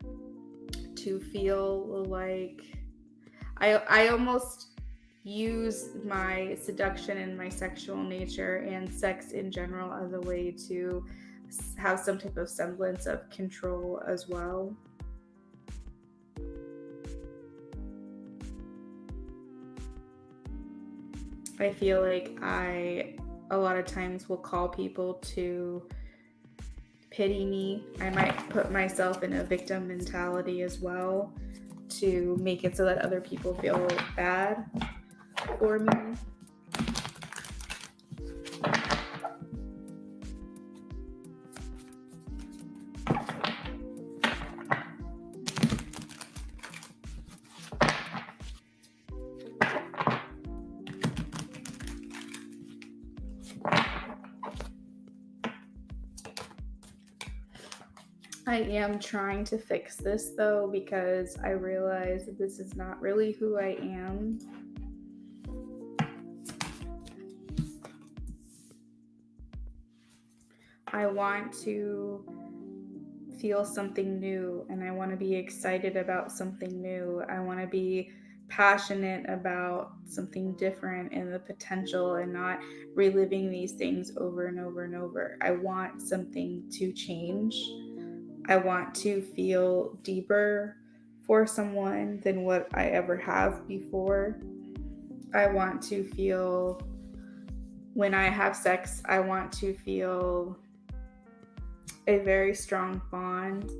Speaker 1: to feel like I almost use my seduction and my sexual nature and sex in general as a way to have some type of semblance of control as well. I feel like I a lot of times will call people to pity me. I might put myself in a victim mentality as well to make it so that other people feel bad for me. I am trying to fix this though because I realize that this is not really who I am. I want to feel something new and I want to be excited about something new. I want to be passionate about something different and the potential and not reliving these things over and over and over. I want something to change. I want to feel deeper for someone than what I ever have before. I want to feel, when I have sex, I want to feel a very strong bond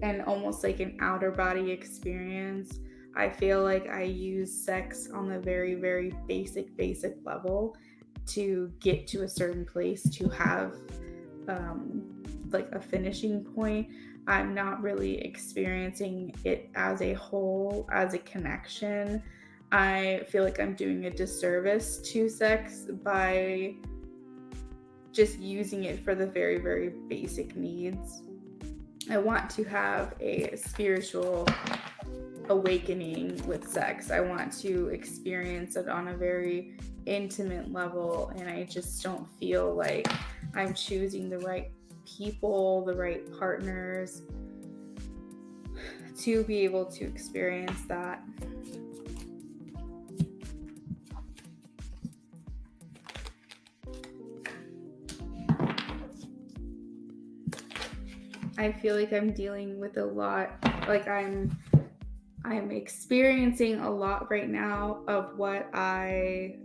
Speaker 1: and almost like an outer body experience. I feel like I use sex on a very, very basic level to get to a certain place, to have like a finishing point. I'm not really experiencing it as a whole, as a connection. I feel like I'm doing a disservice to sex by just using it for the very, very basic needs. I want to have a spiritual awakening with sex. I want to experience it on a very intimate level, and I just don't feel like I'm choosing the right people, the right partners to be able to experience that. I feel like I'm dealing with a lot, like I'm experiencing a lot right now of what I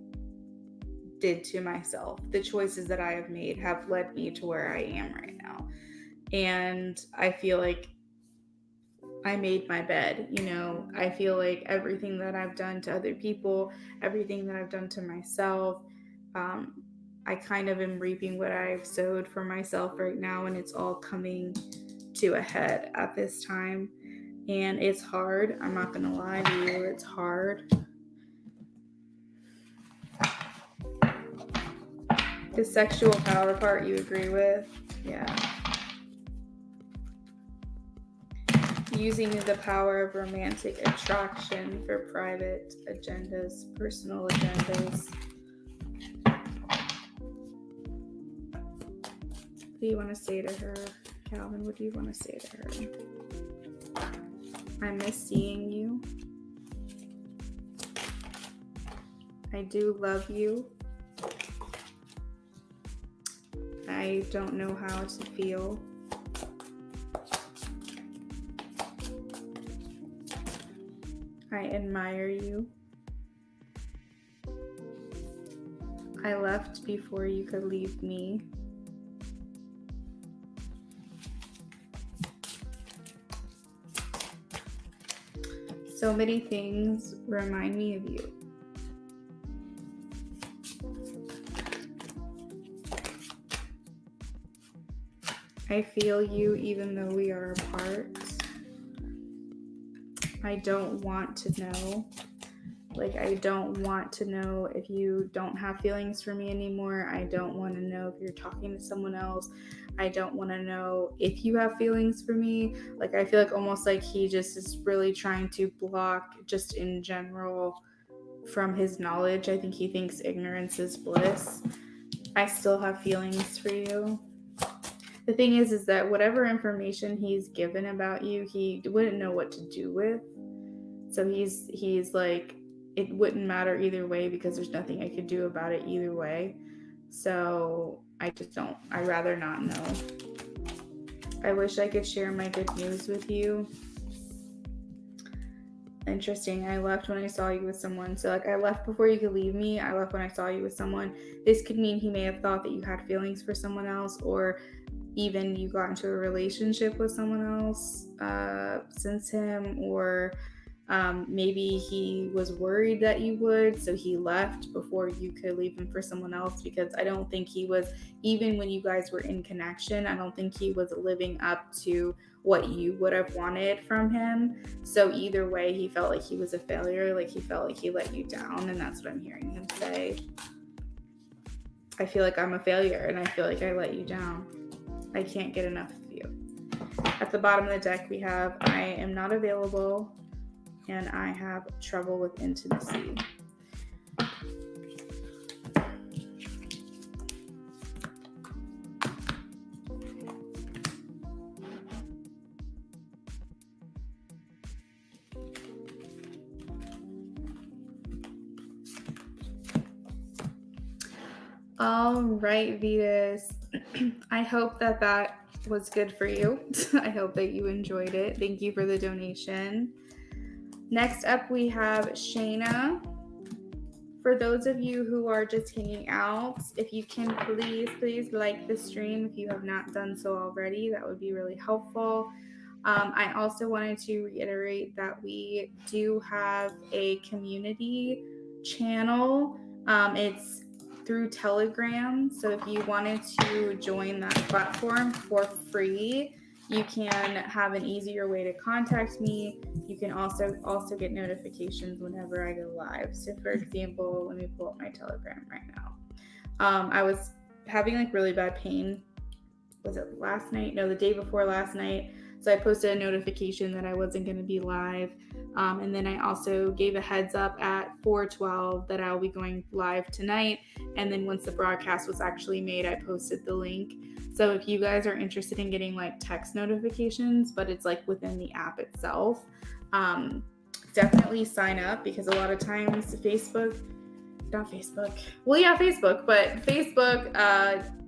Speaker 1: did to myself. The choices that I have made have led me to where I am right now. And I feel like I made my bed, you know. I feel like everything that I've done to other people, everything that I've done to myself, I kind of am reaping what I've sowed for myself right now, and it's all coming to a head at this time. And it's hard. I'm not going to lie to you. It's hard. The sexual power part you agree with? Yeah. Using the power of romantic attraction for private agendas, personal agendas. What do you want to say to her, Calvin? What do you want to say to her? I miss seeing you. I do love you. I don't know how to feel. I admire you. I left before you could leave me. So many things remind me of you. I feel you even though we are apart. I don't want to know. Like, I don't want to know if you don't have feelings for me anymore. I don't want to know if you're talking to someone else. I don't want to know if you have feelings for me. Like, I feel like almost like he just is really trying to block, just in general, from his knowledge. I think he thinks ignorance is bliss. I still have feelings for you. The thing is that whatever information he's given about you, he wouldn't know what to do with. So he's like, it wouldn't matter either way because there's nothing I could do about it either way. So I'd rather not know. I wish I could share my good news with you. Interesting. I left when I saw you with someone. So like, I left before you could leave me. I left when I saw you with someone. This could mean he may have thought that you had feelings for someone else, or even you got into a relationship with someone else since him, or maybe he was worried that you would, so he left before you could leave him for someone else, because I don't think he was, even when you guys were in connection, I don't think he was living up to what you would have wanted from him. So either way, he felt like he was a failure, like he felt like he let you down, and that's what I'm hearing him say. I feel like I'm a failure, and I feel like I let you down. I can't get enough of you. At the bottom of the deck, we have I am not available, and I have trouble with intimacy. All right, Vetus. I hope that that was good for you. I hope that you enjoyed it. Thank you for the donation. Next up, we have Shayna. For those of you who are just hanging out, if you can please like the stream if you have not done so already, that would be really helpful. I also wanted to reiterate that we do have a community channel. It's through Telegram. So if you wanted to join that platform for free, you can have an easier way to contact me. You can also get notifications whenever I go live. So for example, let me pull up my Telegram right now. I was having like really bad pain. Was it last night? No, the day before last night. So I posted a notification that I wasn't going to be live. And then I also gave a heads up at 4:12 that I'll be going live tonight. And then once the broadcast was actually made, I posted the link. So if you guys are interested in getting like text notifications, but it's like within the app itself, definitely sign up, because a lot of times Facebook,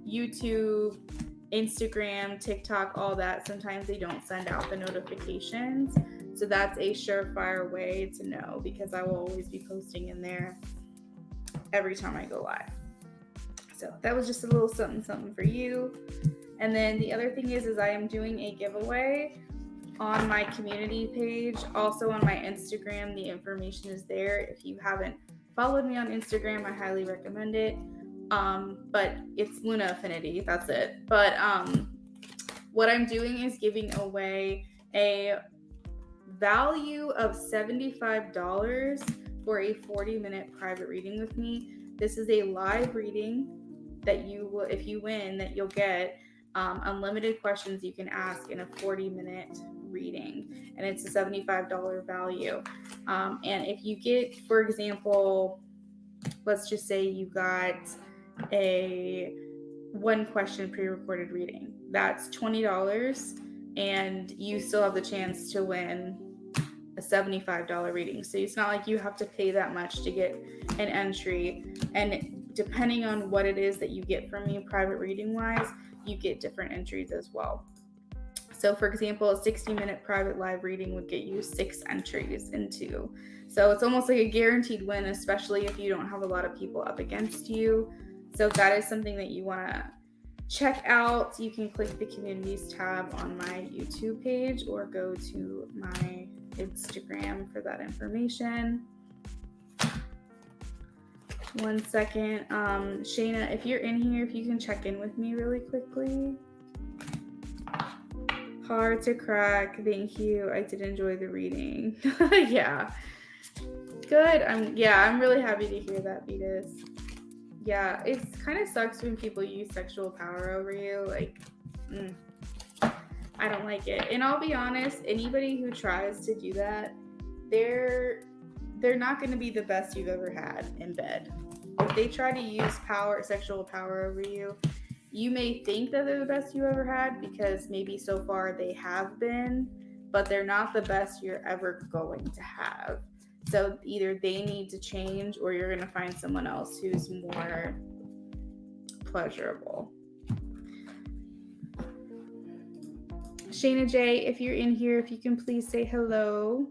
Speaker 1: YouTube, Instagram, TikTok, all that, sometimes they don't send out the notifications. So that's a surefire way to know, because I will always be posting in there every time I go live. So that was just a little something for you. And then the other thing is I am doing a giveaway on my community page. Also on my Instagram, the information is there. If you haven't followed me on Instagram, I highly recommend it. But it's Luna Affinity, that's it. But what I'm doing is giving away a value of $75 for a 40-minute private reading with me. This is a live reading that you will, if you win, that you'll get unlimited questions you can ask in a 40-minute reading, and it's a $75 value. And if you get, for example, let's just say you got a one question pre-recorded reading, that's $20, and you still have the chance to win a $75 reading. So it's not like you have to pay that much to get an entry. And depending on what it is that you get from me private reading wise, you get different entries as well. So for example, a 60-minute private live reading would get you 6 entries into. So it's almost like a guaranteed win, especially if you don't have a lot of people up against you. So if that is something that you want to check out, you can click the communities tab on my YouTube page or go to my Instagram for that information. One second. Shayna, if you're in here, if you can check in with me really quickly. Hard to crack. Thank you. I did enjoy the reading. Yeah. Good. I'm really happy to hear that, Vetus. Yeah, it kind of sucks when people use sexual power over you. Like, I don't like it. And I'll be honest, anybody who tries to do that, they're not going to be the best you've ever had in bed. If they try to use sexual power over you, you may think that they're the best you ever had, because maybe so far they have been, but they're not the best you're ever going to have. So either they need to change, or you're going to find someone else who's more pleasurable. Shayna J, if you're in here, if you can please say hello.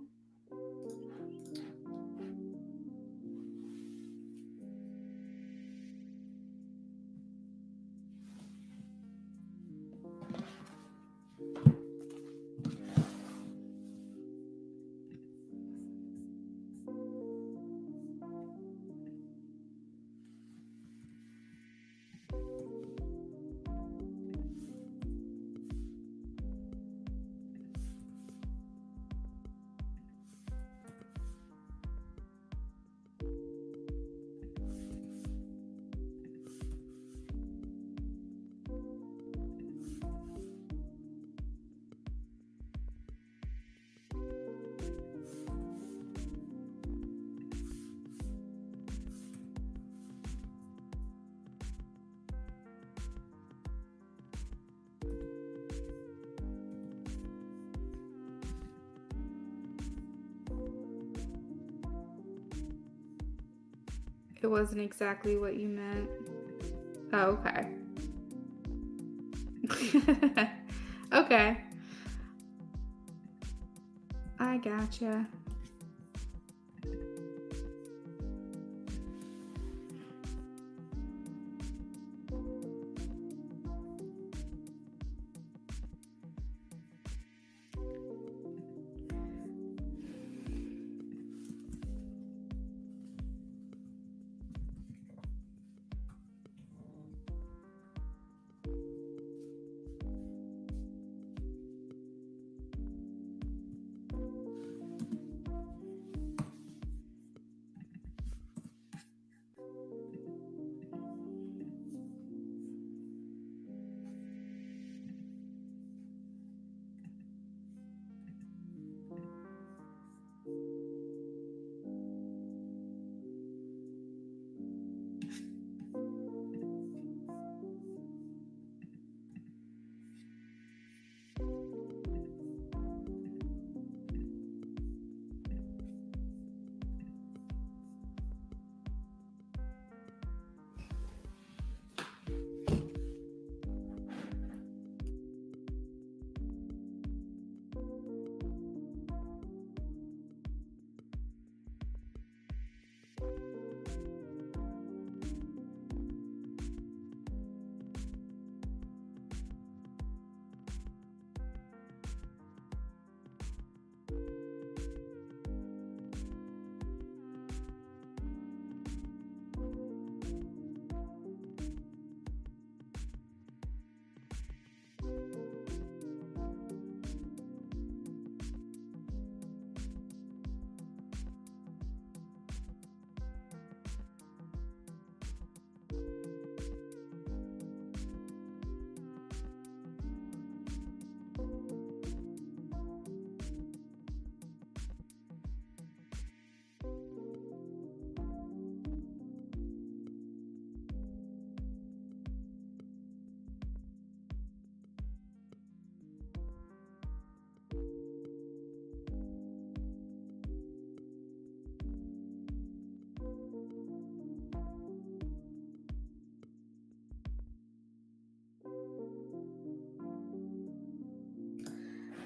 Speaker 1: It wasn't exactly what you meant. Oh, okay. Okay. I gotcha.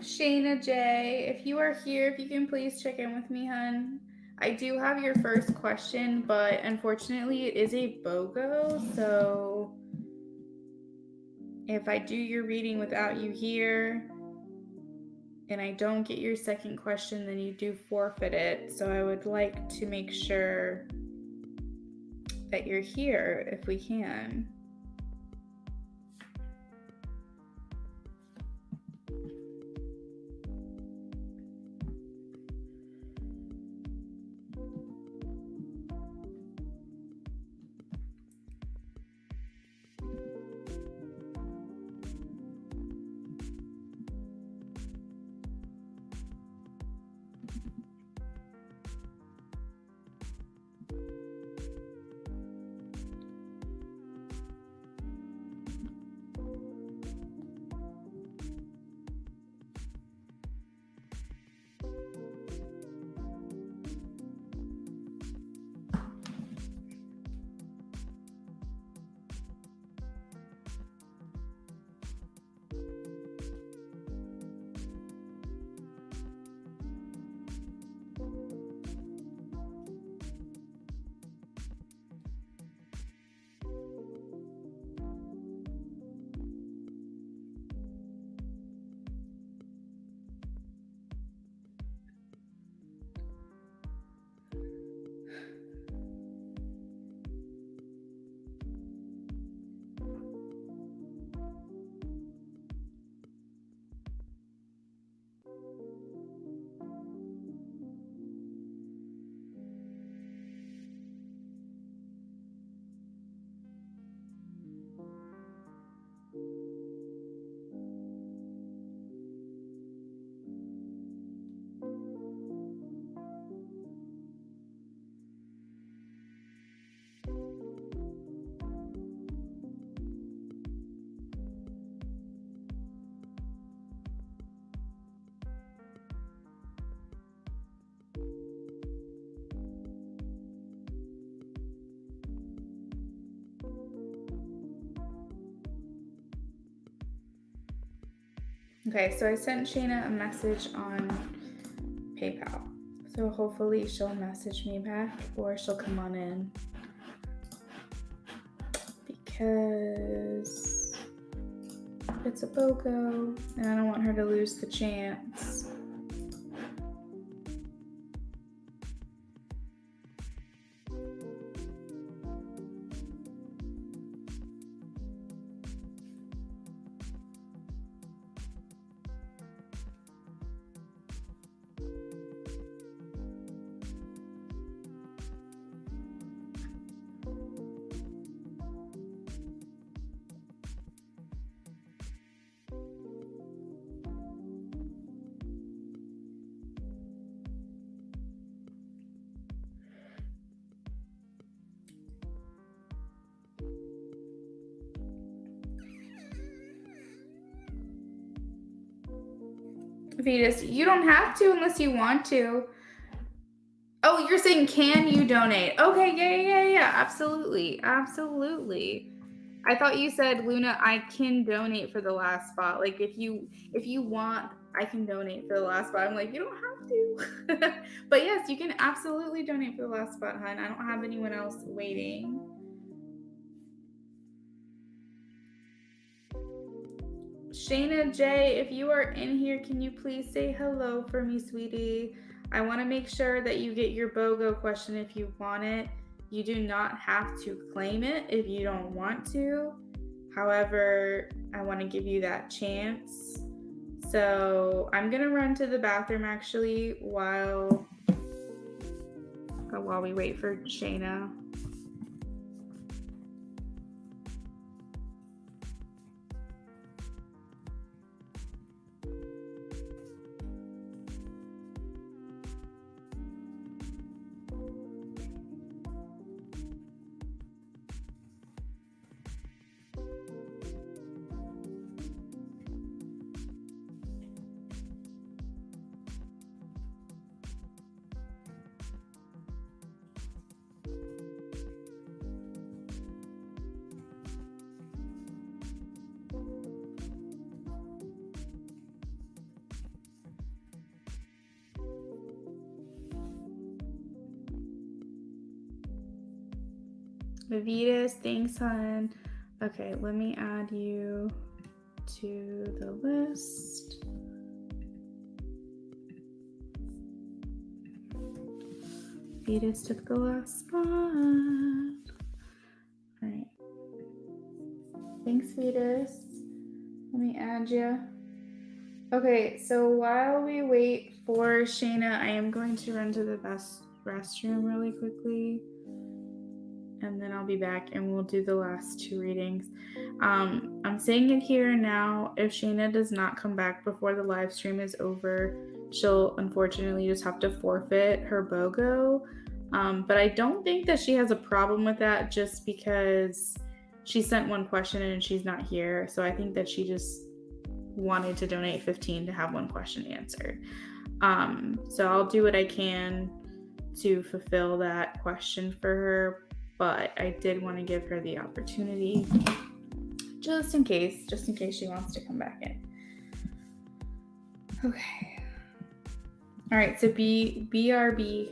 Speaker 1: Shayna J, if you are here, if you can please check in with me, hun. I do have your first question, but unfortunately it is a BOGO, so if I do your reading without you here and I don't get your second question, then you do forfeit it. So I would like to make sure that you're here if we can. Okay, so I sent Shayna a message on PayPal. So hopefully she'll message me back or she'll come on in. Because it's a BOGO and I don't want her to lose the chance. Vetus, you don't have to unless you want to. Oh, you're saying can you donate? Okay, yeah, absolutely. I thought you said, Luna, I can donate for the last spot. Like if you want, I can donate for the last spot. I'm like, you don't have to. But yes, you can absolutely donate for the last spot, hon. I don't have anyone else waiting. Shayna J, if you are in here, can you please say hello for me, sweetie? I want to make sure that you get your BOGO question if you want it. You do not have to claim it if you don't want to. However, I want to give you that chance. So I'm going to run to the bathroom actually while we wait for Shayna. Vitas, thanks, hon. Okay, let me add you to the list. Vitas took the last spot. All right. Thanks, Vitas. Let me add you. Okay, so while we wait for Shayna, I am going to run to the restroom really quickly. And then I'll be back and we'll do the last two readings. I'm saying it here and now. If Shayna does not come back before the live stream is over, she'll unfortunately just have to forfeit her BOGO. But I don't think that she has a problem with that just because she sent one question and she's not here. So I think that she just wanted to donate 15 to have one question answered. So I'll do what I can to fulfill that question for her. But I did want to give her the opportunity just in case she wants to come back in. Okay. All right, so BRB.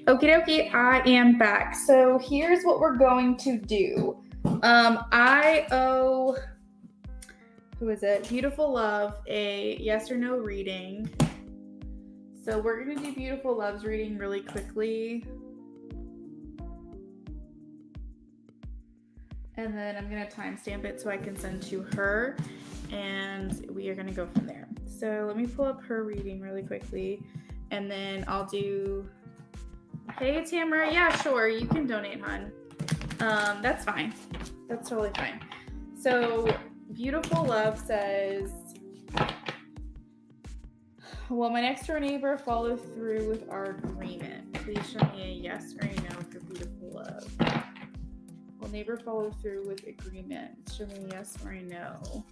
Speaker 1: Okie dokie, I am back. So here's what we're going to do. I owe, who is it? Beautiful Love a yes or no reading. So we're going to do Beautiful Love's reading really quickly. And then I'm going to timestamp it so I can send to her. And we are going to go from there. So let me pull up her reading really quickly. And then I'll do... Hey, Tamara. Yeah, sure. You can donate, hon. That's fine. That's totally fine. So Beautiful Love says... Will my next door neighbor follow through with our agreement? Please show me a yes or a no for Beautiful Love. Will neighbor follow through with agreement? Show me a yes or a no.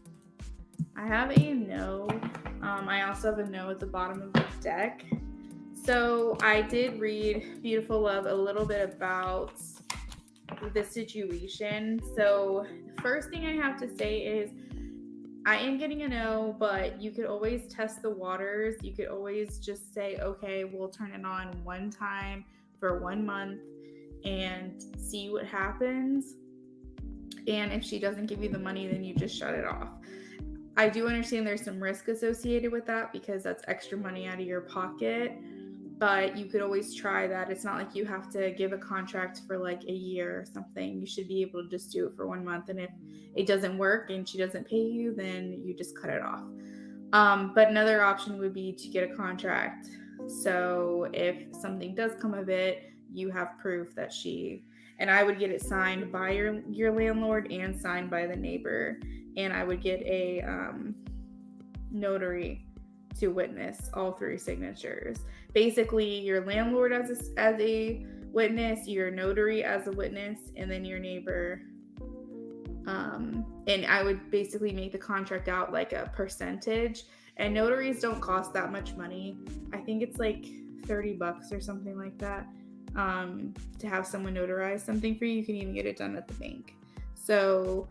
Speaker 1: I have a no. I also have a no at the bottom of the deck. So I did read Beautiful Love a little bit about the situation. So the first thing I have to say is I am getting a no, but you could always test the waters. You could always just say, okay, we'll turn it on one time for 1 month and see what happens. And if she doesn't give you the money, then you just shut it off. I do understand there's some risk associated with that because that's extra money out of your pocket, but you could always try that. It's not like you have to give a contract for like a year or something. You should be able to just do it for 1 month. And if it doesn't work and she doesn't pay you, then you just cut it off. But another option would be to get a contract. So if something does come of it, you have proof that and I would get it signed by your landlord and signed by the neighbor. And I would get a notary to witness all 3 signatures. Basically, your landlord as a witness, your notary as a witness, and then your neighbor. And I would basically make the contract out like a percentage. And notaries don't cost that much money. I think it's like $30 or something like that. To have someone notarize something for you. You can even get it done at the bank. So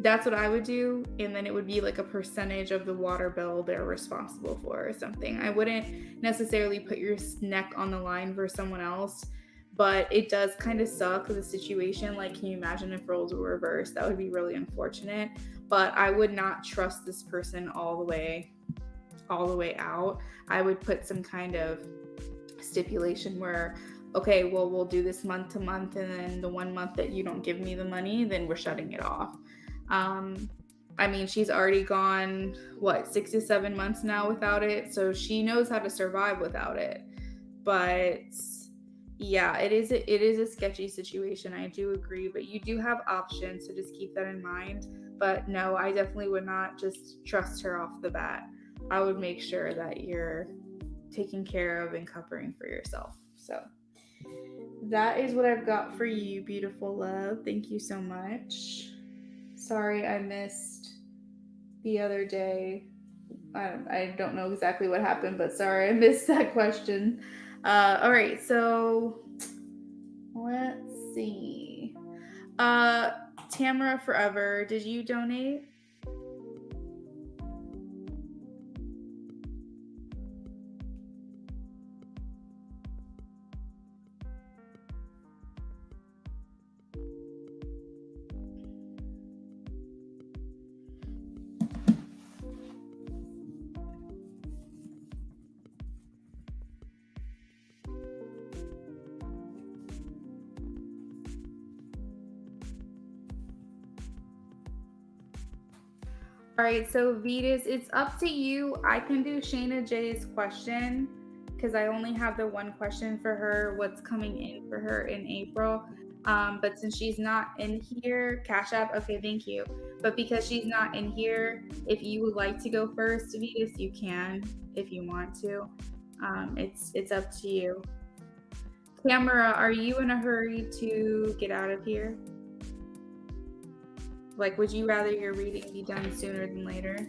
Speaker 1: that's what I would do. And then it would be like a percentage of the water bill they're responsible for or something. I wouldn't necessarily put your neck on the line for someone else, but it does kind of suck, the situation. Like, can you imagine if roles were reversed? That would be really unfortunate. But I would not trust this person all the way out. I would put some kind of stipulation where, okay, well, we'll do this month to month, and then the 1 month that you don't give me the money, then we're shutting it off. I mean, she's already gone, 6 to 7 months now without it, so she knows how to survive without it. But yeah, it is a sketchy situation. I do agree, but you do have options, so just keep that in mind. But no, I definitely would not just trust her off the bat. I would make sure that you're taking care of and covering for yourself. So that is what I've got for you, Beautiful Love. Thank you so much. Sorry I missed the other day. I don't know exactly what happened, but sorry I missed that question. All right, so let's see. Tamara Forever, did you donate? All right, so Vetus, it's up to you. I can do Shayna J's question because I only have the one question for her, what's coming in for her in April. But since she's not in here, Cash App, okay, thank you. But because she's not in here, if you would like to go first, Vetus, you can if you want to. It's up to you. Tamara, are you in a hurry to get out of here? Like, would you rather your reading be done sooner than later?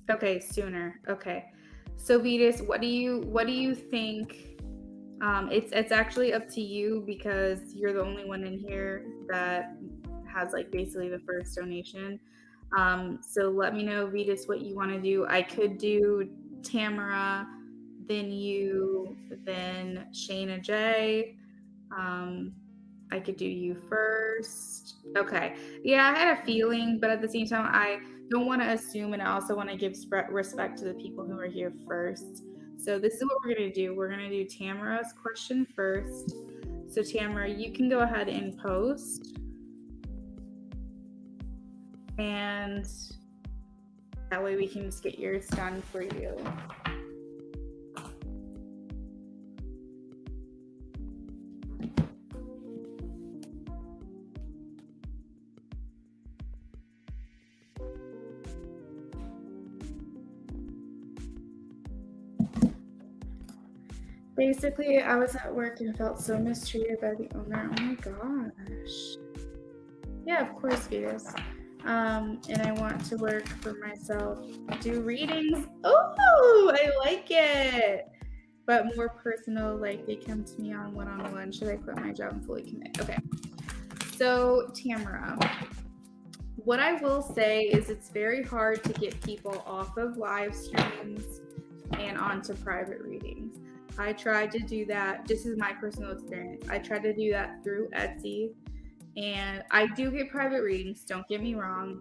Speaker 1: Okay, sooner. Okay. So Vetus, what do you think It's actually up to you because you're the only one in here that has like basically the first donation. So let me know, Vetus, what you want to do. I could do Tamara, then you, then Shayna J. I could do you first. Okay. Yeah, I had a feeling, but at the same time, I don't want to assume, and I also want to give respect to the people who are here first. So this is what we're going to do. We're going to do Tamara's question first. So Tamara, you can go ahead and post. And that way we can just get yours done for you. Basically, I was at work and felt so mistreated by the owner. Oh my gosh. Yeah, of course, Vetus. And I want to work for myself. Do readings. Oh, I like it. But more personal, like they come to me on one-on-one. Should I quit my job and fully commit? Okay. So, Tamara, what I will say is it's very hard to get people off of live streams and onto private readings. I tried to do that. This is my personal experience. I tried to do that through Etsy, and I do get private readings, don't get me wrong,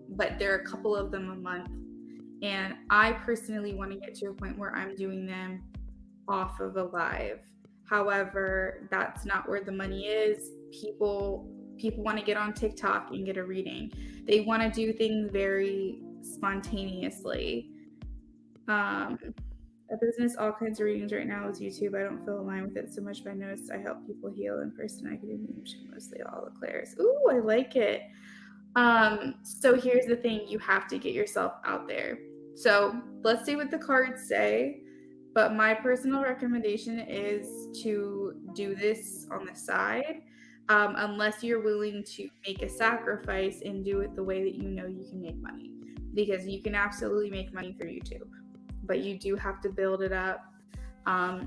Speaker 1: but there are a couple of them a month. And I personally want to get to a point where I'm doing them off of a live. However, that's not where the money is. People want to get on TikTok and get a reading. They want to do things very spontaneously. A business, all kinds of readings right now is YouTube. I don't feel aligned with it so much, but I noticed I help people heal in person. I could do mediumship, mostly all the clairs. Ooh, I like it. So here's the thing. You have to get yourself out there. So let's see what the cards say. But my personal recommendation is to do this on the side, unless you're willing to make a sacrifice and do it the way that you know you can make money. Because you can absolutely make money through YouTube, but you do have to build it up.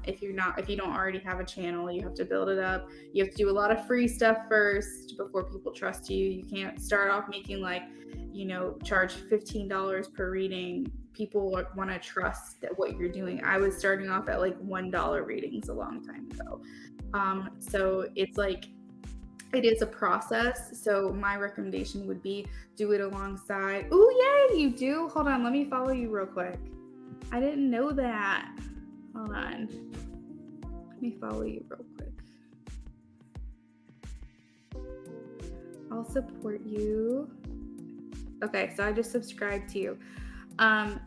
Speaker 1: If you don't already have a channel, you have to build it up. You have to do a lot of free stuff first before people trust you. You can't start off making charge $15 per reading. People want to trust that what you're doing. I was starting off at like $1 readings a long time ago. So it's like, it is a process. So my recommendation would be do it alongside. Ooh, yay, you do? Hold on, let me follow you real quick. I didn't know that. Hold on. Let me follow you real quick. I'll support you. Okay, so I just subscribed to you.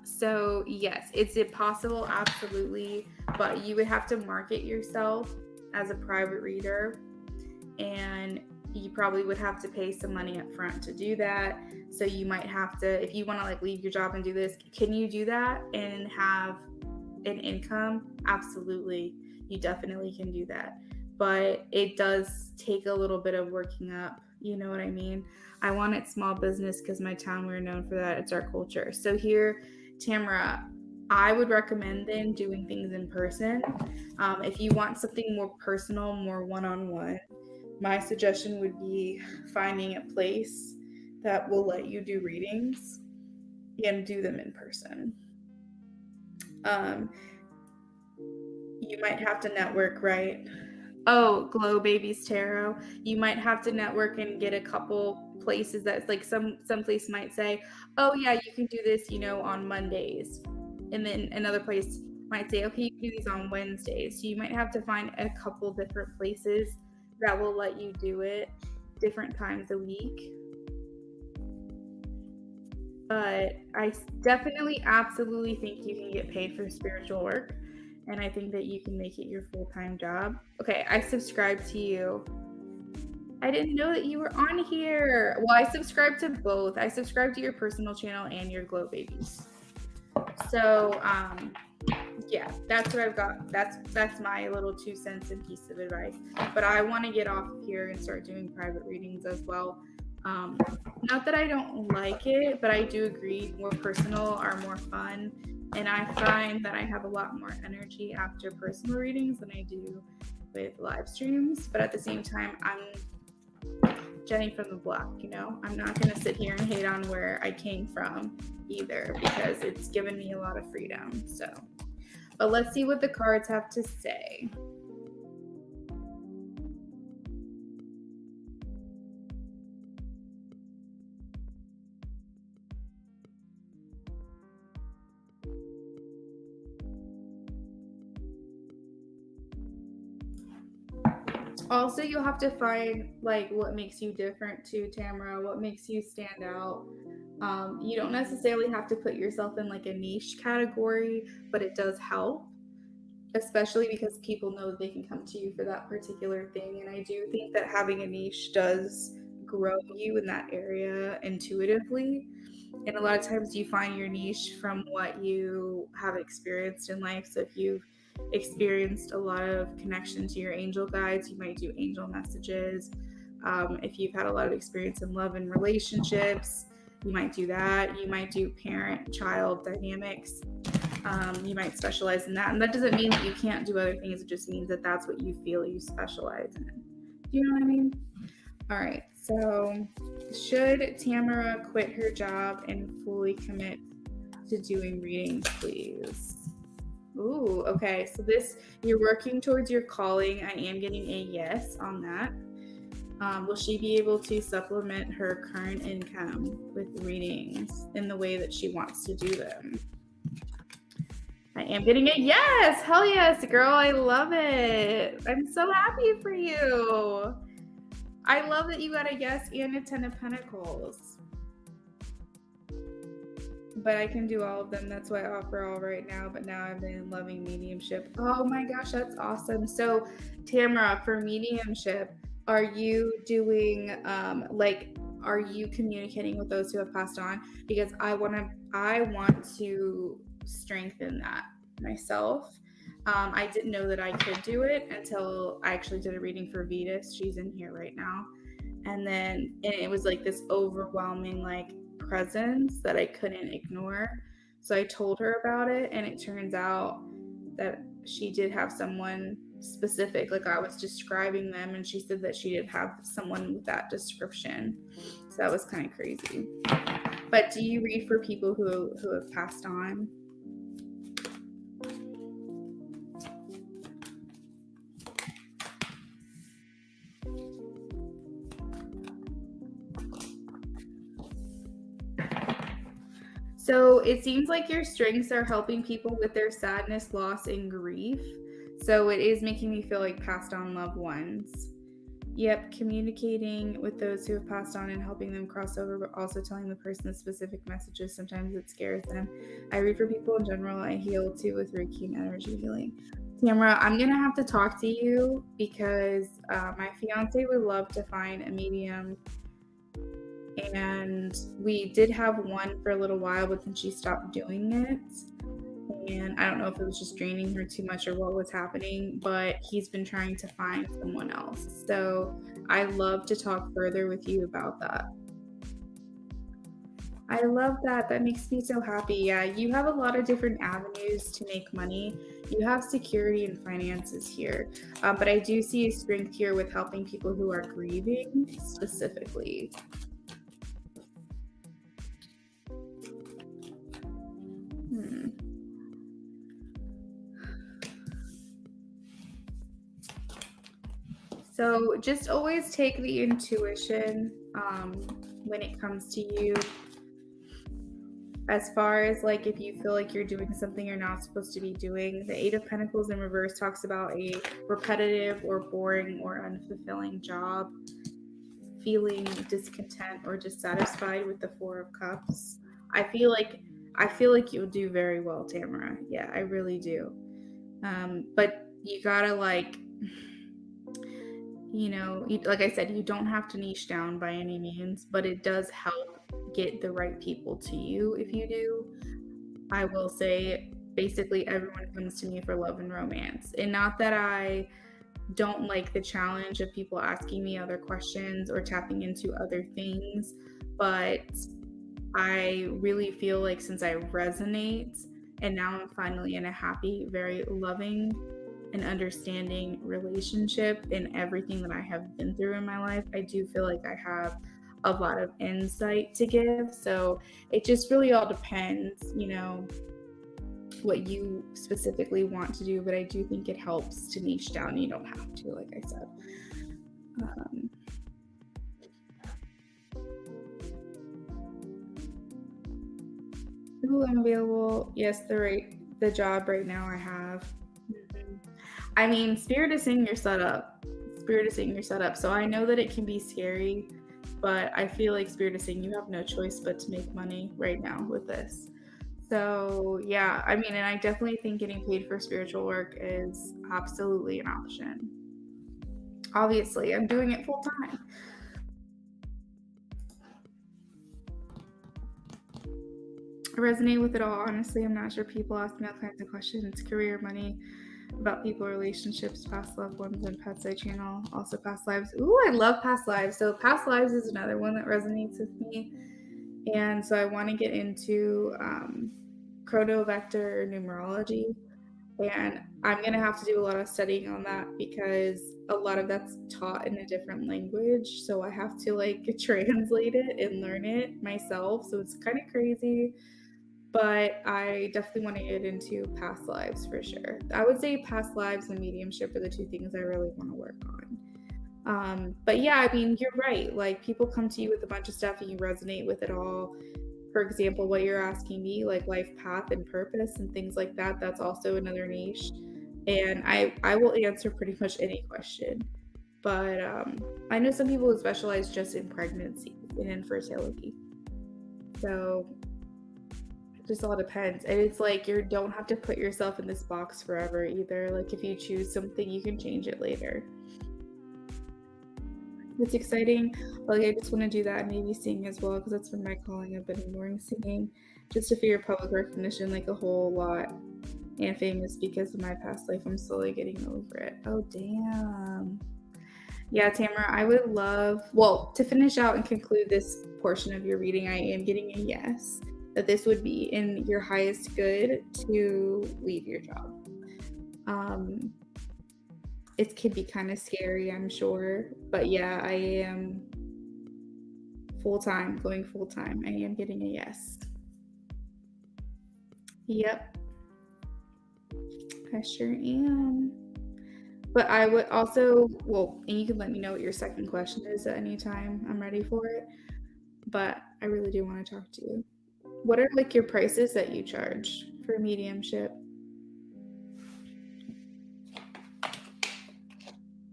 Speaker 1: So yes, it's possible, absolutely, but you would have to market yourself as a private reader, and you probably would have to pay some money up front to do that. So you might have to, if you want to like leave your job and do this, can you do that and have an income? Absolutely. You definitely can do that. But it does take a little bit of working up. You know what I mean? I want it small business because my town, we're known for that. It's our culture. So here, Tamara, I would recommend then doing things in person. If you want something more personal, more one-on-one, my suggestion would be finding a place that will let you do readings and do them in person. You might have to network, right? Oh, Glow Babies Tarot. You might have to network and get a couple places that's like some place might say, oh yeah, you can do this, on Mondays. And then another place might say, okay, you can do these on Wednesdays. So you might have to find a couple different places that will let you do it different times a week. But I definitely, absolutely think you can get paid for spiritual work. And I think that you can make it your full-time job. Okay, I subscribe to you. I didn't know that you were on here. Well, I subscribe to both. I subscribe to your personal channel and your Glow Babies. So, yeah, that's what I've got. That's my little 2 cents and piece of advice. But I want to get off of here and start doing private readings as well. Not that I don't like it, but I do agree more personal are more fun. And I find that I have a lot more energy after personal readings than I do with live streams. But at the same time, I'm Jenny from the block, you know? I'm not going to sit here and hate on where I came from either, because it's given me a lot of freedom. So, but let's see what the cards have to say. Also, you'll have to find like what makes you different too, Tamara, what makes you stand out. You don't necessarily have to put yourself in like a niche category, but it does help, especially because people know they can come to you for that particular thing. And I do think that having a niche does grow you in that area intuitively. And a lot of times you find your niche from what you have experienced in life. So if you've experienced a lot of connection to your angel guides, you might do angel messages. If you've had a lot of experience in love and relationships, you might do that. You might do parent-child dynamics. You might specialize in that. And that doesn't mean that you can't do other things. It just means that that's what you feel you specialize in. Do you know what I mean? All right. So should Tamara quit her job and fully commit to doing readings, please? Ooh, okay. So this, you're working towards your calling. I am getting a yes on that. Will she be able to supplement her current income with readings in the way that she wants to do them? I am getting a yes. Hell yes, girl. I love it. I'm so happy for you. I love that you got a yes and a 10 of Pentacles. But I can do all of them. That's why I offer all right now. But now I've been in loving mediumship. Oh my gosh, that's awesome. So Tamara, for mediumship, are you doing are you communicating with those who have passed on? Because I want to strengthen that myself. I didn't know that I could do it until I actually did a reading for Vetus. She's in here right now. And it was like this overwhelming like presence that I couldn't ignore. So I told her about it, and it turns out that she did have someone specific, like I was describing them, and she said that she did have someone with that description. So that was kind of crazy. But do you read for people who have passed on? So it seems like your strengths are helping people with their sadness, loss, and grief. So it is making me feel like passed on loved ones. Yep, communicating with those who have passed on and helping them cross over, but also telling the person the specific messages. Sometimes it scares them. I read for people in general. I heal too with Reiki and energy healing. Tamara, I'm going to have to talk to you because my fiance would love to find a medium. And we did have one for a little while, but then she stopped doing it. And I don't know if it was just draining her too much or what was happening, but he's been trying to find someone else. So I'd love to talk further with you about that. I love that. That makes me so happy. Yeah, you have a lot of different avenues to make money. You have security and finances here. But I do see a strength here with helping people who are grieving specifically. So just always take the intuition when it comes to you. As far as like if you feel like you're doing something you're not supposed to be doing, the 8 of Pentacles in reverse talks about a repetitive or boring or unfulfilling job, feeling discontent or dissatisfied with the 4 of Cups. I feel like you'll do very well, Tamara. Yeah, I really do. But you gotta like I said, you don't have to niche down by any means, but it does help get the right people to you if you do. I will say, basically, everyone comes to me for love and romance. And not that I don't like the challenge of people asking me other questions or tapping into other things, but I really feel like since I resonate And now I'm finally in a happy, very loving and understanding relationship in everything that I have been through in my life. I do feel like I have a lot of insight to give. So it just really all depends, what you specifically want to do. But I do think it helps to niche down. You don't have to, like I said. Ooh, I'm available. Yes, the job right now I have. I mean, Spirit is saying you're set up. Spirit is saying you're set up. So I know that it can be scary, but I feel like Spirit is saying you have no choice but to make money right now with this. So yeah, I mean, and I definitely think getting paid for spiritual work is absolutely an option. Obviously, I'm doing it full time. I resonate with it all. Honestly, I'm not sure. People ask me all kinds of questions: career, money, about people, relationships, past loved ones, and pets. I channel also past lives. Ooh, I love past lives. So past lives is another one that resonates with me, and so I want to get into chronovector numerology, and I'm gonna have to do a lot of studying on that because a lot of that's taught in a different language. So I have to like translate it and learn it myself. So it's kind of crazy, but I definitely want to get into past lives for sure. I would say past lives and mediumship are the two things I really want to work on. But yeah, I mean, you're right. Like people come to you with a bunch of stuff and you resonate with it all. For example, what you're asking me, like life path and purpose and things like that, that's also another niche. And I will answer pretty much any question. But I know some people who specialize just in pregnancy and infertility. So it just all depends. And it's like you don't have to put yourself in this box forever either. Like if you choose something, you can change it later. It's exciting. Like I just want to do that and maybe sing as well because that's been my calling. I've been ignoring singing just to figure public recognition like a whole lot and famous because of my past life. I'm slowly getting over it. Oh damn. Yeah, Tamara, I would love, well, to finish out and conclude this portion of your reading, I am getting a yes, that this would be in your highest good to leave your job. It can be kind of scary, I'm sure, but yeah, I am going full time. I am getting a yes. Yep, I sure am. But I would also, well, and you can let me know what your second question is at any time. I'm ready for it. But I really do want to talk to you. What are like your prices that you charge for mediumship?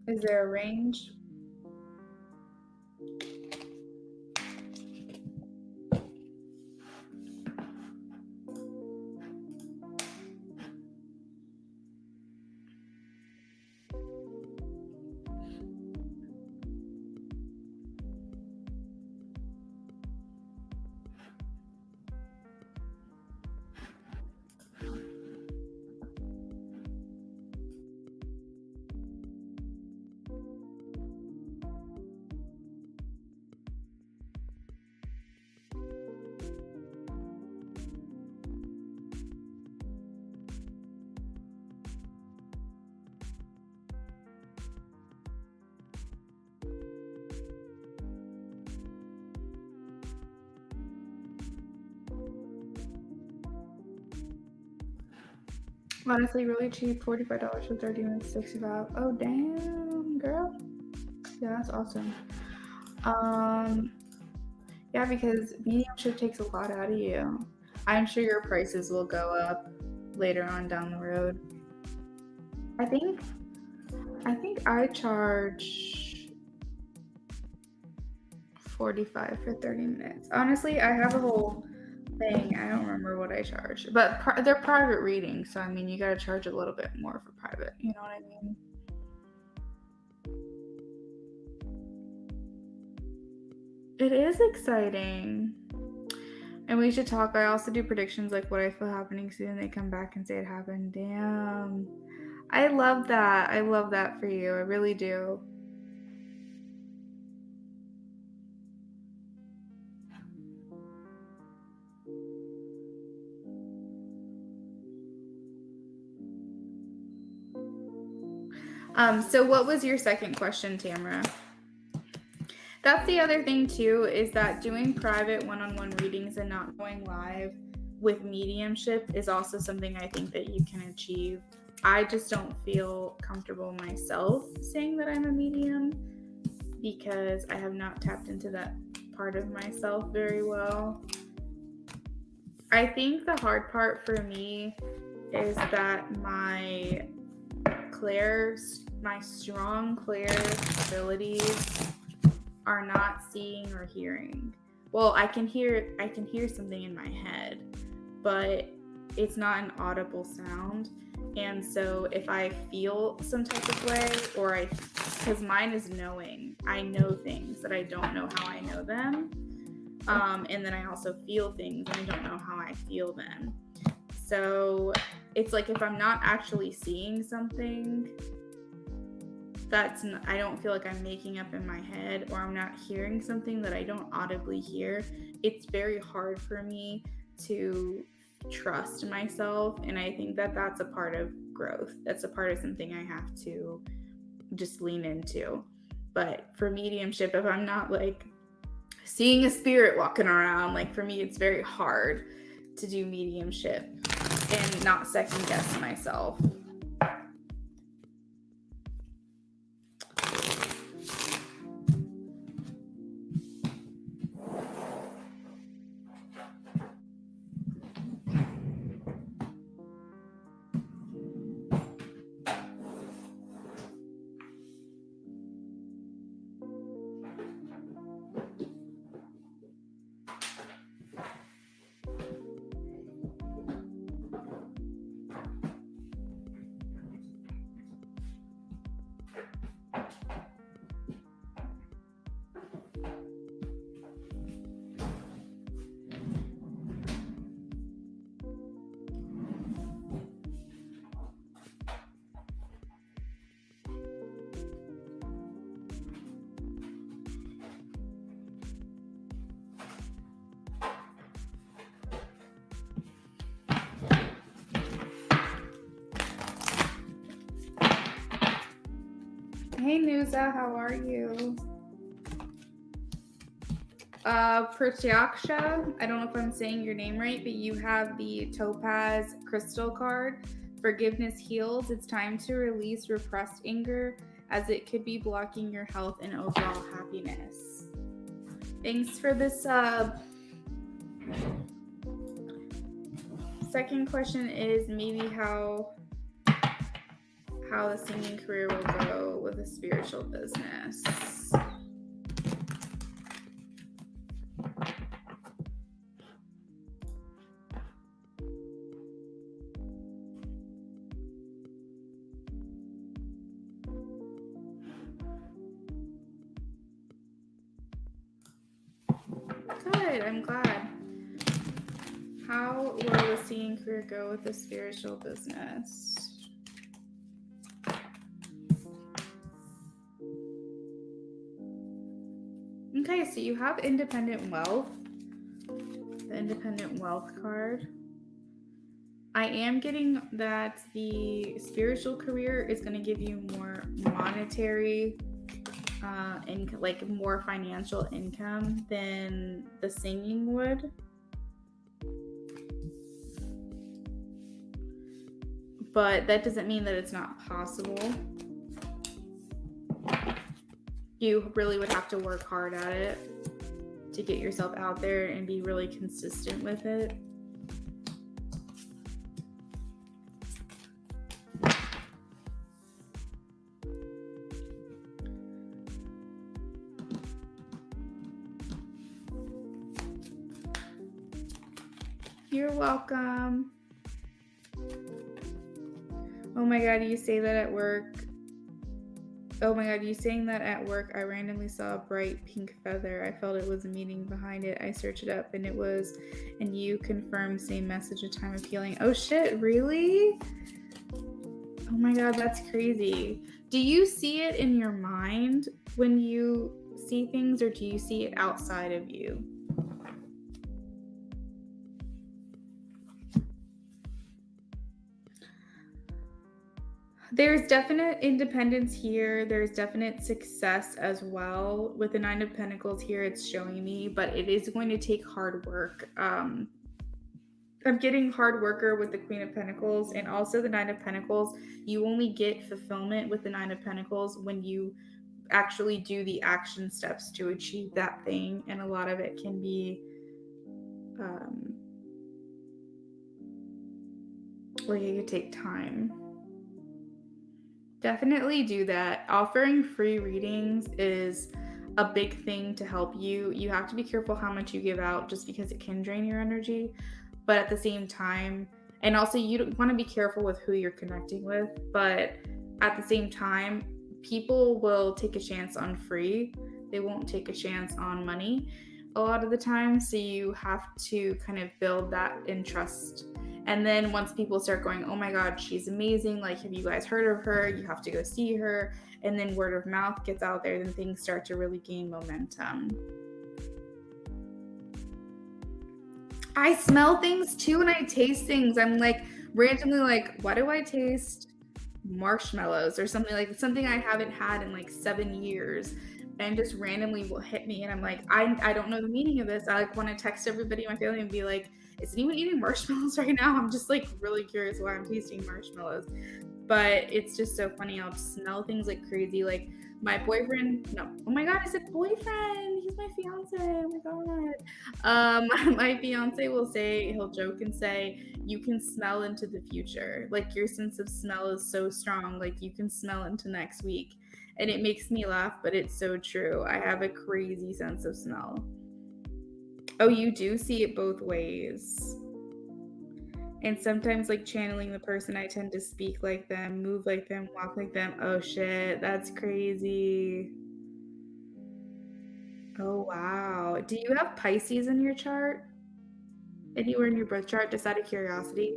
Speaker 1: Is there a range? Honestly, really cheap. $45 for 30 minutes, 65. Oh damn, girl. Yeah, that's awesome. Yeah, because mediumship takes a lot out of you. I'm sure your prices will go up later on down the road. I think I charge 45 for 30 minutes. Honestly, I have a whole thing. I don't remember what I charge, but they're private readings, so I mean, you got to charge a little bit more for private. You know what I mean? It is exciting. And we should talk. I also do predictions like what I feel happening soon. They come back and say it happened. Damn. I love that. I love that for you. I really do. So what was your second question, Tamara? That's the other thing too, is that doing private one-on-one readings and not going live with mediumship is also something I think that you can achieve. I just don't feel comfortable myself saying that I'm a medium because I have not tapped into that part of myself very well. I think the hard part for me is that my strong clair abilities are not seeing or hearing. Well, I can hear something in my head, but it's not an audible sound. And so if I feel some type of way, because mine is knowing, I know things that I don't know how I know them. And then I also feel things and I don't know how I feel them. So it's like if I'm not actually seeing something, I don't feel like I'm making up in my head, or I'm not hearing something that I don't audibly hear. It's very hard for me to trust myself, and I think that that's a part of growth. That's a part of something I have to just lean into. But for mediumship, if I'm not like seeing a spirit walking around, like for me, it's very hard to do mediumship and not second guess myself. Hey Nuza, how are you? Pratyaksha, I don't know if I'm saying your name right, but you have the Topaz Crystal card. Forgiveness heals. It's time to release repressed anger, as it could be blocking your health and overall happiness. Thanks for this sub. Second question is maybe how the singing career will go with a spiritual business. Good, I'm glad. How will the singing career go with the spiritual business? Okay, so you have independent wealth, the independent wealth card. I am getting that the spiritual career is going to give you more monetary and like more financial income than the singing would. But that doesn't mean that it's not possible. You really would have to work hard at it to get yourself out there and be really consistent with it. You're welcome. Oh my God, you say that at work. Oh my God, you saying that at work, I randomly saw a bright pink feather. I felt it was a meaning behind it. I searched it up and it was, and you confirmed same message, a time of healing. Oh shit, really? Oh my God, that's crazy. Do you see it in your mind when you see things, or do you see it outside of you? There's definite independence here. There's definite success as well. With the Nine of Pentacles here, it's showing me, but it is going to take hard work. I'm getting hard worker with the Queen of Pentacles and also the Nine of Pentacles. You only get fulfillment with the Nine of Pentacles when you actually do the action steps to achieve that thing. And a lot of it can be like it could take time. Definitely do that. Offering free readings is a big thing to help you. You have to be careful how much you give out just because it can drain your energy. But at the same time, and also you want to be careful with who you're connecting with. But at the same time, people will take a chance on free. They won't take a chance on money a lot of the time. So you have to kind of build that in trust. And then once people start going, oh my God, she's amazing. Like, have you guys heard of her? You have to go see her. And then word of mouth gets out there, then things start to really gain momentum. I smell things too and I taste things. I'm like randomly like, why do I taste marshmallows or something I haven't had in like 7 years? And just randomly will hit me and I'm like, I don't know the meaning of this. I like want to text everybody in my family and be like, is anyone eating marshmallows right now? I'm just like really curious why I'm tasting marshmallows. But it's just so funny. I'll smell things like crazy. Like my boyfriend, no, oh my God, I said boyfriend. He's my fiance. Oh my God. My fiance will say, he'll joke and say, you can smell into the future. Like your sense of smell is so strong. Like you can smell into next week. And it makes me laugh, but it's so true. I have a crazy sense of smell. Oh, you do see it both ways. And sometimes like channeling the person, I tend to speak like them, move like them, walk like them. Oh shit, that's crazy. Oh wow. Do you have Pisces in your chart? Anywhere in your birth chart, just out of curiosity?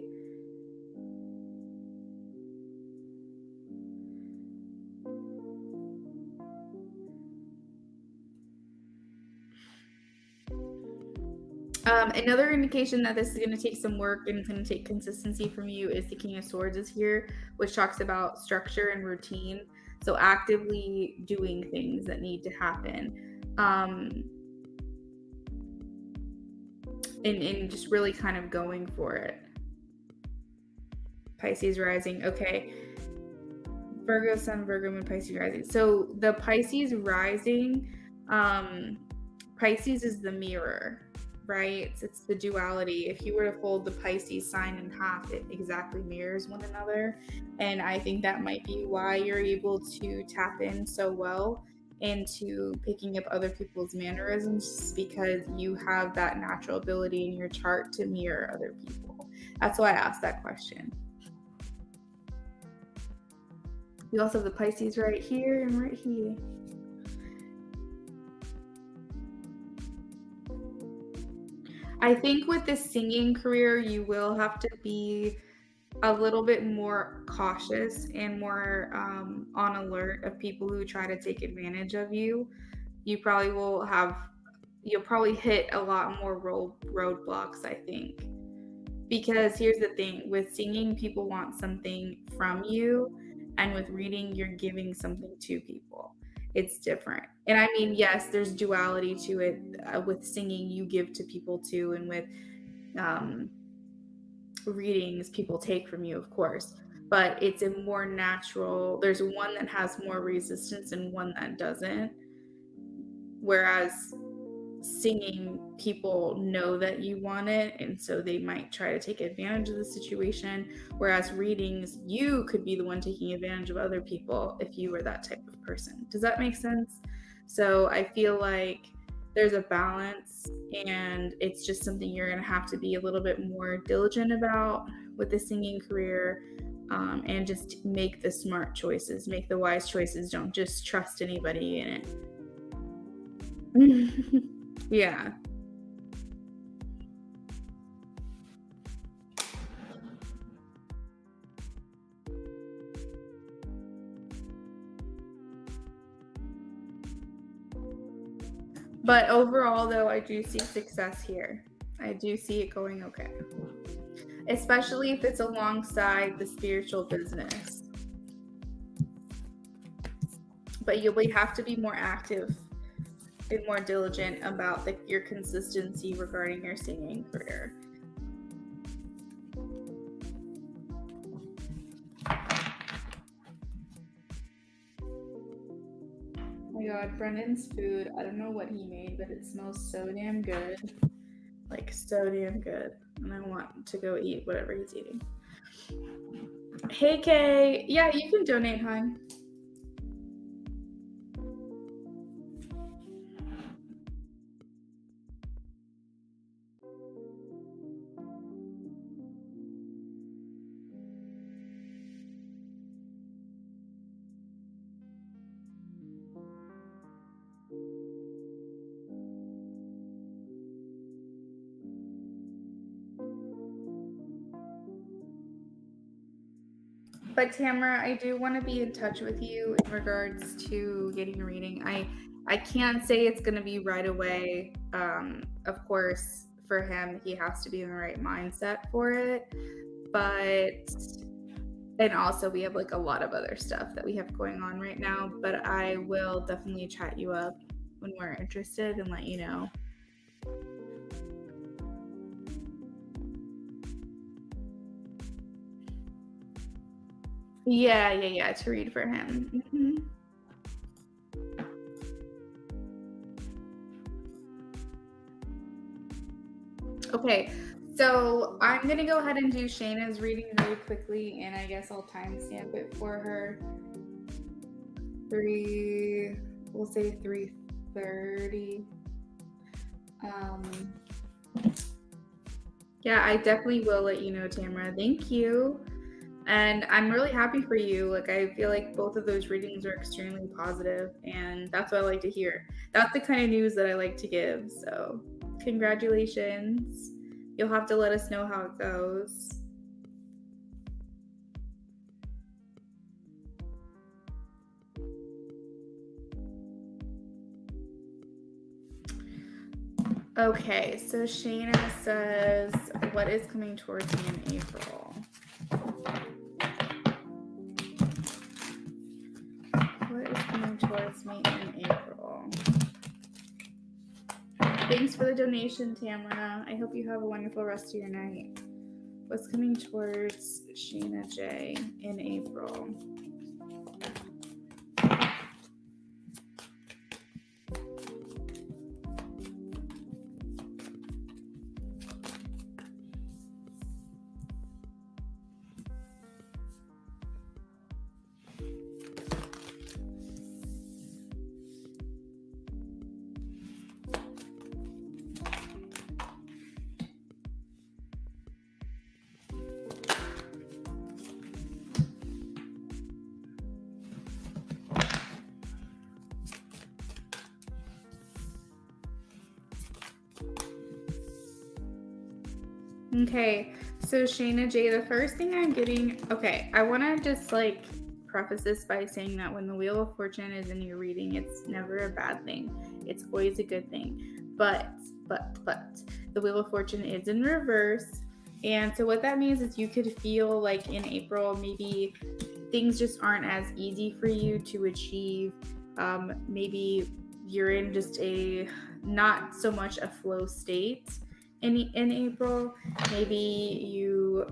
Speaker 1: Another indication that this is going to take some work and it's going to take consistency from you is the King of Swords is here, which talks about structure and routine. So actively doing things that need to happen. And just really kind of going for it. Pisces rising. Okay. Virgo sun, Virgo moon, Pisces rising. So the Pisces rising, Pisces is the mirror, right? It's the duality. If you were to fold the Pisces sign in half, it exactly mirrors one another. And I think that might be why you're able to tap in so well into picking up other people's mannerisms, because you have that natural ability in your chart to mirror other people. That's why I asked that question. We also have the Pisces right here and right here. I think with this singing career, you will have to be a little bit more cautious and more on alert of people who try to take advantage of you. You'll probably hit a lot more roadblocks, I think. Because here's the thing, with singing, people want something from you, and with reading, you're giving something to people. It's different. And I mean, yes, there's duality to it. With singing, you give to people too, and with readings, people take from you, of course. But it's a more natural, there's one that has more resistance and one that doesn't. Whereas singing, people know that you want it, and so they might try to take advantage of the situation. Whereas readings, you could be the one taking advantage of other people if you were that type of person. Does that make sense? So I feel like there's a balance, and it's just something you're going to have to be a little bit more diligent about with the singing career, and just make the smart choices, make the wise choices. Don't just trust anybody in it. Yeah. But overall, though, I do see success here. I do see it going okay. Especially if it's alongside the spiritual business. but you'll have to be more active and more diligent about your consistency regarding your singing career. Oh my god, Brendan's food, I don't know what he made, but it smells so damn good. Like, so damn good. And I want to go eat whatever he's eating. Hey, Kay. Yeah, you can donate, hon. But Tamara, I do want to be in touch with you in regards to getting a reading. I can't say it's going to be right away. Of course, for him, he has to be in the right mindset for it. But, and also we have like a lot of other stuff that we have going on right now. But I will definitely chat you up when we're interested and let you know. Yeah, to read for him. Mm-hmm. Okay, so I'm gonna go ahead and do Shayna's reading really quickly, and I guess I'll timestamp it for her. We'll say 3:30. Yeah, I definitely will let you know, Tamara. Thank you. And I'm really happy for you. Like, I feel like both of those readings are extremely positive, and that's what I like to hear. That's the kind of news that I like to give. So, congratulations. You'll have to let us know how it goes. Okay, so Shayna says, what is coming towards me in April? What is coming towards me in April? Thanks for the donation, Tamara. I hope you have a wonderful rest of your night. What's coming towards Shayna J in April? Okay, so Shayna J, the first thing I'm getting, okay, I want to just like preface this by saying that when the Wheel of Fortune is in your reading, it's never a bad thing. It's always a good thing. But the Wheel of Fortune is in reverse. And so what that means is you could feel like in April, maybe things just aren't as easy for you to achieve. Maybe you're in just a not so much a flow state in April. Maybe you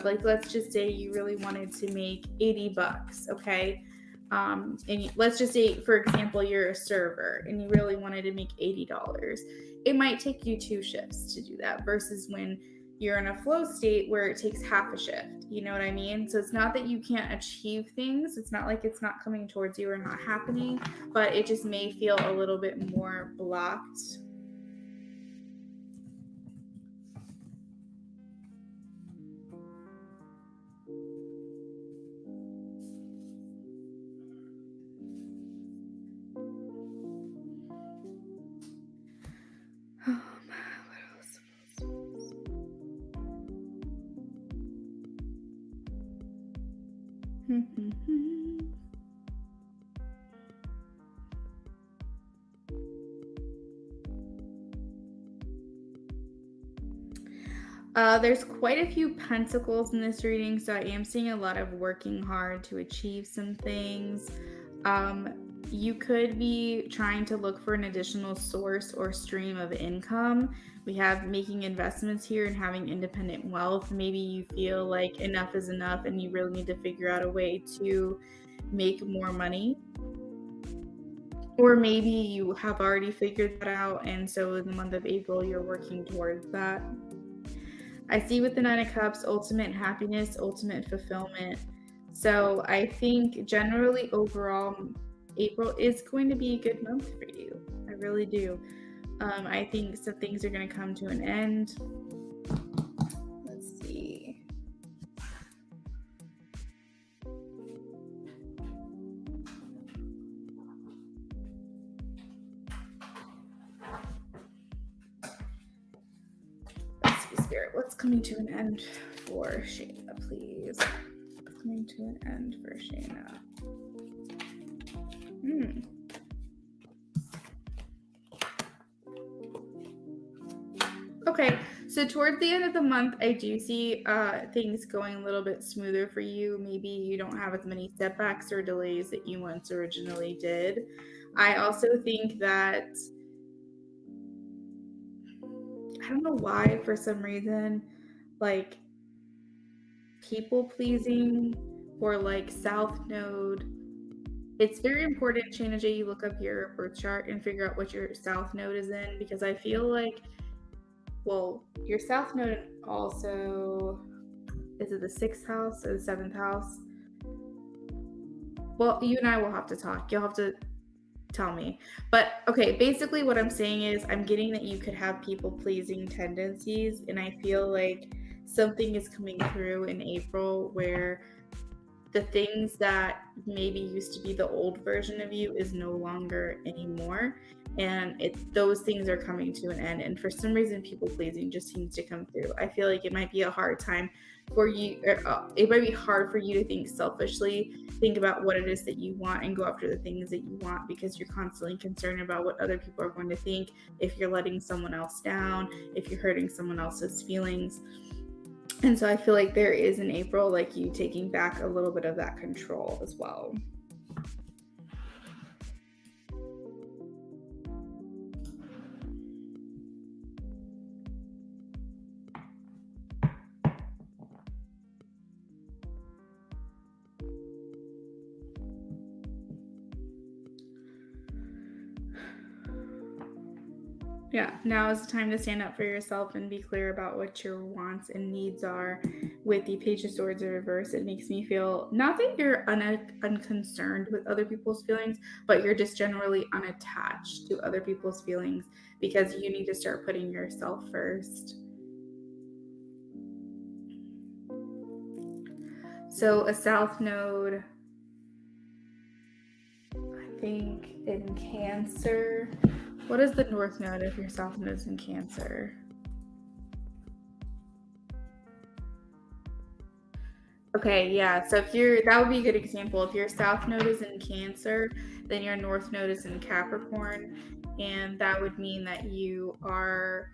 Speaker 1: like, let's just say you really wanted to make $80, okay? And let's just say, for example, you're a server and you really wanted to make $80. It might take you 2 shifts to do that versus when you're in a flow state where it takes half a shift. You know what I mean? So it's not that you can't achieve things. It's not like it's not coming towards you or not happening, but it just may feel a little bit more blocked. There's quite a few pentacles in this reading, so I am seeing a lot of working hard to achieve some things. You could be trying to look for an additional source or stream of income. We have making investments here and having independent wealth. Maybe you feel like enough is enough and you really need to figure out a way to make more money. Or maybe you have already figured that out, and so in the month of April, you're working towards that. I see with the Nine of Cups, ultimate happiness, ultimate fulfillment. So I think generally overall, April is going to be a good month for you. I really do. I think some things are going to come to an end. Let's see. Let's see, Spirit. What's coming to an end for Shayna, please? What's coming to an end for Shayna? Okay, so towards the end of the month, I do see things going a little bit smoother for you. Maybe you don't have as many setbacks or delays that you once originally did. I also think that, I don't know why, for some reason, like people pleasing or like South Node, it's very important, Shayna J, you look up your birth chart and figure out what your South Node is in, because I feel like, well, your South Node also, is it the 6th house or the 7th house? Well, you and I will have to talk. You'll have to tell me. But okay, basically what I'm saying is I'm getting that you could have people pleasing tendencies, and I feel like something is coming through in April where the things that maybe used to be the old version of you is no longer anymore, and those things are coming to an end. And for some reason, people pleasing just seems to come through. I feel like it might be a hard time for you, it might be hard for you to think selfishly, think about what it is that you want and go after the things that you want, because you're constantly concerned about what other people are going to think, if you're letting someone else down, if you're hurting someone else's feelings. And so I feel like there is in April, like you taking back a little bit of that control as well. Yeah, now is the time to stand up for yourself and be clear about what your wants and needs are. With the Page of Swords in reverse, it makes me feel not that you're unconcerned with other people's feelings, but you're just generally unattached to other people's feelings, because you need to start putting yourself first. So a South Node, I think in Cancer. What is the North Node if your South Node is in Cancer? Okay, yeah. So that would be a good example. If your South Node is in Cancer, then your North Node is in Capricorn, and that would mean that you are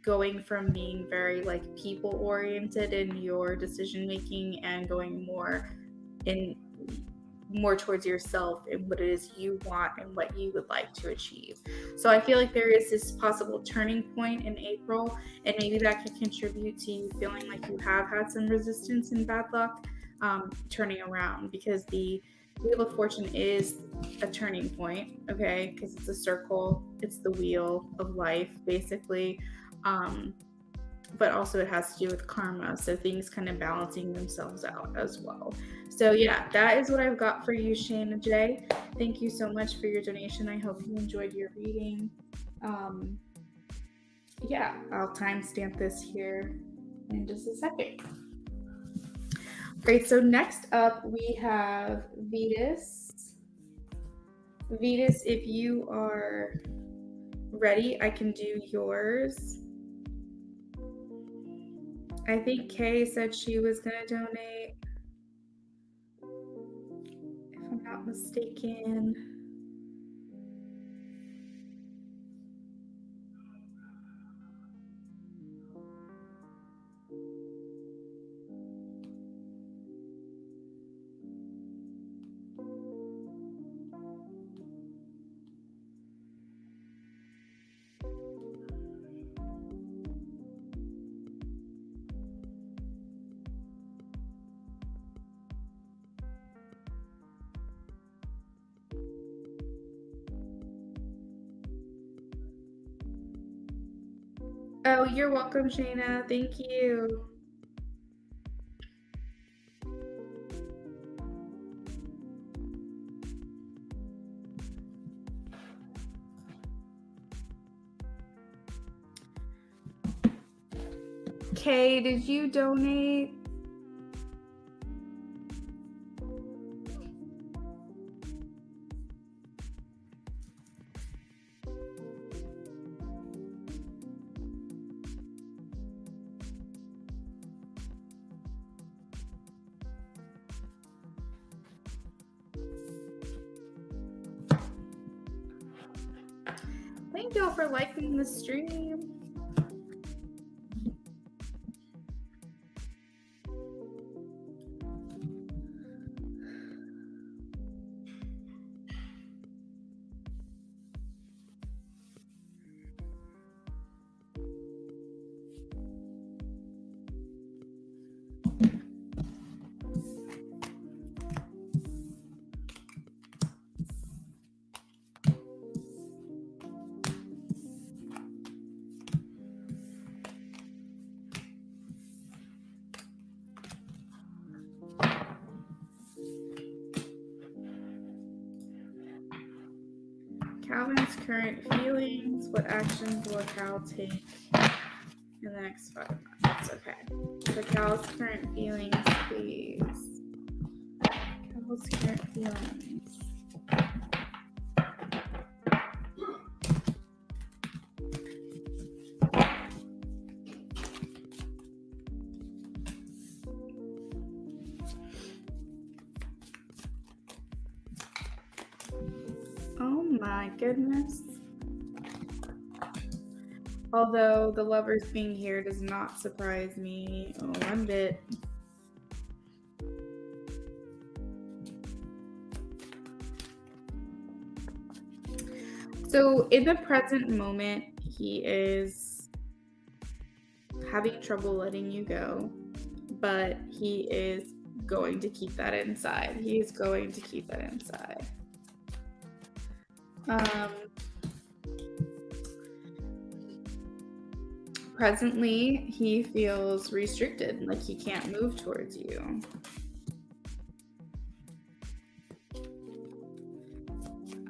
Speaker 1: going from being very like people oriented in your decision making and going more towards yourself and what it is you want and what you would like to achieve. So I feel like there is this possible turning point in April, and maybe that could contribute to you feeling like you have had some resistance and bad luck turning around, because the Wheel of Fortune is a turning point, okay? Because it's a circle, it's the wheel of life, basically. But also it has to do with karma, so things kind of balancing themselves out as well. So yeah, that is what I've got for you, Shayna J. Thank you so much for your donation. I hope you enjoyed your reading. Yeah, I'll timestamp this here in just a second. Great, so next up we have Vetus. Vetus, if you are ready, I can do yours. I think Kay said she was going to donate, if I'm not mistaken. Oh, you're welcome, Shayna. Thank you. Kay, did you donate? Thank y'all for liking the stream. Calvin's current feelings. What actions will Cal take in the next 5 months? Okay. So Cal's current feelings, please. Cal's current feelings. Oh my goodness. Although the lovers being here does not surprise me one bit. So in the present moment, he is having trouble letting you go, but he is going to keep that inside. He is going to keep that inside. Presently, he feels restricted, like he can't move towards you.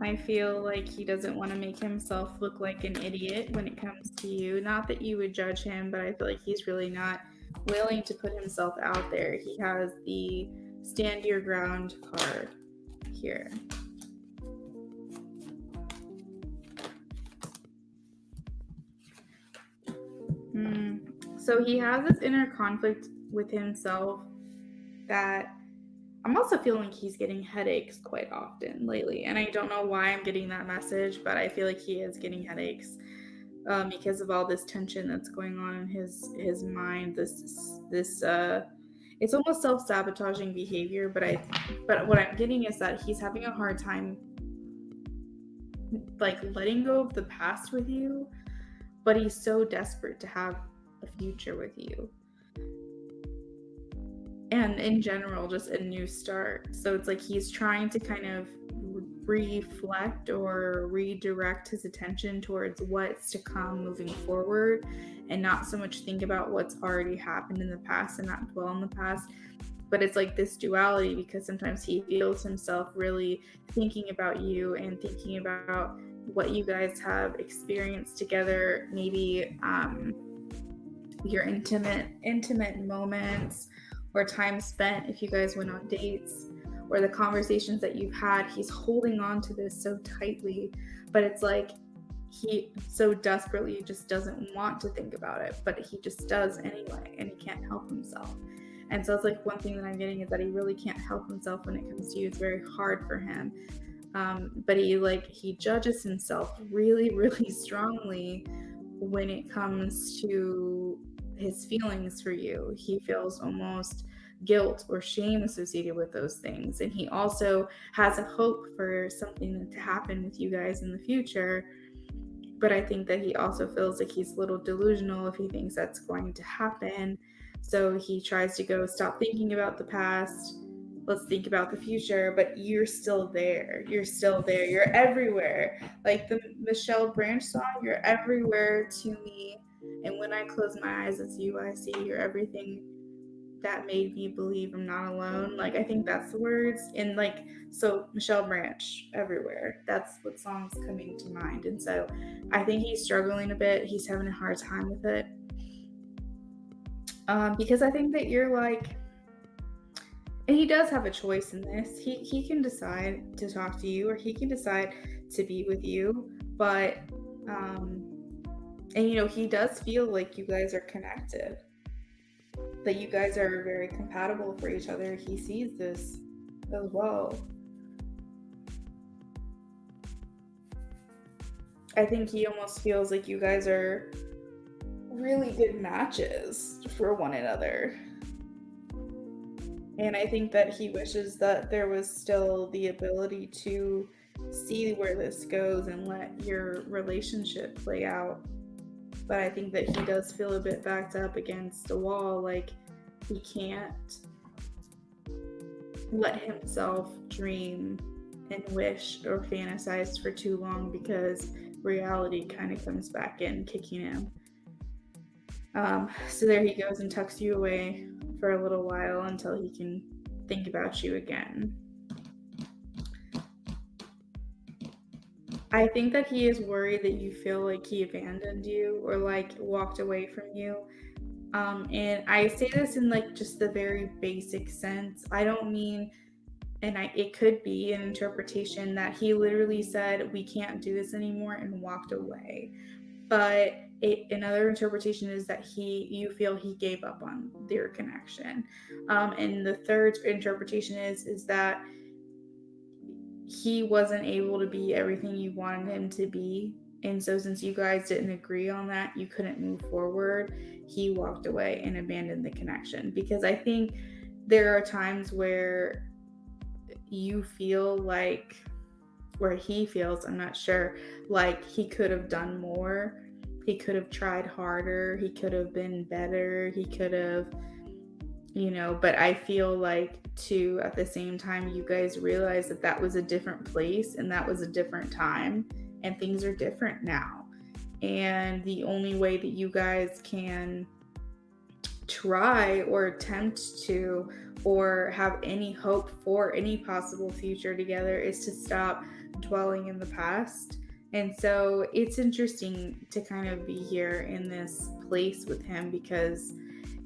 Speaker 1: I feel like he doesn't want to make himself look like an idiot when it comes to you. Not that you would judge him, but I feel like he's really not willing to put himself out there. He has the stand your ground card here. So he has this inner conflict with himself that I'm also feeling he's getting headaches quite often lately. And I don't know why I'm getting that message, but I feel like he is getting headaches because of all this tension that's going on in his mind. This it's almost self-sabotaging behavior, but what I'm getting is that he's having a hard time like letting go of the past with you, but he's so desperate to have a future with you. And in general, just a new start. So it's like he's trying to kind of reflect or redirect his attention towards what's to come moving forward and not so much think about what's already happened in the past and not dwell on the past. But it's like this duality because sometimes he feels himself really thinking about you and thinking about what you guys have experienced together, maybe your intimate moments or time spent if you guys went on dates or the conversations that you've had. He's holding on to this so tightly, but it's like he so desperately just doesn't want to think about it, but he just does anyway, and he can't help himself. And so it's like one thing that I'm getting is that he really can't help himself when it comes to you. It's very hard for him. But he judges himself really, really strongly when it comes to his feelings for you. He feels almost guilt or shame associated with those things. And he also has a hope for something to happen with you guys in the future. But I think that he also feels like he's a little delusional if he thinks that's going to happen. So he tries to go, stop thinking about the past. Let's think about the future. But you're still there. You're still there. You're everywhere. Like the Michelle Branch song, you're everywhere to me. And when I close my eyes, it's you I see. You're everything that made me believe I'm not alone. Like, I think that's the words. And like, so Michelle Branch, Everywhere, that's what song's coming to mind. And so I think he's struggling a bit. He's having a hard time with it. Because I think that you're like, and he does have a choice in this. He can decide to talk to you, or he can decide to be with you. But and he does feel like you guys are connected, that you guys are very compatible for each other. He sees this as well. I think he almost feels like you guys are really good matches for one another. And I think that he wishes that there was still the ability to see where this goes and let your relationship play out. But I think that he does feel a bit backed up against a wall, like he can't let himself dream and wish or fantasize for too long, because reality kind of comes back in, kicking him. So there he goes and tucks you away for a little while until he can think about you again. I think that he is worried that you feel like he abandoned you or like walked away from you. And I say this in like just the very basic sense. I don't mean, and it could be an interpretation that he literally said, we can't do this anymore, and walked away. But another interpretation is that you feel he gave up on their connection. And the third interpretation is that he wasn't able to be everything you wanted him to be. And so since you guys didn't agree on that, you couldn't move forward. He walked away and abandoned the connection. Because I think there are times where you feel like, where he feels, I'm not sure, like he could have done more. He could have tried harder. He could have been better. He could have, but I feel like too, at the same time, you guys realize that that was a different place and that was a different time, and things are different now. And the only way that you guys can try or attempt to, or have any hope for any possible future together, is to stop dwelling in the past. And so it's interesting to kind of be here in this place with him, because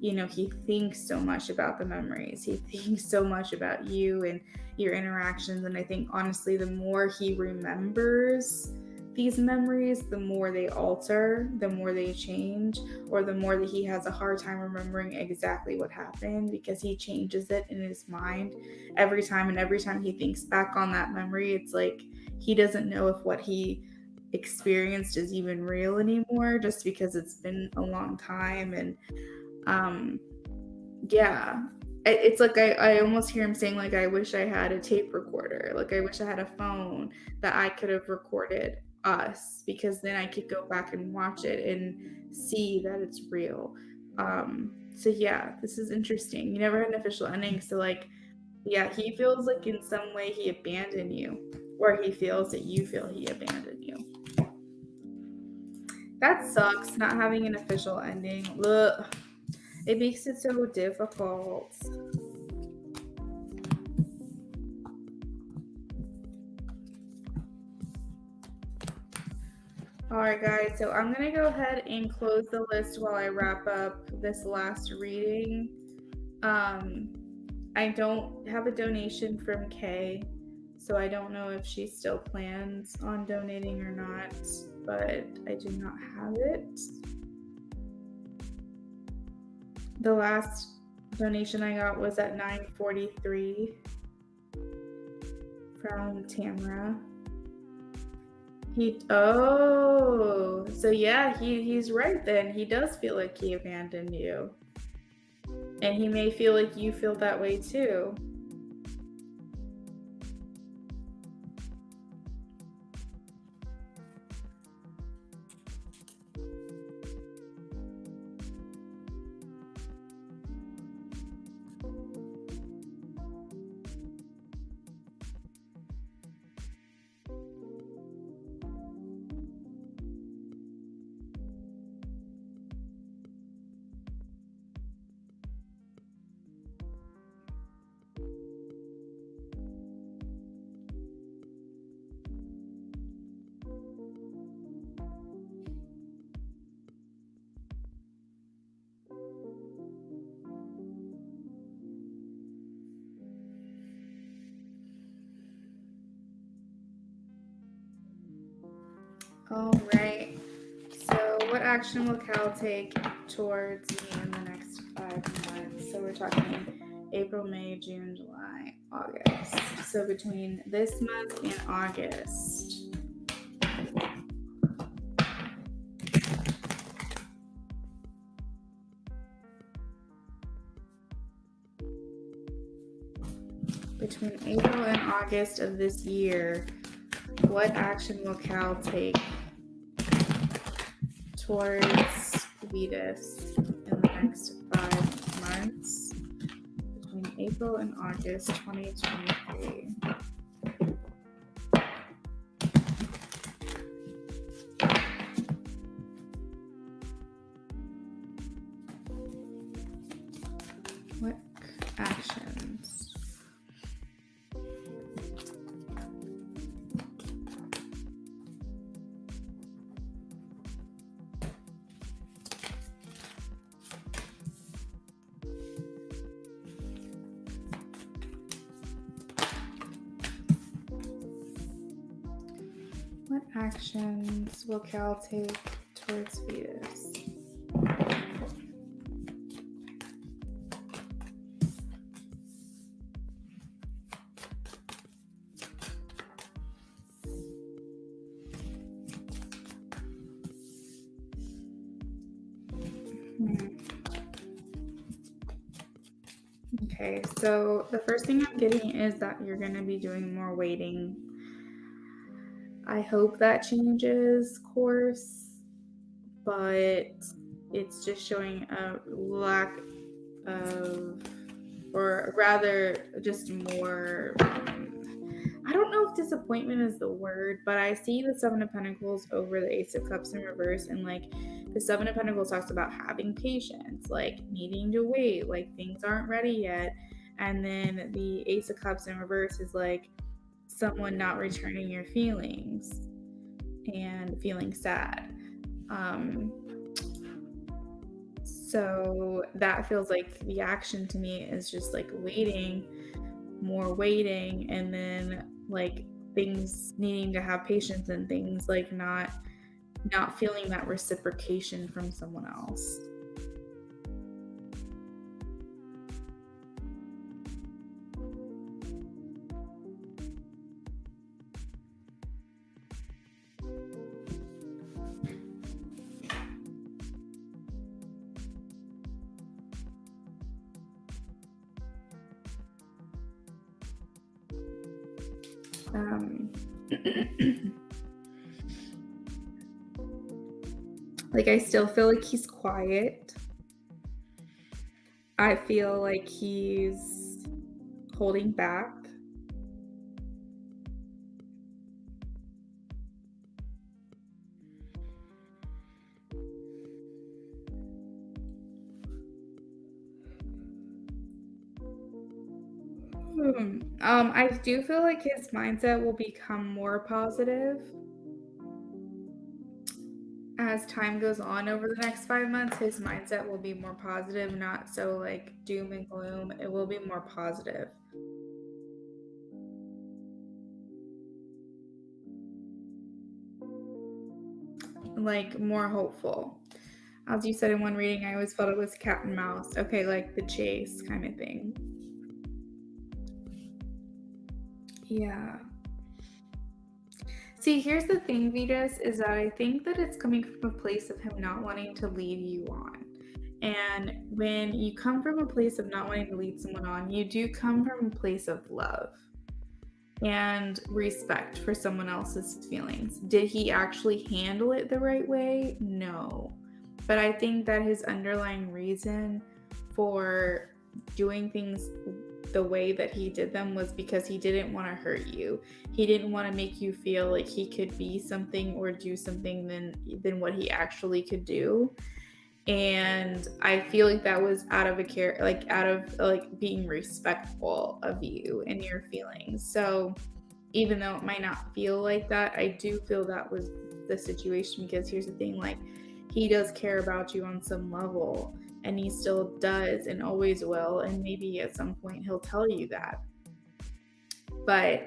Speaker 1: he thinks so much about the memories. He thinks so much about you and your interactions. And I think honestly, the more he remembers these memories, the more they alter, the more they change, or the more that he has a hard time remembering exactly what happened, because he changes it in his mind every time. And every time he thinks back on that memory, it's like he doesn't know if what he experienced is even real anymore, just because it's been a long time. And yeah, it's like I almost hear him saying, like, I wish I had a tape recorder. Like, I wish I had a phone that I could have recorded us, because then I could go back and watch it and see that it's real. So yeah, this is interesting. You never had an official ending. So like, yeah, he feels like in some way he abandoned you, or he feels that you feel he abandoned you. That sucks, not having an official ending. Ugh. It makes it so difficult. Alright guys, so I'm going to go ahead and close the list while I wrap up this last reading. I don't have a donation from Kay, so I don't know if she still plans on donating or not, but I do not have it. The last donation I got was at 9:43 from Tamara. So yeah, he's right then. He does feel like he abandoned you. And he may feel like you feel that way too. All right. So, what action will Cal take towards me in the next 5 months? So, we're talking April, May, June, July, August. So, between this month and August. Between April and August of this year, what action will Cal take towards Vetus in the next 5 months? Between April and August 2023. What actions? What actions will Cal take towards Vetus? Okay, so the first thing I'm getting is that you're going to be doing more waiting. I hope that changes course, but it's just showing a lack of, or rather just more, I don't know if disappointment is the word, but I see the Seven of Pentacles over the Ace of Cups in reverse, and like the Seven of Pentacles talks about having patience, like needing to wait, like things aren't ready yet. And then the Ace of Cups in reverse is like someone not returning your feelings and feeling sad. So that feels like the action to me is just like waiting, more waiting, and then like things needing to have patience and things like not feeling that reciprocation from someone else. Like I still feel like he's quiet. I feel like he's holding back. I do feel like his mindset will become more positive as time goes on over the next 5 months. His mindset will be more positive, not so like doom and gloom. It will be more positive. Like more hopeful. As you said in one reading, I always felt it was cat and mouse. Okay, like the chase kind of thing. Yeah. See, here's the thing, Vetus, is that I think that it's coming from a place of him not wanting to lead you on. And when you come from a place of not wanting to lead someone on, you do come from a place of love and respect for someone else's feelings. Did he actually handle it the right way? No. But I think that his underlying reason for doing things the way that he did them was because he didn't want to hurt you. He didn't want to make you feel like he could be something or do something than what he actually could do. And I feel like that was out of being respectful of you and your feelings. So even though it might not feel like that, I do feel that was the situation, because here's the thing, like he does care about you on some level, and he still does and always will, and maybe at some point he'll tell you that. But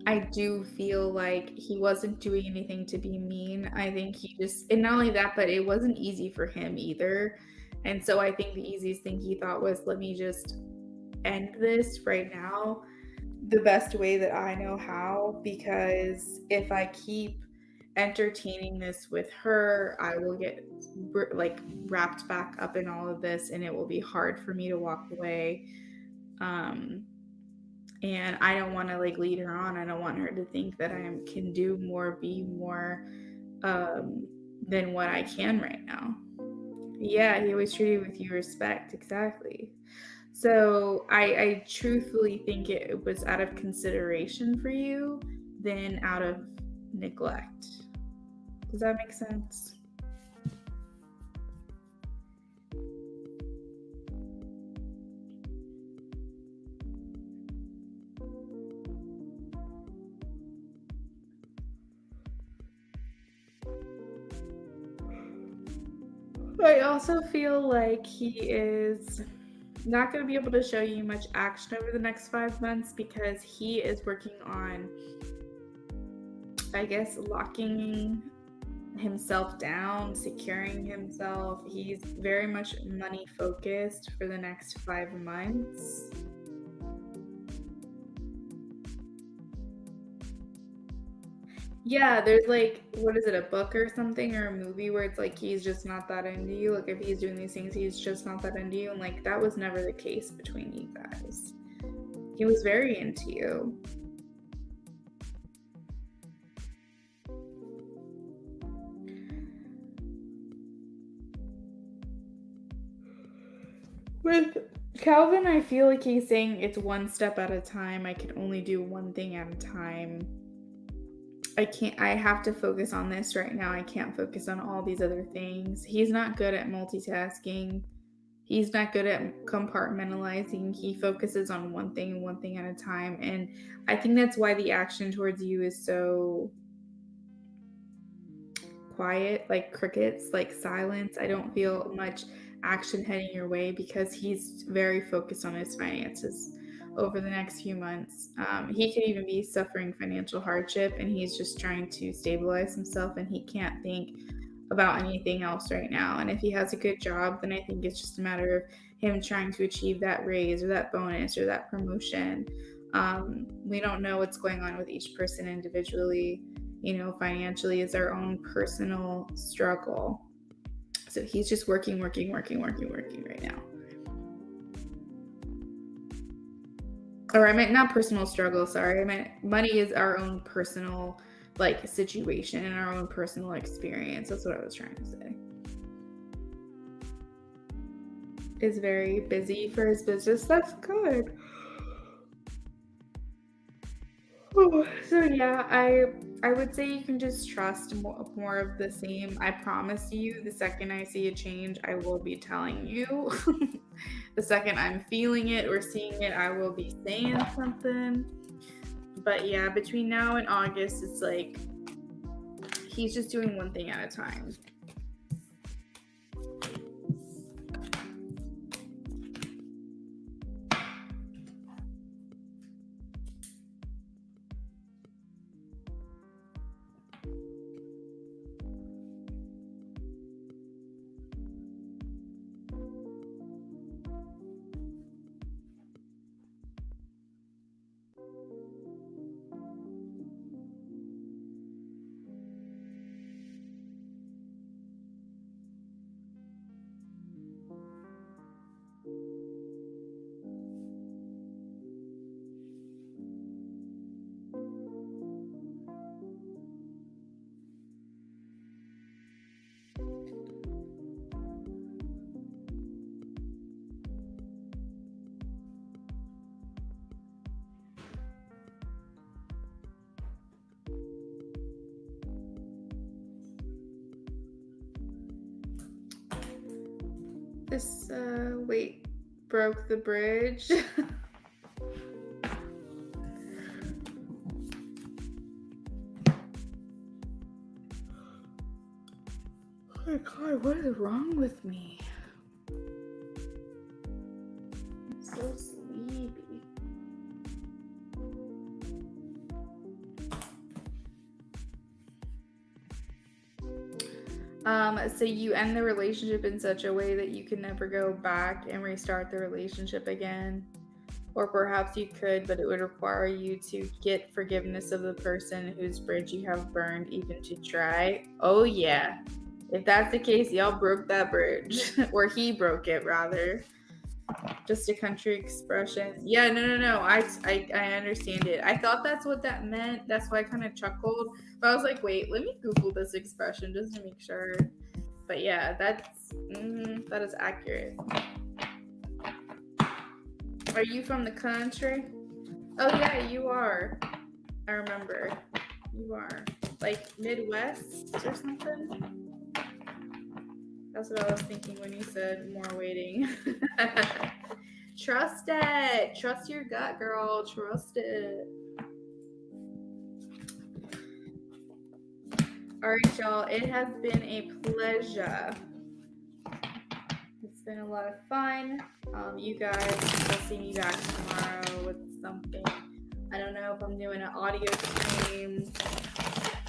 Speaker 1: I do feel like he wasn't doing anything to be mean. I think he just, and not only that, but it wasn't easy for him either. And so I think the easiest thing he thought was, let me just end this right now the best way that I know how, because if I keep entertaining this with her, I will get like wrapped back up in all of this and it will be hard for me to walk away. Um, and I don't want to like lead her on. I don't want her to think that I can do more, be more than what I can right now. Yeah, he always treated with you respect. Exactly. So I truthfully think it was out of consideration for you than out of neglect. Does that make sense? I also feel like he is not going to be able to show you much action over the next 5 months because he is working on, I guess, locking himself down, securing himself. He's very much money focused for the next 5 months. Yeah, there's like, what is it, a book or something or a movie where it's like he's just not that into you. Like if he's doing these things, he's just not that into you. And like that was never the case between you guys. He was very into you. With Calvin, I feel like he's saying it's one step at a time. I can only do one thing at a time. I have to focus on this right now. I can't focus on all these other things. He's not good at multitasking. He's not good at compartmentalizing. He focuses on one thing and one thing at a time. And I think that's why the action towards you is so quiet, like crickets, like silence. I don't feel much action heading your way because he's very focused on his finances over the next few months. He could even be suffering financial hardship and he's just trying to stabilize himself and he can't think about anything else right now. And if he has a good job, then I think it's just a matter of him trying to achieve that raise or that bonus or that promotion. We don't know what's going on with each person individually. You know, financially is our own personal struggle. So he's just working right now. Or I meant not personal struggle, sorry. I meant money is our own personal like situation and our own personal experience. That's what I was trying to say. Is very busy for his business. That's good. So yeah, I would say you can just trust more of the same. I promise you, the second I see a change, I will be telling you. The second I'm feeling it or seeing it, I will be saying something. But yeah, between now and August, it's like he's just doing one thing at a time. This weight broke the bridge. Oh my god, what is wrong with me? I'm so sleepy. So you end the relationship in such a way that you can never go back and restart the relationship again. Or perhaps you could, but it would require you to get forgiveness of the person whose bridge you have burned, even to try. Oh, yeah. If that's the case, y'all broke that bridge. Or he broke it, rather. Just a country expression. Yeah, no. I understand it. I thought that's what that meant. That's why I kind of chuckled. But I was like, wait, let me Google this expression just to make sure. But yeah, that is accurate. Are you from the country? Oh yeah, you are. I remember. You are. Like Midwest or something? That's what I was thinking when you said more waiting. Trust it. Trust your gut, girl. Trust it. All right, y'all. It has been a pleasure. It's been a lot of fun. You guys will see me back tomorrow with something. I don't know if I'm doing an audio stream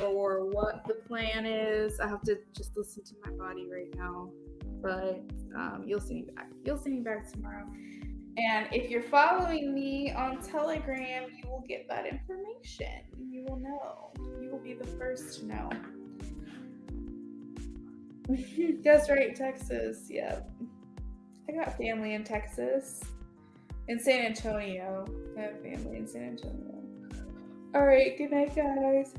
Speaker 1: or what the plan is. I have to just listen to my body right now. But you'll see me back. You'll see me back tomorrow. And if you're following me on Telegram, you will get that information. You will know. You will be the first to know. That's right, Texas. Yep. I got family in Texas. In San Antonio. I have family in San Antonio. All right. Good night, guys.